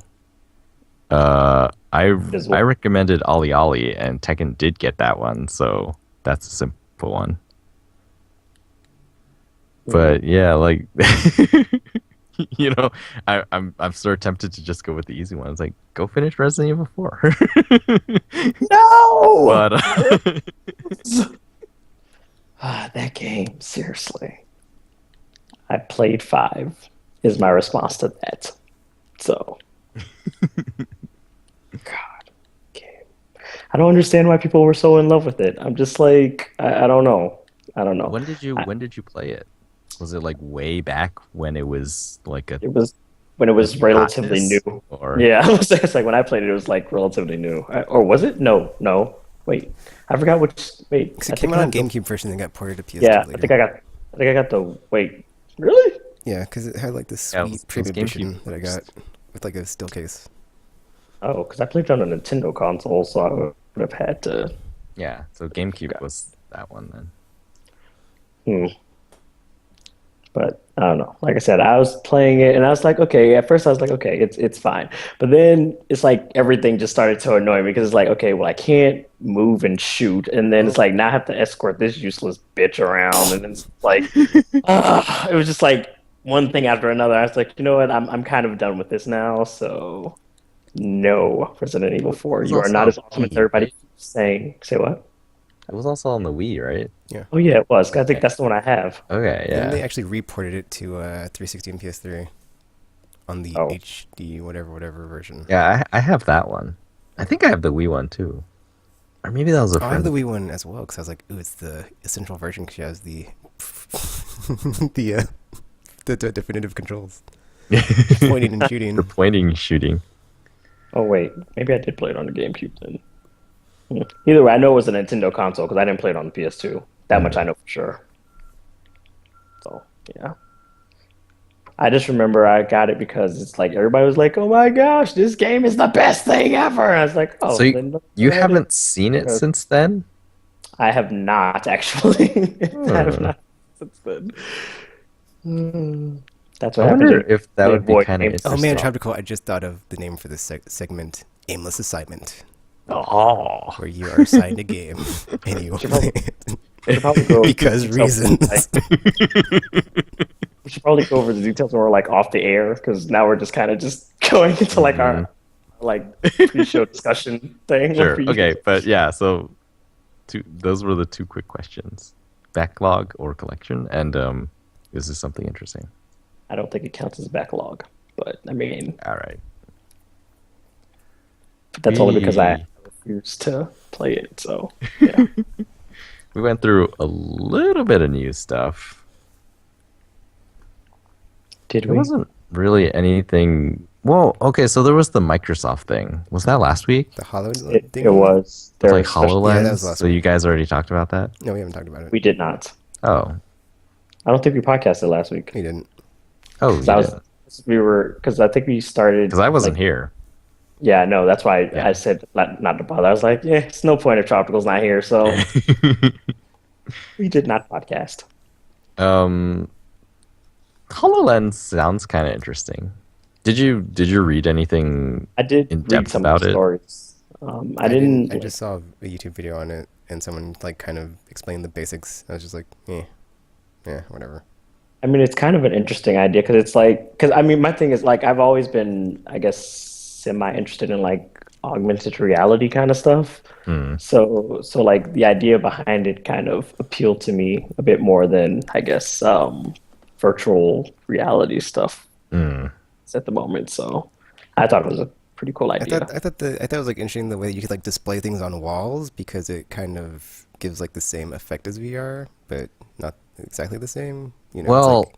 I recommended Ollie Ollie, and Tekken did get that one, so that's a simple one. But yeah, like I'm sort of tempted to just go with the easy one. It's like, go finish Resident Evil 4. No! But that game, seriously. I played 5 is my response to that. So God, game. I don't understand why people were so in love with it. I'm just like, I don't know. I don't know. when did you play it? Was it like way back when it was like It was when it was relatively hotness, new. or Yeah, it's like when I played it, it was like relatively new. Or was it? No. Wait, I forgot which. Wait, Because I it came think out I on had GameCube first and then got ported to PS2 yeah, later. I think I got the wait. Really? Yeah, because it had like this Yeah, sweet it was premium edition GameCube that I got with like a still case. Oh, because I played it on a Nintendo console, so I would have had to. yeah, so GameCube was that one then. But I don't know. Like I said, I was playing it and I was like, okay, at first I was like, okay, it's fine. But then it's like everything just started to annoy me because it's like, okay, well, I can't move and shoot. And then it's like, now I have to escort this useless bitch around. And it's like, it was just like one thing after another. I was like, you know what? I'm kind of done with this now. So no, Resident Evil 4, It's you are also not as awesome as Wii, everybody right? keeps saying. Say what? It was also on the Wii, right? Oh yeah, it was. I think that's the one I have. Okay, Then they yeah. actually reported it to 360 and PS3 on the Oh. HD whatever version. Yeah, I have that one. I think I have the Wii one too. Or maybe that was a Oh, I have friend. the Wii one as well because I was like, ooh, it's the essential version because she has the the definitive controls, pointing and shooting. The pointing and shooting. Oh wait, maybe I did play it on the GameCube then. Either way, I know it was a Nintendo console because I didn't play it on the PS2. That much I know for sure. So yeah, I just remember I got it because it's like everybody was like, "Oh my gosh, this game is the best thing ever!" And I was like, "Oh, So then you go ahead haven't seen it Yeah. since then? I have not actually. I have not since then. That's I what wonder happened. if that They would be avoid kind of games. Oh interesting. man, Tropical! I just thought of the name for this segment: Aimless Assignment, Oh, where you are assigned a game and you will play it we should probably go because reasons. We should probably go over the details when we're like off the air because now we're just kind of just going into like our like pre-show discussion thing. Sure. Okay, but yeah, so those were the two quick questions: backlog or collection, and is this something interesting? I don't think it counts as backlog, but I mean, All right. that's only because I We refuse to play it. So yeah, we went through a little bit of new stuff. did There we? wasn't really anything. Well, okay, so there was the Microsoft thing. Was that last week? The Hollow It thing? was It's their like special. Yeah, that HoloLens. was last So you week. guys already talked about that? No, we haven't talked about it. We did not. Oh. I don't think we podcasted last week. We didn't. Oh, Because you I was, didn't. we were, because I think we started Because I wasn't like, here. yeah, no, that's why Yeah. I said not to bother. I was like, yeah, it's no point if Tropical's not here, so we did not podcast. um, HoloLens sounds kind of interesting. Did you read anything I did in read depth some of about the it? stories. I didn't. I just saw a YouTube video on it, and someone like kind of explained the basics. I was just like, yeah, whatever. I mean, it's kind of an interesting idea because it's like, because I mean, my thing is like, I've always been, I guess, semi interested in like augmented reality kind of stuff. Hmm. So like the idea behind it kind of appealed to me a bit more than I guess virtual reality stuff Hmm. at the moment. So I thought it was a pretty cool idea. I thought it was like interesting the way that you could like display things on walls because it kind of gives like the same effect as VR, but not exactly the same. You know, it's Well, like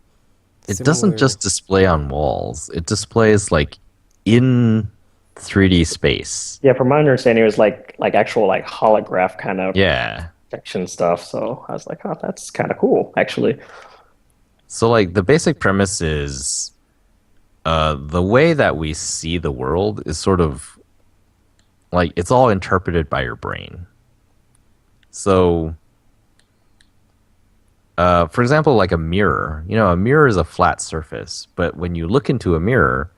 it doesn't similar. just display on walls. It displays like in 3D space. Yeah, from my understanding, it was like actual like holograph kind of Yeah. projection stuff. So I was like, oh, that's kind of cool, actually. So like the basic premise is the way that we see the world is sort of like it's all interpreted by your brain. So for example, like a mirror, a mirror is a flat surface, but when you look into a mirror,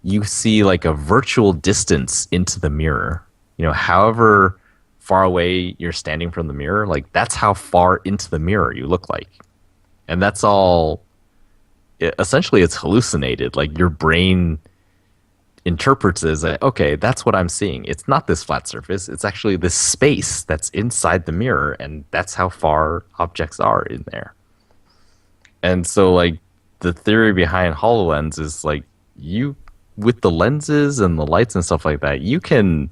you see like a virtual distance into the mirror. However far away you're standing from the mirror, like that's how far into the mirror you look like. And that's all, essentially it's hallucinated. Like your brain interprets it as okay, that's what I'm seeing. It's not this flat surface. It's actually this space that's inside the mirror, and that's how far objects are in there. And so, like, the theory behind HoloLens is like you, with the lenses and the lights and stuff like that, you can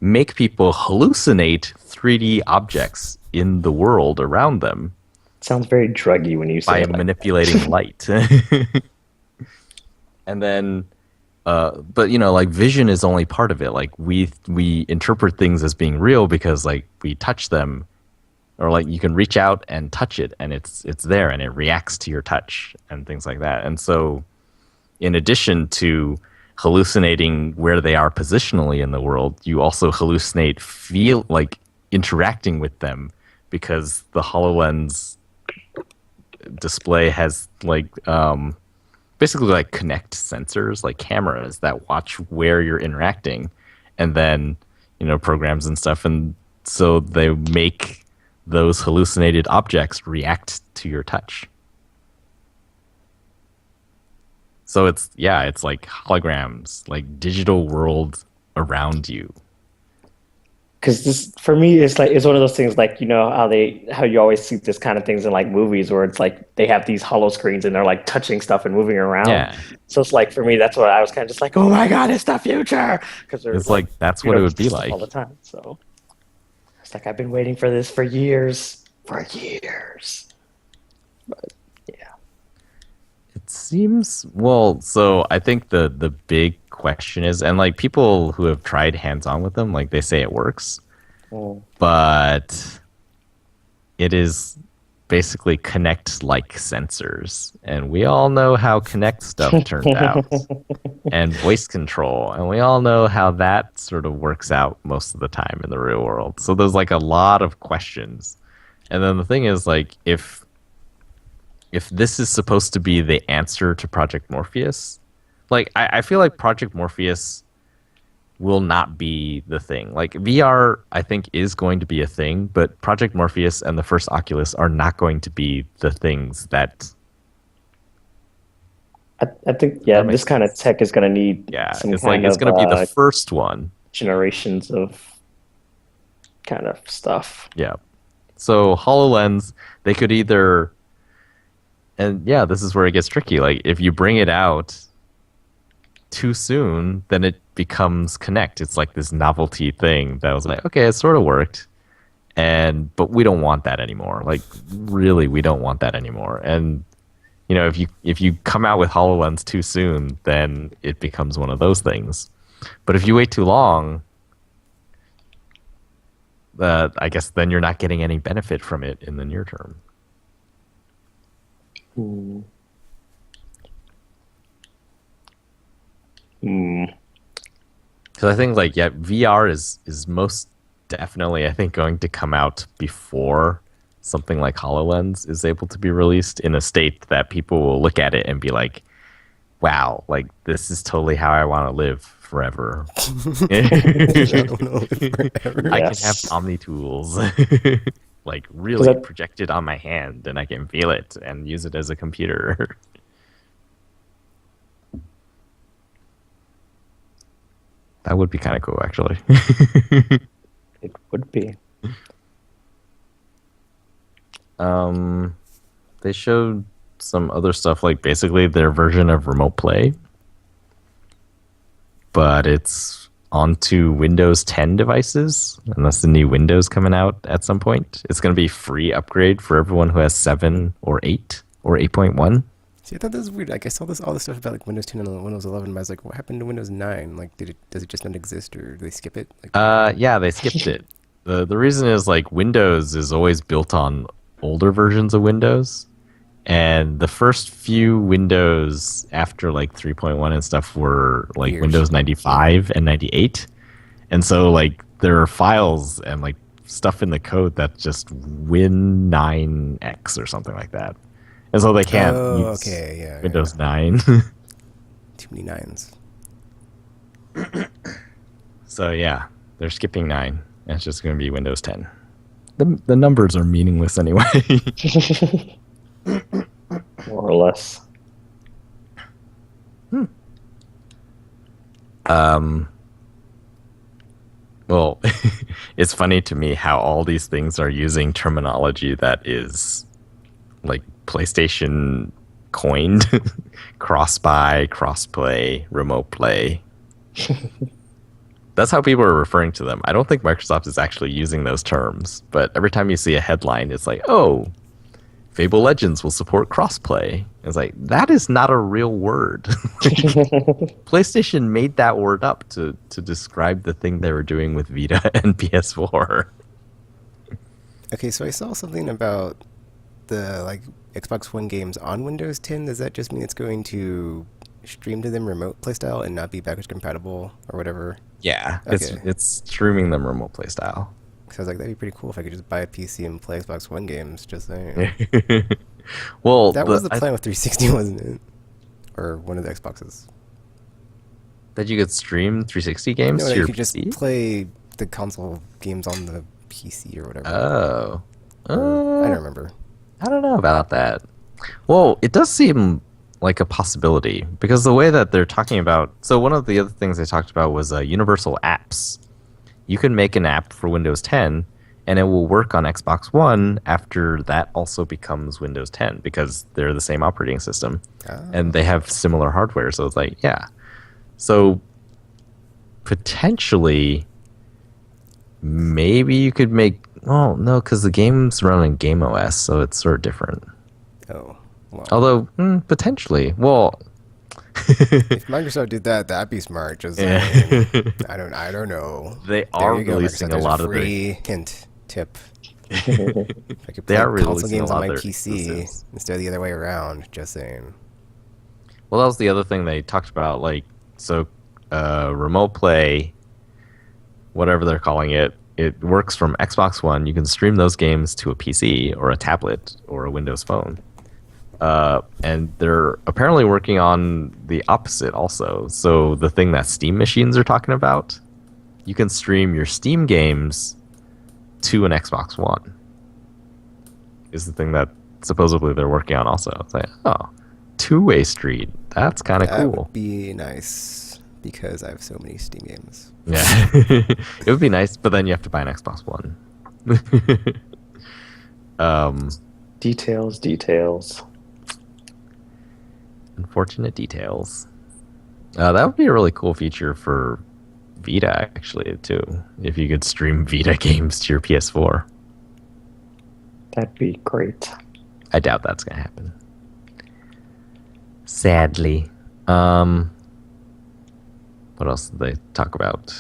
make people hallucinate 3D objects in the world around them Sounds very druggy when you say by it like manipulating light. And then but like vision is only part of it. Like we interpret things as being real because like we touch them, or like you can reach out and touch it and it's there and it reacts to your touch and things like that. And so in addition to hallucinating where they are positionally in the world, you also hallucinate feel like interacting with them because the HoloLens display has like basically like Connect sensors, like cameras that watch where you're interacting, and then programs and stuff, and so they make those hallucinated objects react to your touch. So it's like holograms, like digital world around you. because this for me it's one of those things like how you always see this kind of things in like movies where it's like they have these hollow screens and they're like touching stuff and moving around. Yeah, So it's like for me that's what I was kind of just like, oh my God, it's the future, because they're it's like that's what it would be stuff like. all the time. So it's like I've been waiting for this for years, but yeah. It seems well. So I think the big question is, and like people who have tried hands on with them, like they say it works, but it is basically Connect like sensors, and we all know how Connect stuff turned out, and voice control, and we all know how that sort of works out most of the time in the real world. So there's like a lot of questions, and then the thing is like if this is supposed to be the answer to Project Morpheus, like I feel like Project Morpheus will not be the thing. Like VR, I think, is going to be a thing, but Project Morpheus and the first Oculus are not going to be the things that I think That this makes kind of sense. tech is going to need Yeah, some it's like kind it's of gonna be the first one. generations of kind of stuff. Yeah. So HoloLens, they could either, and yeah, this is where it gets tricky. Like if you bring it out too soon, then it becomes Connect. It's like this novelty thing that was like, okay, it sort of worked, and but we don't want that anymore. Like really, we don't want that anymore. And if you come out with HoloLens too soon, then it becomes one of those things. But if you wait too long, I guess then you're not getting any benefit from it in the near term. Hmm. Hmm. Because I think like yeah, VR is most definitely I think going to come out before something like HoloLens is able to be released in a state that people will look at it and be like, "Wow, like this is totally how I want to live forever." I don't know forever. I can have Yes. Omni tools, like Because really projected on my hand, and I can feel it and use it as a computer. That would be kind of cool, actually. it would be. Um, they showed some other stuff, like basically their version of Remote Play, but it's onto Windows 10 devices, and that's the new Windows coming out at some point. It's going to be free upgrade for everyone who has 7 or 8 or 8.1. See, I thought this was weird. Like, I saw all this stuff about like Windows 10 and Windows 11, but I was like, what happened to Windows 9? Like, does it just not exist, or do they skip it? Like, Yeah, they skipped it. The reason is like Windows is always built on older versions of Windows, and the first few Windows after like 3.1 and stuff were like Years. Windows 95 and 98. And so like there are files and like stuff in the code that just Win9X or something like that. And so they can't oh, use okay, yeah, Windows yeah. 9. Too many nines. So yeah, they're skipping 9. And it's just going to be Windows 10. The numbers are meaningless anyway. More or less. Well, it's funny to me how all these things are using terminology that is like PlayStation coined. Cross-buy, cross-play, remote play. That's how people are referring to them. I don't think Microsoft is actually using those terms, but every time you see a headline, it's like, oh, Fable Legends will support crossplay. It's like, that is not a real word. PlayStation made that word up to describe the thing they were doing with Vita and PS4. Okay, so I saw something about the like Xbox One games on Windows 10. Does that just mean it's going to stream to them remote playstyle and not be backwards compatible or whatever? Yeah, Okay. it's streaming them remote play style. So I was like, that'd be pretty cool if I could just buy a PC and play Xbox One games. Just saying. Well, That was the plan with 360, wasn't it? Or one of the Xboxes. that you could stream 360 games No, to that you your could just PC. play the console games on the PC or whatever. Oh, Or, I don't remember. I don't know about that. Well, it does seem like a possibility because the way that they're talking about. So one of the other things they talked about was universal apps. You can make an app for Windows 10, and it will work on Xbox One after that also becomes Windows 10 because they're the same operating system, and they have similar hardware. So it's like, yeah. So potentially, maybe you could make. Oh no, because the game's run in Game OS, so it's sort of different. Oh, well. Although potentially, well, If Microsoft did that, that'd be smart. Just saying. I don't know. they There are you go, releasing Microsoft. a There's lot a of the. free hint tip. If I could They play are console releasing a games lot on my of their PC exclusives. instead of the other way around. Just saying. Well, that was the other thing they talked about. Like, so remote play, whatever they're calling it, it works from Xbox One. You can stream those games to a PC or a tablet or a Windows Phone. And they're apparently working on the opposite also. So the thing that Steam machines are talking about, you can stream your Steam games to an Xbox One. Is the thing that supposedly they're working on also. It's like, oh, two-way street. That's kind of That cool. would be nice because I have so many Steam games. Yeah, it would be nice, but then you have to buy an Xbox One. um, Details. Unfortunate details. That would be a really cool feature for Vita, actually, too. If you could stream Vita games to your PS4. That'd be great. I doubt that's gonna happen. Sadly. What else did they talk about?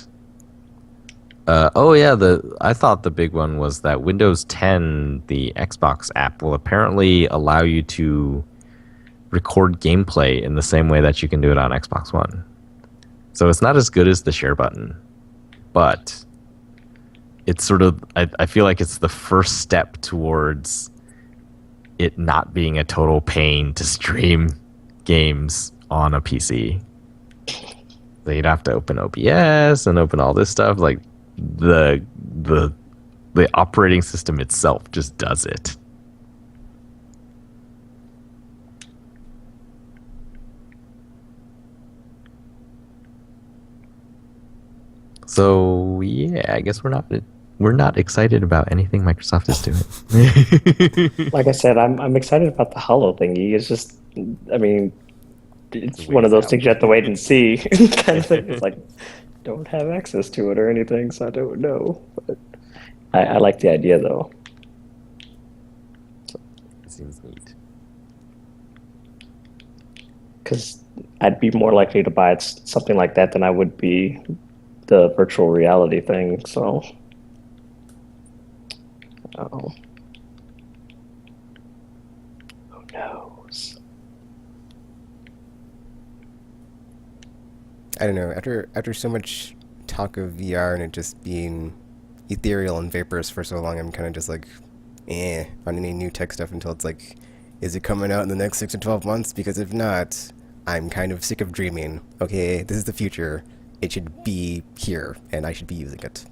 I thought the big one was that Windows 10, the Xbox app, will apparently allow you to record gameplay in the same way that you can do it on Xbox One. So it's not as good as the share button, but it's sort of, I feel like it's the first step towards it not being a total pain to stream games on a PC. So you'd have to open OBS and open all this stuff. Like the operating system itself just does it. So yeah, I guess we're not excited about anything Microsoft is doing. Like I said, I'm excited about the Hollow thingy. It's just, I mean, it's It's one of those out. things you have to wait and see kind of thing. It's like, don't have access to it or anything, so I don't know. But I like the idea though. It seems neat. Because I'd be more likely to buy something like that than I would be the virtual reality thing. So, who knows? I don't know. After so much talk of VR and it just being ethereal and vaporous for so long, I'm kind of just like, on any new tech stuff until it's like, is it coming out in the next 6 to 12 months? Because if not, I'm kind of sick of dreaming. Okay, this is the future. It should be here, and I should be using it.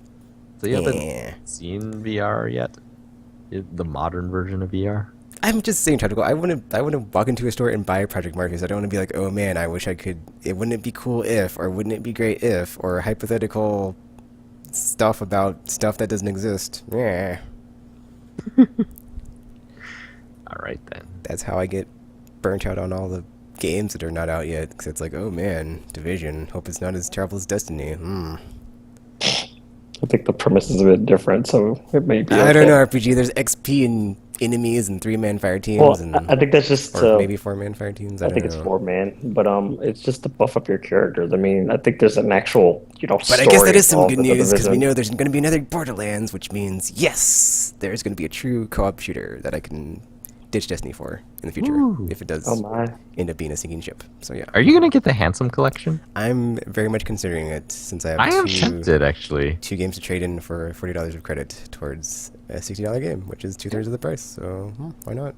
So you haven't seen VR yet? The modern version of VR? I'm just saying, Tactical. I want to walk into a store and buy a Project Marcus. I don't want to be like, oh man, I wish I could. Wouldn't it be cool if, or wouldn't it be great if, or hypothetical stuff about stuff that doesn't exist. Yeah. All right then. That's how I get burnt out on all the games that are not out yet. Because it's like, oh man, Division. Hope it's not as terrible as Destiny. I think the premise is a bit different, so it may be. I don't know, RPG. There's XP and enemies and 3-man fire teams. Well, and I think that's just or maybe 4-man fire teams. I think don't it's know. 4-man, but it's just to buff up your characters. I mean, I think there's an actual, But story I guess that is some involved good with the news because we Division. know there's going to be another Borderlands, which means yes, there's going to be a true co-op shooter that I can ditch Destiny for in the future Ooh. if it does Oh my! end up being a sinking ship. So yeah, Are you gonna get the Handsome collection? I'm very much considering it since I have I am tempted, actually. 2 games to trade in for $40 of credit towards a $60 game, which is 2/3 of the price. So why not?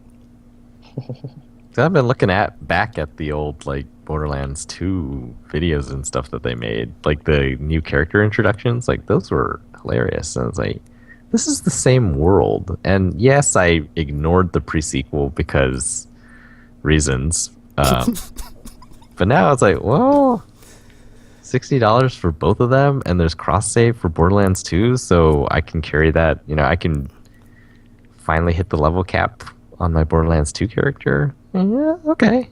'Cause I've been looking back at the old like Borderlands 2 videos and stuff that they made, like the new character introductions. Like those were hilarious, and it's like, this is the same world. And yes, I ignored the pre-sequel because reasons. But now it's like, well, $60 for both of them, and there's cross save for Borderlands 2, so I can carry that. I can finally hit the level cap on my Borderlands 2 character. Yeah, okay,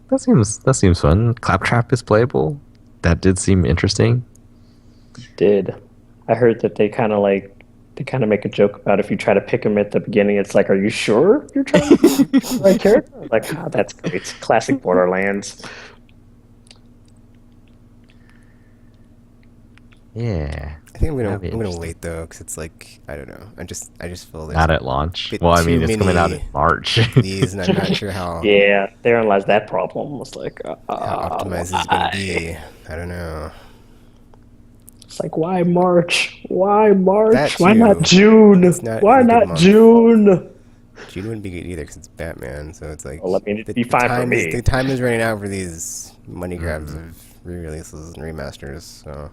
that seems fun. Claptrap is playable. That did seem interesting. Did I heard that they kind of make a joke about if you try to pick him at the beginning, it's like, are you sure you're trying to pick the right character? Like, that's great. Classic Borderlands. Yeah, I think I'm That'd be gonna interesting. wait though, because it's like I don't know. I just feel there's not at launch. bit Well, I too mean, it's coming out in many March. these, and I'm not sure how Yeah, therein lies that problem. It's like, how optimized this is gonna why? be. I don't know. It's like, why March? Why March? That Why too. not June? It's not Why a good not month. June? June wouldn't be good either because it's Batman, so it's like Well, I mean, it'd be fine for time me. the time is running out for these money grabs of re-releases and remasters. So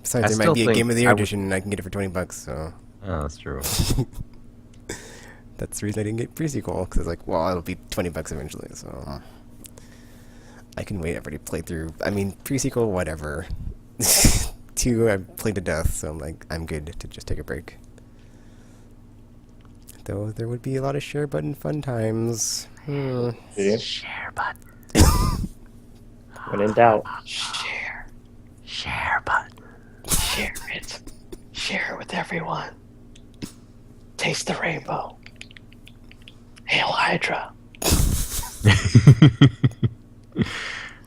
besides, I there still might be a think Game of the Year I would- edition, and I can get it for $20. So Oh, that's true. That's the reason I didn't get pre-sequel, because it's like, well, it'll be $20 eventually, so I can wait. I've already played through. I mean, pre-sequel, whatever. 2, I played to death, so I'm like, I'm good to just take a break. Though there would be a lot of share button fun times. Yeah. Share button. When in doubt, Share button. share it. Share it with everyone. Taste the rainbow. Hail Hydra.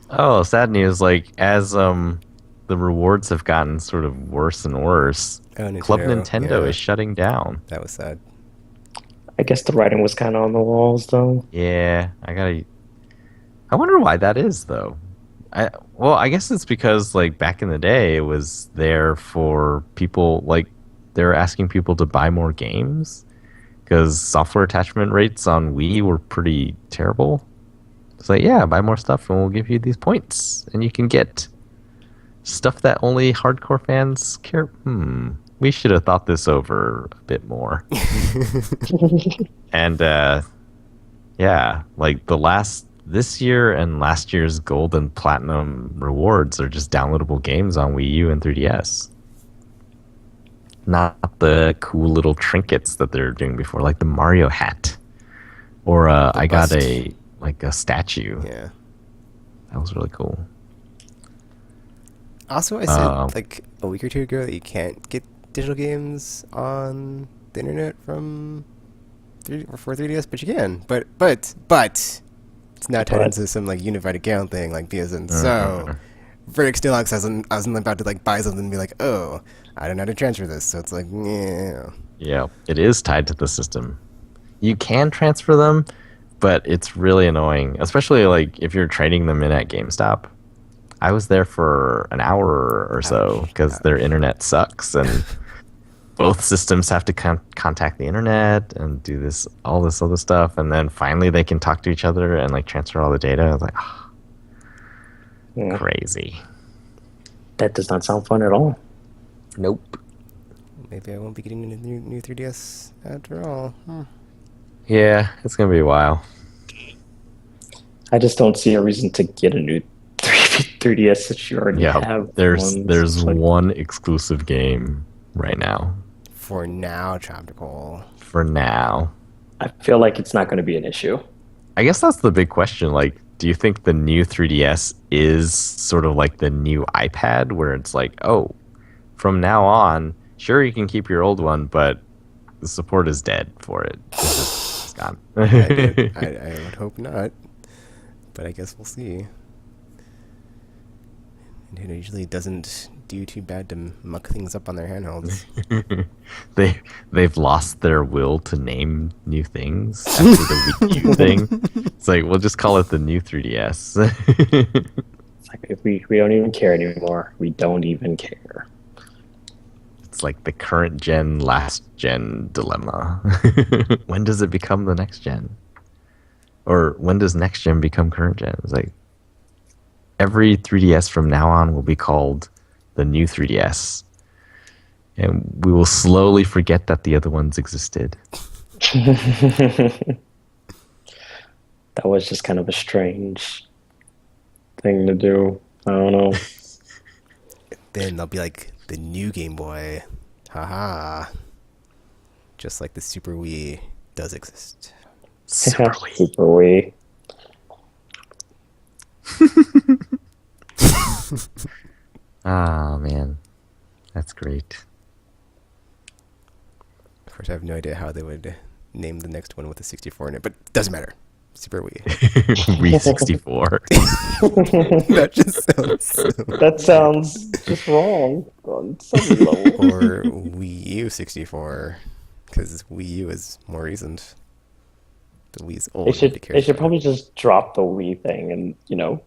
Oh, sad news. Like as the rewards have gotten sort of worse and worse. Oh, Club Nintendo, Nintendo yeah, is shutting down. that was sad. I guess the writing was kind of on the walls, though. Yeah, I wonder why that is though. Well, I guess it's because like back in the day it was there for people like they're asking people to buy more games because software attachment rates on Wii were pretty terrible. It's like, yeah, buy more stuff and we'll give you these points and you can get stuff that only hardcore fans care. We should have thought this over a bit more. And yeah, like this year and last year's gold and platinum rewards are just downloadable games on Wii U and 3DS. Not the cool little trinkets that they're doing before, like the Mario hat. Or I got bust. a statue. Yeah. That was really cool. Also, I said like a week or two ago that you can't get digital games on the internet from for 3DS, but you can. But it's now tied into some like unified account thing, like PSN. So Verdict still acts as I wasn't about to like buy something and be like, oh, I don't know how to transfer this. So it's like, yeah. Yeah, it is tied to the system. You can transfer them, but it's really annoying, especially like if you're trading them in at GameStop. I was there for an hour or so because their internet sucks and both systems have to contact the internet and do all this other stuff, and then finally they can talk to each other and like transfer all the data. I was like, crazy. That does not sound fun at all. Nope. Maybe I won't be getting a new 3DS after all. Yeah, it's gonna be a while. I just don't see a reason to get a new 3DS since you already have there's one. one exclusive game right now. For now, Tropical. For now. I feel like it's not going to be an issue. I guess that's the big question. Like, do you think the new 3DS is sort of like the new iPad where it's like, oh, from now on, sure you can keep your old one, but the support is dead for it. It's gone. I would hope not, but I guess we'll see. Nintendo usually doesn't do too bad to muck things up on their handhelds. They've lost their will to name new things after the Wii U thing. It's like, we'll just call it the new 3DS. It's like if we don't even care anymore. We don't even care. It's like the current gen, last gen dilemma. When does it become the next gen? Or when does next gen become current gen? It's like every 3DS from now on will be called the new 3DS. And we will slowly forget that the other ones existed. That was just kind of a strange thing to do. I don't know. Then they'll be like, the new Game Boy. Haha. Just like the Super Wii does exist. Super Wii. Super Wii. Oh, man. That's great. Of course, I have no idea how they would name the next one with a 64 in it, but doesn't matter. Super Wii. Wii 64. That just sounds so... That sounds just wrong on some level. Or Wii U 64, because Wii U is more recent. The Wii's old. They should probably just drop the Wii thing and,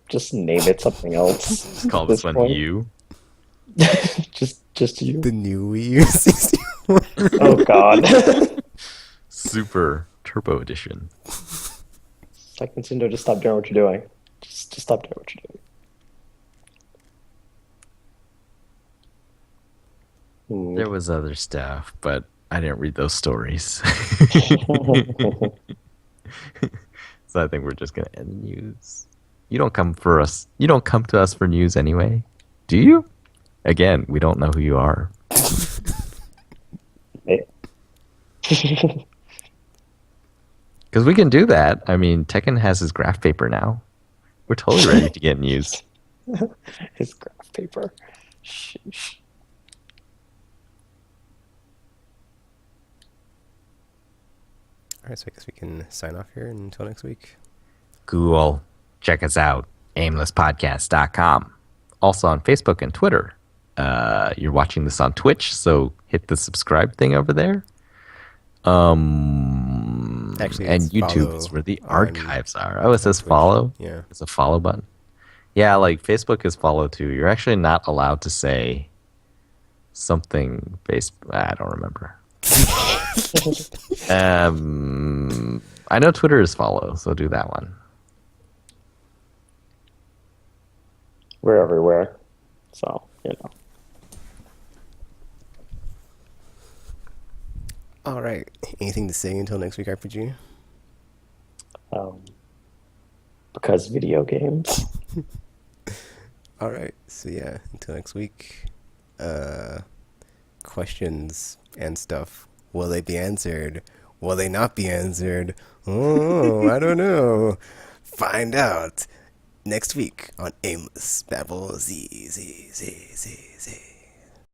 just name it something else. Just call this one U. just you. The new Wii U 64. Oh God. Super Turbo Edition. It's like Nintendo, just stop doing what you're doing. Just stop doing what you're doing. There was other stuff, but I didn't read those stories. So I think we're just gonna end the news. You don't come for us. You don't come to us for news anyway, do you? Again, we don't know who you are. Because we can do that. I mean, Tekken has his graph paper now. We're totally ready to get news. His graph paper. Sheesh. All right, so I guess we can sign off here until next week. Cool. Check us out. aimlesspodcast.com. Also on Facebook and Twitter. You're watching this on Twitch, so hit the subscribe thing over there. Actually, and it's YouTube follow is where the on- archives are. Oh, it says Twitch. follow? Yeah. It's a follow button. Yeah, like Facebook is follow too. You're actually not allowed to say something based. I don't remember. I know Twitter is follow, so do that one. We're everywhere. So, you know. All right. Anything to say until next week, RPG? Because video games. All right. So yeah, until next week. Questions and stuff. Will they be answered? Will they not be answered? Oh, I don't know. Find out next week on Aimless Babble Z.